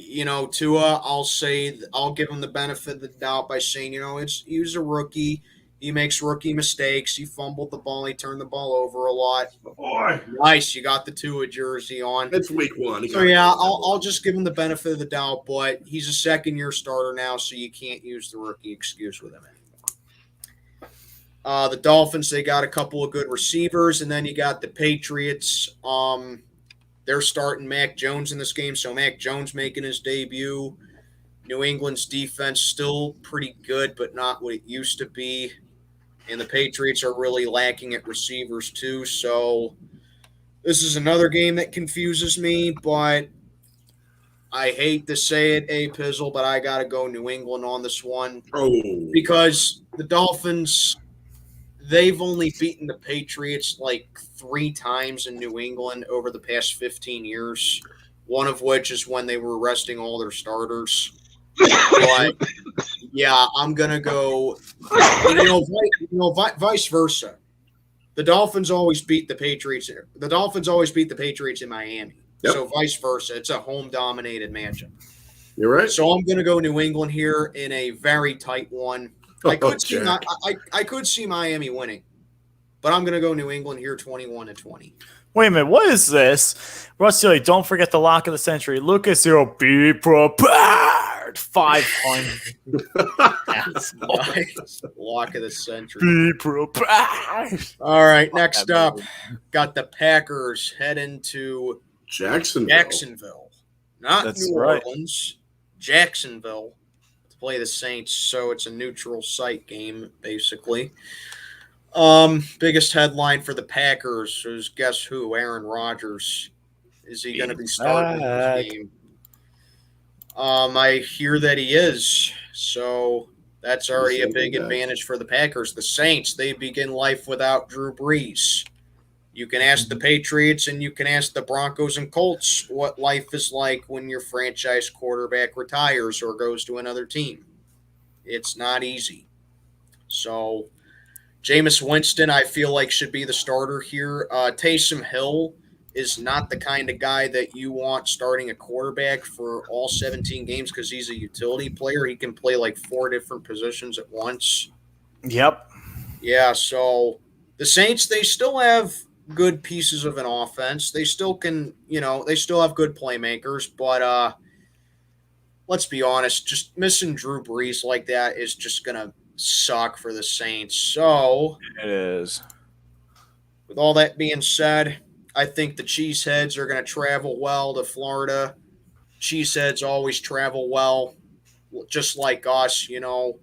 I'll give him the benefit of the doubt by saying, he was a rookie. He makes rookie mistakes. He fumbled the ball. He turned the ball over a lot. Boy, Nice, you got the Tua jersey on. it's week 1. So yeah, I'll just give him the benefit of the doubt, but he's a second-year starter now, so you can't use the rookie excuse with him anymore. The Dolphins, they got a couple of good receivers, and then you got the Patriots. They're starting Mac Jones in this game, so Mac Jones making his debut. New England's defense still pretty good, but not what it used to be. And the Patriots are really lacking at receivers too, so this is another game that confuses me, but I hate to say it, Pizzle, but I got to go New England on this one because the Dolphins, they've only beaten the Patriots like 3 times in New England over the past 15 years, one of which is when they were resting all their starters. But, yeah, I'm going to go, vice versa. The Dolphins always beat the Patriots. The Dolphins always beat the Patriots in Miami. Yep. So vice versa. It's a home-dominated matchup. You're right. So I'm going to go New England here in a very tight one. I could see Miami winning, but I'm going to go New England here 21-20. Wait a minute, what is this? Rusty, don't forget the lock of the century. Lucas, you'll be prepared. 500. Nice. Lock of the century. Be prepared. All right, next up, got the Packers heading to Jacksonville. Not That's New right. Orleans, Jacksonville, to play the Saints. So it's a neutral site game, basically. Biggest headline for the Packers is guess who? Aaron Rodgers. Is he going to be starting this game? I hear that he is. So that's already a big advantage for the Packers. The Saints, they begin life without Drew Brees. You can ask the Patriots and you can ask the Broncos and Colts what life is like when your franchise quarterback retires or goes to another team. It's not easy. So Jameis Winston, I feel like, should be the starter here. Taysom Hill is not the kind of guy that you want starting a quarterback for all 17 games because he's a utility player. He can play like 4 different positions at once. Yep. Yeah, so the Saints, they still have good pieces of an offense. They still can, they still have good playmakers, but let's be honest, just missing Drew Brees like that is just going to suck for the Saints. So it is. With all that being said, I think the Cheeseheads are going to travel well to Florida. Cheeseheads always travel well, just like us, 2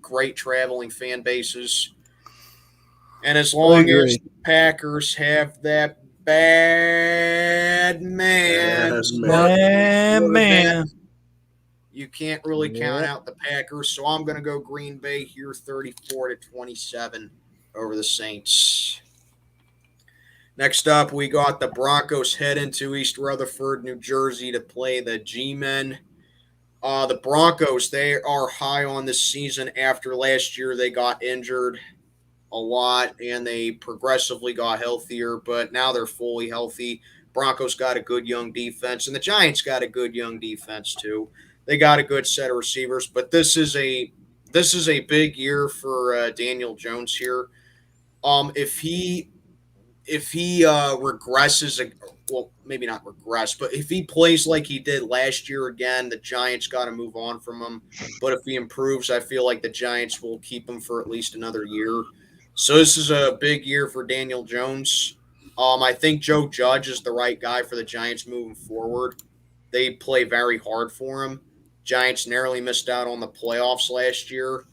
great traveling fan bases. And as long as the Packers have that bad man, you can't really count out the Packers. So I'm going to go Green Bay here 34-27 over the Saints. Next up, we got the Broncos heading to East Rutherford, New Jersey to play the G-Men. The Broncos, they are high on this season. After last year, they got injured a lot and they progressively got healthier, but now they're fully healthy. Broncos got a good young defense, and the Giants got a good young defense too. They got a good set of receivers, but this is a big year for Daniel Jones here. If he if he regresses, well, maybe not regress, but if he plays like he did last year again, the Giants got to move on from him. But if he improves, I feel like the Giants will keep him for at least another year. So this is a big year for Daniel Jones. I think Joe Judge is the right guy for the Giants moving forward. They play very hard for him. Giants narrowly missed out on the playoffs last year.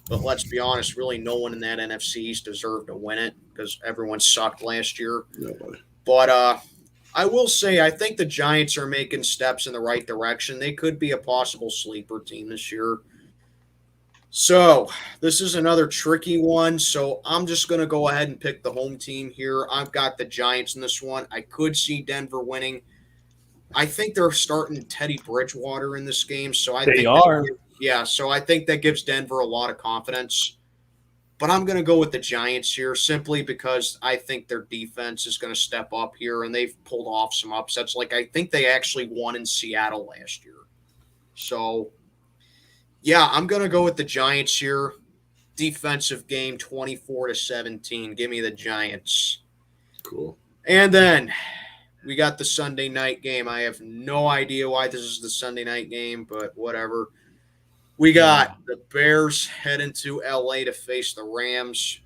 But let's be honest, really no one in that NFC East deserved to win it because everyone sucked last year. Nobody. But I will say I think the Giants are making steps in the right direction. They could be a possible sleeper team this year. So this is another tricky one. So I'm just going to go ahead and pick the home team here. I've got the Giants in this one. I could see Denver winning. I think they're starting Teddy Bridgewater in this game. So I think so I think that gives Denver a lot of confidence. But I'm going to go with the Giants here simply because I think their defense is going to step up here, and they've pulled off some upsets. Like, I think they actually won in Seattle last year. So, yeah, I'm going to go with the Giants here. Defensive game, 24-17. Give me the Giants. Cool. And then we got the Sunday night game. I have no idea why this is the Sunday night game, but whatever. We got the Bears heading to L.A. to face the Rams.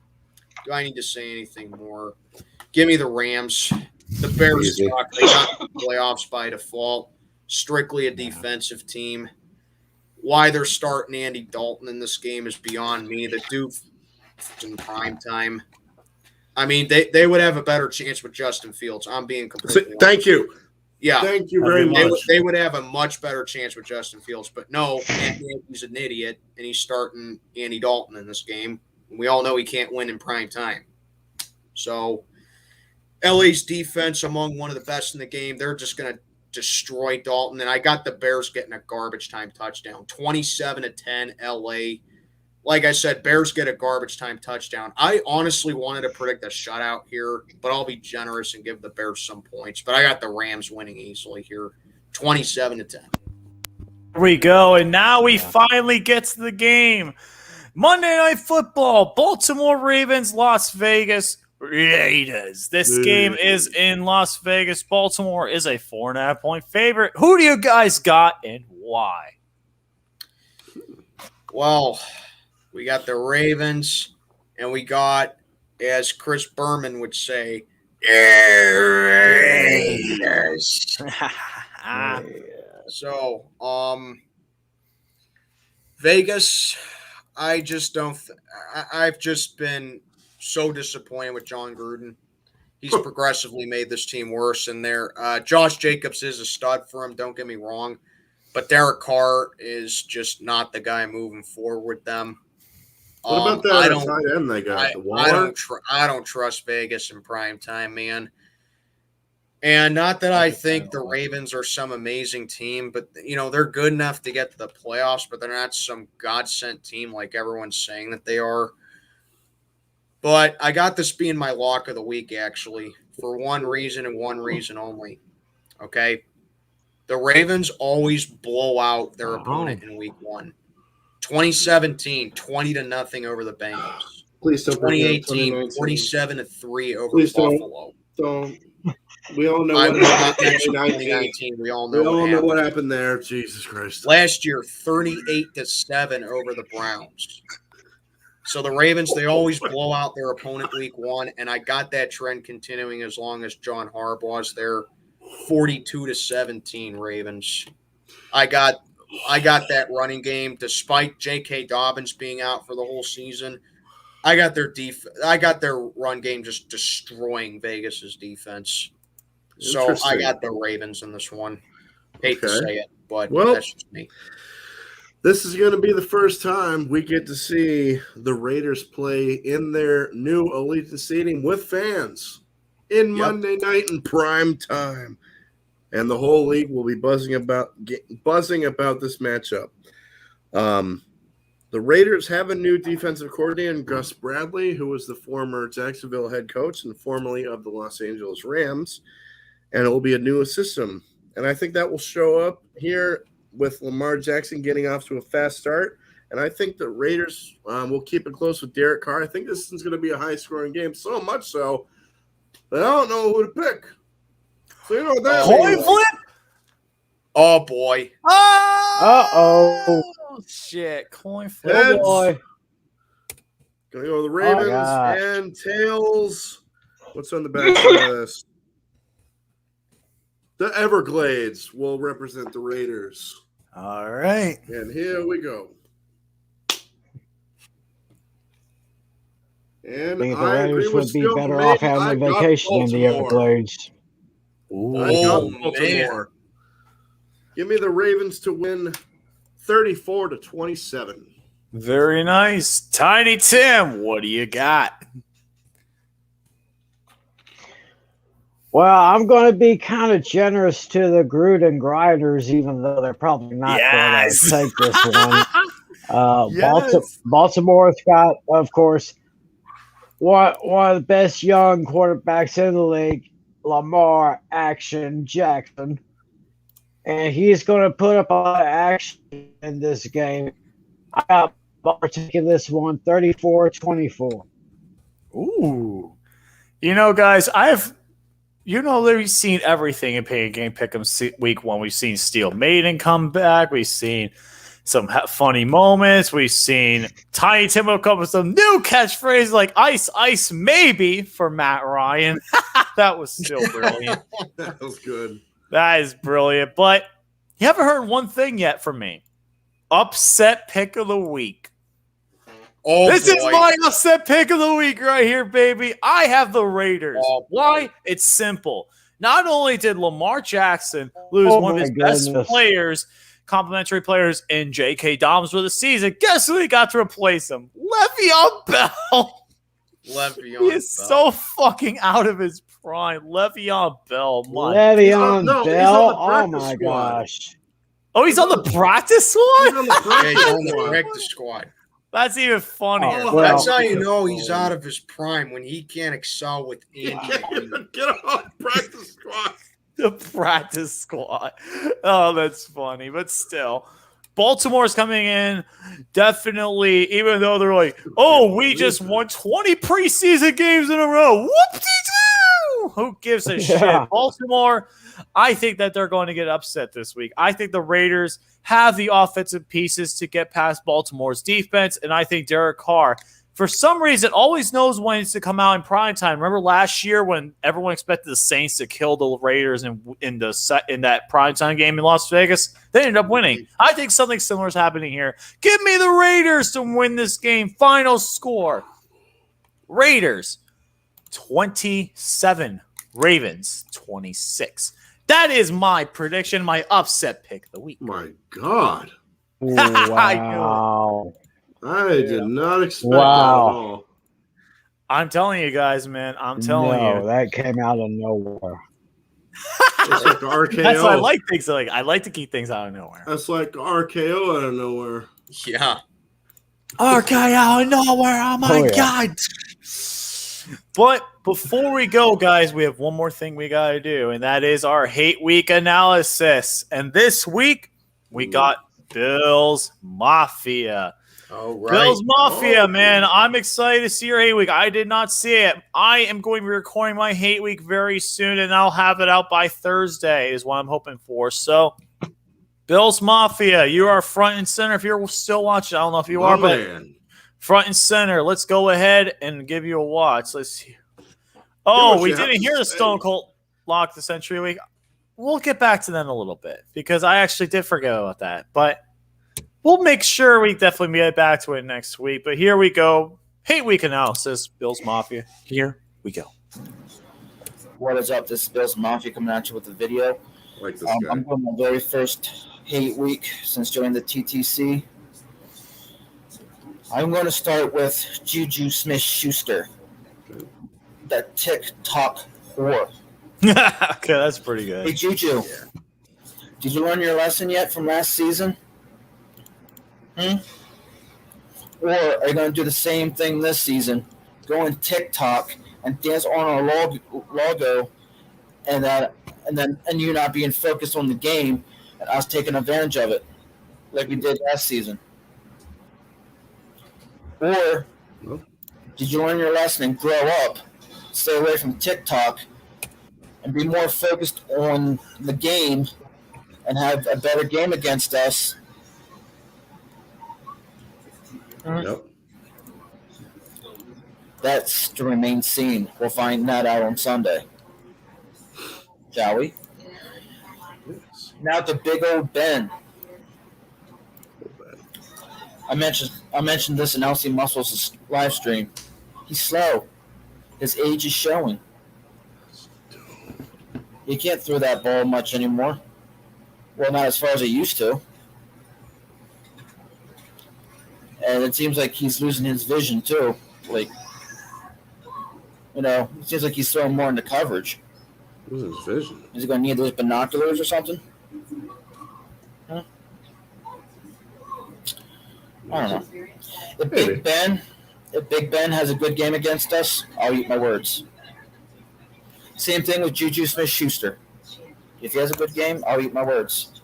Do I need to say anything more? Give me the Rams. The Bears suck. They got the playoffs by default. Strictly a defensive team. Why they're starting Andy Dalton in this game is beyond me. The dude in prime time. I mean, they would have a better chance with Justin Fields. I'm being completely honest. Thank you. Yeah. Thank you very much. They would have a much better chance with Justin Fields. But no, he's an idiot, and he's starting Andy Dalton in this game. We all know he can't win in prime time. So LA's defense among one of the best in the game. They're just going to destroy Dalton. And I got the Bears getting a garbage time touchdown. 27-10 LA. Like I said, Bears get a garbage time touchdown. I honestly wanted to predict a shutout here, but I'll be generous and give the Bears some points. But I got the Rams winning easily here, 27-10. Here we go, and now we finally get to the game. Monday Night Football, Baltimore Ravens, Las Vegas Raiders. This game is in Las Vegas. Baltimore is a 4.5-point favorite. Who do you guys got and why? Well, we got the Ravens, and we got, as Chris Berman would say, Raiders. So, Vegas, I just don't. I've just been so disappointed with John Gruden. He's progressively made this team worse. And there, Josh Jacobs is a stud for him. Don't get me wrong, but Derek Carr is just not the guy moving forward with them. What about that tight end they got? I don't trust Vegas in prime time, man. And not that I think the Ravens are some amazing team, but they're good enough to get to the playoffs, but they're not some God-sent team like everyone's saying that they are. But I got this being my lock of the week, actually, for one reason and one reason only. Okay? The Ravens always blow out their opponent in week one. 2017, 20-0 over the Bengals. Please don't. 2018, 47-3 over Buffalo. Don't. We all know what happened in 2019. We all know what happened there. Jesus Christ. Last year, 38-7 over the Browns. So the Ravens, they always blow out their opponent week one, and I got that trend continuing as long as John Harbaugh's there. 42-17 Ravens. I got that running game despite J.K. Dobbins being out for the whole season. I got their run game just destroying Vegas's defense. So I got the Ravens in this one. Hate to say it, but that's just me. This is going to be the first time we get to see the Raiders play in their new Allegiant Stadium with fans in Monday night in prime time. And the whole league will be buzzing about this matchup. The Raiders have a new defensive coordinator, Gus Bradley, who was the former Jacksonville head coach and formerly of the Los Angeles Rams. And it will be a new system. And I think that will show up here with Lamar Jackson getting off to a fast start. And I think the Raiders will keep it close with Derek Carr. I think this is going to be a high-scoring game, so much so But I don't know who to pick. So you know what that Coin means. flip? Oh boy. Uh-oh. Shit. Coin flip. Heads. Oh, boy. Gonna go with the Ravens gosh. and tails. What's on the back side of this? The Everglades will represent the Raiders. All right. And here we go. I And think the I agree Raiders with would be Steel better for off me. having I a got vacation in the Baltimore. Everglades. I Oh, got Baltimore. Give me the Ravens to win 34-27. Very nice. Tiny Tim, what do you got? Well, I'm going to be kind of generous to the Gruden Grinders, even though they're probably not Yes. going to take this one. Yes. Baltimore's got, of course, one of the best young quarterbacks in the league, Lamar Action Jackson. And he's going to put up a lot of action in this game. I got Baltimore taking this one 34-24. Ooh. You know, guys, we've seen everything in Pain Game Pick'em week 1. We've seen Steel Maiden come back. We've seen some funny moments. We've seen Tiny Tim come up with some new catchphrases like "Ice, Ice, Maybe" for Matt Ryan. That was still brilliant. That was good. That is brilliant. But you haven't heard one thing yet from me. Upset pick of the week. Oh, This boy. is my upset pick of the week right here, baby. I have the Raiders. Oh, boy. Why? It's simple. Not only did Lamar Jackson lose Oh, one of my his best goodness. players, complimentary players in J.K. Dobbins for the season, guess who he got to replace him? Le'Veon Bell. Le'Veon He is Bell. so fucking out of his prime. Le'Veon Bell. My. Le'Veon no, he's Bell. on the Oh, practice my squad. gosh. Oh, he's on the practice He's squad? on the Yeah, practice he's on the squad. practice squad. That's even funnier. Oh, Well, That's how you know he's out of his prime, when he can't excel with Get Andy. on practice squad. The practice squad. Oh, that's funny. But still, Baltimore's coming in definitely, even though they're like, oh, we just won 20 preseason games in a row. Whoop-de-doo! Who gives a Yeah. shit? Baltimore, I think that they're going to get upset this week. I think the Raiders have the offensive pieces to get past Baltimore's defense, and I think Derek Carr, for some reason, always knows when to come out in prime time. Remember last year when everyone expected the Saints to kill the Raiders in that primetime game in Las Vegas? They ended up winning. I think something similar is happening here. Give me the Raiders to win this game. Final score: Raiders 27, Ravens 26. That is my prediction, my upset pick of the week. My God. Wow. I did not expect Wow. that at all. I'm telling you guys, man. I'm telling No, you. that came out of nowhere. It's like the RKO. That's why I like things like I like to keep things out of nowhere. That's like the RKO out of nowhere. Yeah. RKO out of nowhere. Oh my Oh, yeah. God. But before we go, guys, we have one more thing we got to do, and that is our hate week analysis. And this week, we got Bills Mafia. All right. Bills Mafia, Oh. man. I'm excited to see your hate week. I did not see it. I am going to be recording my hate week very soon, and I'll have it out by Thursday, is what I'm hoping for. So, Bills Mafia, you are front and center. If you're still watching, I don't know if you are, but man. front and center. Let's go ahead and give you a watch. Let's see. Oh, what we you have didn't to hear the say. Stone Cold Lock the Century week. We'll get back to that in a little bit because I actually did forget about that. But we'll make sure we definitely get back to it next week. But here we go. Hate week analysis, Bills Mafia. Here we go. What is up? This is Bills Mafia coming at you with a video. Like this guy. I'm doing my very first hate week since joining the TTC. I'm going to start with Juju Smith-Schuster, the TikTok whore. Okay, that's pretty Hey, good. Juju, did you learn your lesson yet from last season? Or are you going to do the same thing this season? Go on TikTok and dance on our logo, and you not being focused on the game, and us taking advantage of it, like we did last season. Or did you learn your lesson and grow up, stay away from TikTok and be more focused on the game and have a better game against us. Yep. That's to remain seen. We'll find that out on Sunday. Shall we? Yes. Now to Big Old Ben. I mentioned this in LC Muscles' live stream. He's slow. His age is showing. He can't throw that ball much anymore. Well, not as far as he used to. And it seems like he's losing his vision too. Like, it seems like he's throwing more into coverage. Losing his vision. Is he going to need those binoculars or something? Huh? I don't know. If Big Ben has a good game against us, I'll eat my words. Same thing with Juju Smith-Schuster. If he has a good game, I'll eat my words.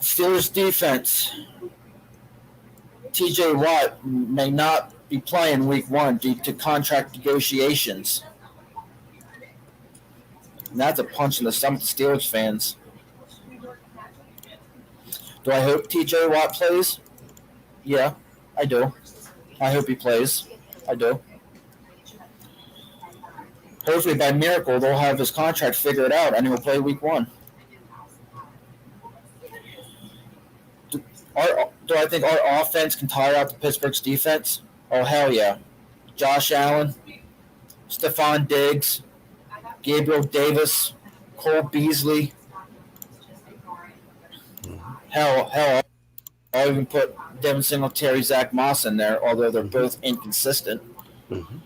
Steelers defense. TJ Watt may not be playing week 1 due to contract negotiations. And that's a punch in the stomach to Steelers fans. Do I hope TJ Watt plays? Yeah, I do. I hope he plays. I do. Hopefully, by miracle, they'll have his contract figured out and he'll play week 1. Do I think our offense can tire out the Pittsburgh's defense? Oh, hell yeah. Josh Allen, Stephon Diggs, Gabriel Davis, Cole Beasley. Hell, I'll even put Devin Singletary, Zach Moss in there, although they're both inconsistent. Mm-hmm.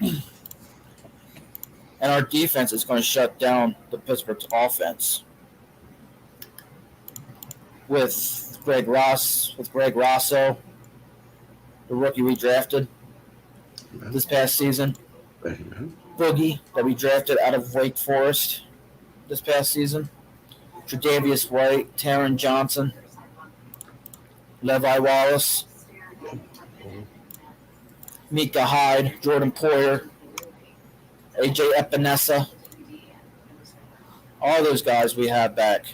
And our defense is going to shut down the Pittsburgh's offense. With Greg Rosso, the rookie we drafted this past season. Amen. Boogie, that we drafted out of Wake Forest this past season. Tre'Davious White, Taron Johnson, Levi Wallace, Mika Hyde, Jordan Poyer, AJ Epinesa. All those guys we have back.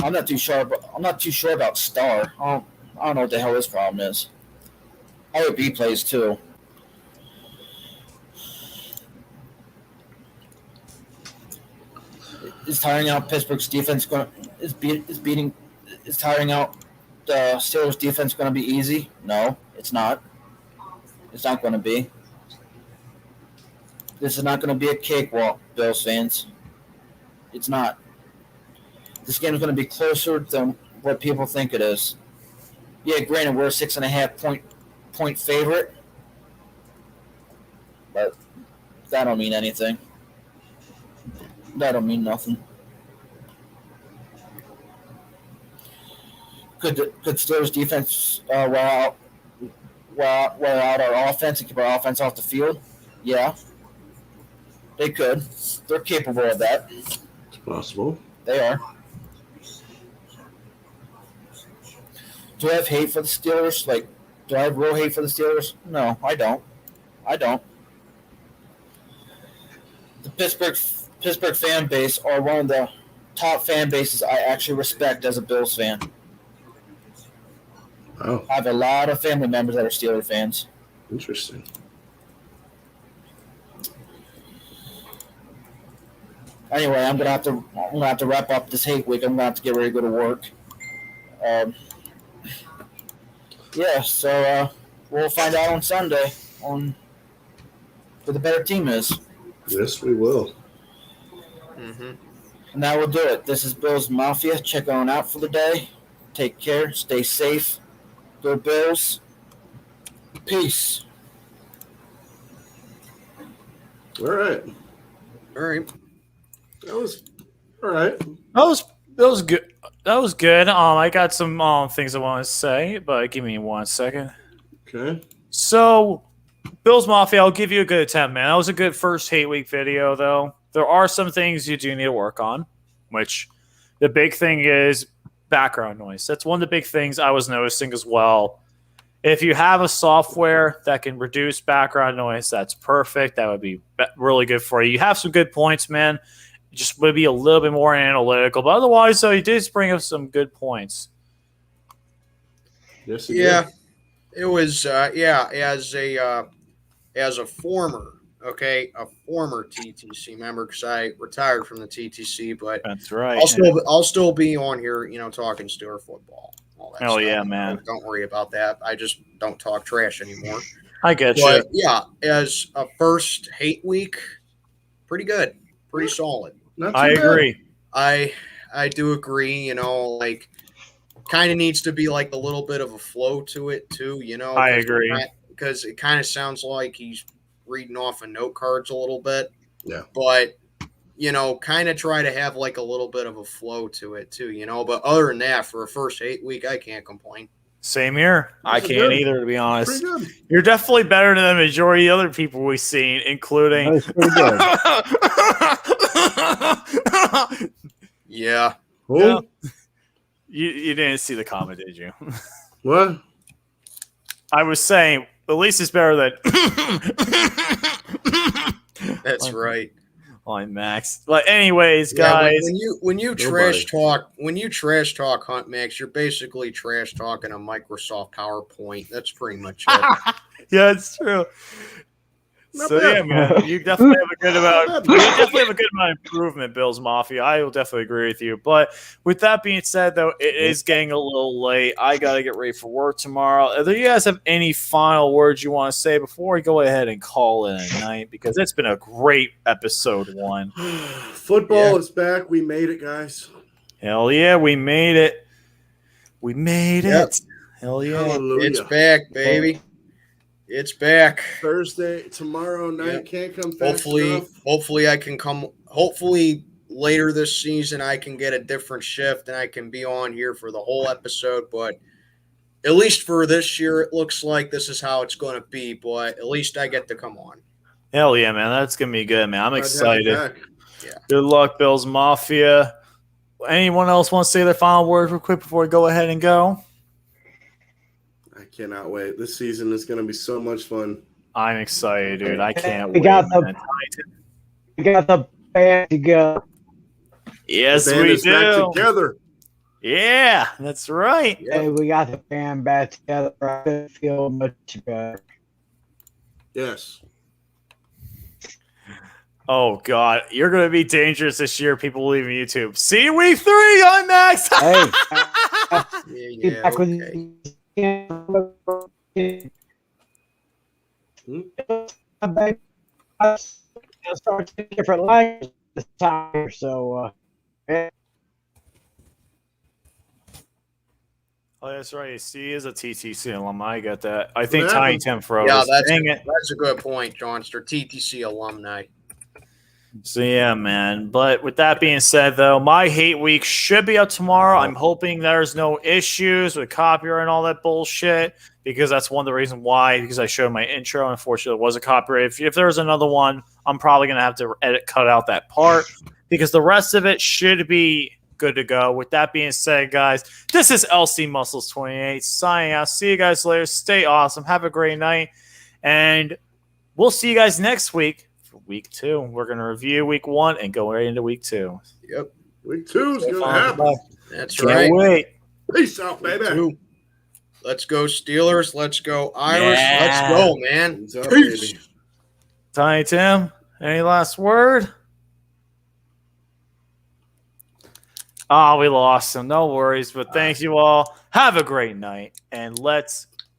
I'm not too sure about Starr. I don't know what the hell his problem is. I hope he plays too. Is tiring out Pittsburgh's defense is tiring out the Steelers' defense going to be easy? No, it's not. It's not going to be. This is not going to be a cakewalk, Bills fans. It's not. This game is going to be closer than what people think it is. Yeah, granted, we're a 6.5 point favorite, but that don't mean anything. That don't mean nothing. Could Steelers defense wear out our offense and keep our offense off the field? Yeah, they could. They're capable of that. It's possible. They are. Do I have hate for the Steelers? Do I have real hate for the Steelers? No, I don't. The Pittsburgh fan base are one of the top fan bases I actually respect as a Bills fan. Oh, I have a lot of family members that are Steelers fans. interesting. Anyway, I'm gonna have to wrap up this hate week. I'm gonna have to get ready to go to work. So we'll find out on Sunday on who the better team is. Yes, we will. Mm-hmm. And that will do it. This is Bills Mafia. Check on out for the day. Take care. Stay safe. Go Bills. Peace. All right. All right. That was all right. That was good. That was good. I got some things I want to say, but give me 1 second. Okay. So, Bills Mafia, I'll give you a good attempt, man. That was a good first hate week video, though. There are some things you do need to work on, which the big thing is background noise. That's one of the big things I was noticing as well. If you have a software that can reduce background noise, that's perfect. That would be really good for you. You have some good points, man. Just would be a little bit more analytical, but otherwise, though, you did bring up some good points. Yes, Yeah, it was. As a former TTC member, because I retired from the TTC, but That's right. I'll still be on here, talking Steeler football. All that Hell stuff. yeah, man. Don't worry about that. I just don't talk trash anymore. I get But you. yeah, as a first hate week, pretty good, pretty solid. Not too I bad. agree. I do agree. Like, kind of needs to be like a little bit of a flow to it too. I agree. Because it kind of sounds like he's reading off of note cards a little bit. Yeah. But kind of try to have like a little bit of a flow to it too. But other than that, for a first hate week, I can't complain. Same here. I This is can't good. either, to be honest. Pretty good. You're definitely better than the majority of other people we've seen, including. That's pretty good. Yeah. Oh, Yeah. You didn't see the comment, did you? what? I was saying, at least it's better than. That's right. Line Max. But anyways, Yeah, guys. when you trash talk Hunt Max, you're basically trash talking a Microsoft PowerPoint. That's pretty much it. Yeah, it's true. Not So bad. yeah, man, you definitely have a good amount. You definitely have a good amount of improvement, Bills Mafia. I will definitely agree with you. But with that being said, though, it is getting a little late. I gotta get ready for work tomorrow. Do you guys have any final words you want to say before we go ahead and call it a night? Because it's been a great episode 1. Football Yeah. is back. We made it, guys. Hell yeah, we made it. We made Yep. it. Hell yeah. Hallelujah. It's back, baby. It's back. Thursday, tomorrow night Yeah. can't come fast enough. Hopefully I can come. Hopefully later this season I can get a different shift and I can be on here for the whole episode. But at least for this year, it looks like this is how it's going to be. But at least I get to come on. Hell yeah, man. That's gonna be good, man. I'm I'd have excited. you back. Good luck, Bills Mafia. Anyone else want to say their final words real quick before we go ahead and go? I cannot wait. This season is going to be so much fun. I'm excited, dude. I can't We wait. got the- man. We got the band to go. Yes, The band we is back do. together. Yeah, that's right. Hey, we got the band back together. I feel much better. Yes. Oh God, you're gonna be dangerous this year. People leaving YouTube. See you week 3. I'm Max. Hey, Yeah, back with okay. Start different languages this time, so Oh, that's right. C is a TTC alumni. I got that. I think What Tiny happened? Tim froze. Yeah, Dang it. that's a good point, Johnster. TTC alumni. So yeah, man. But with that being said, though, my hate week should be up tomorrow. I'm hoping there's no issues with copyright and all that bullshit, because that's one of the reasons why. Because I showed my intro, unfortunately, it was a copyright. If there's another one, I'm probably gonna have to cut out that part, because the rest of it should be good to go. With that being said, guys, this is LC Muscles 28 signing out. See you guys later. Stay awesome. Have a great night, and we'll see you guys next week for week 2. We're gonna review week 1 and go right into week 2. Yep, Week 2 is going to happen. that's Can't right. wait. Peace out, baby. Two. Let's go Steelers. Let's go Irish. Yeah. Let's go, man. Peace out, Peace. baby. Tiny Tim, any last word? Oh, we lost him. No worries, but thanks you all. Have a great night, and let's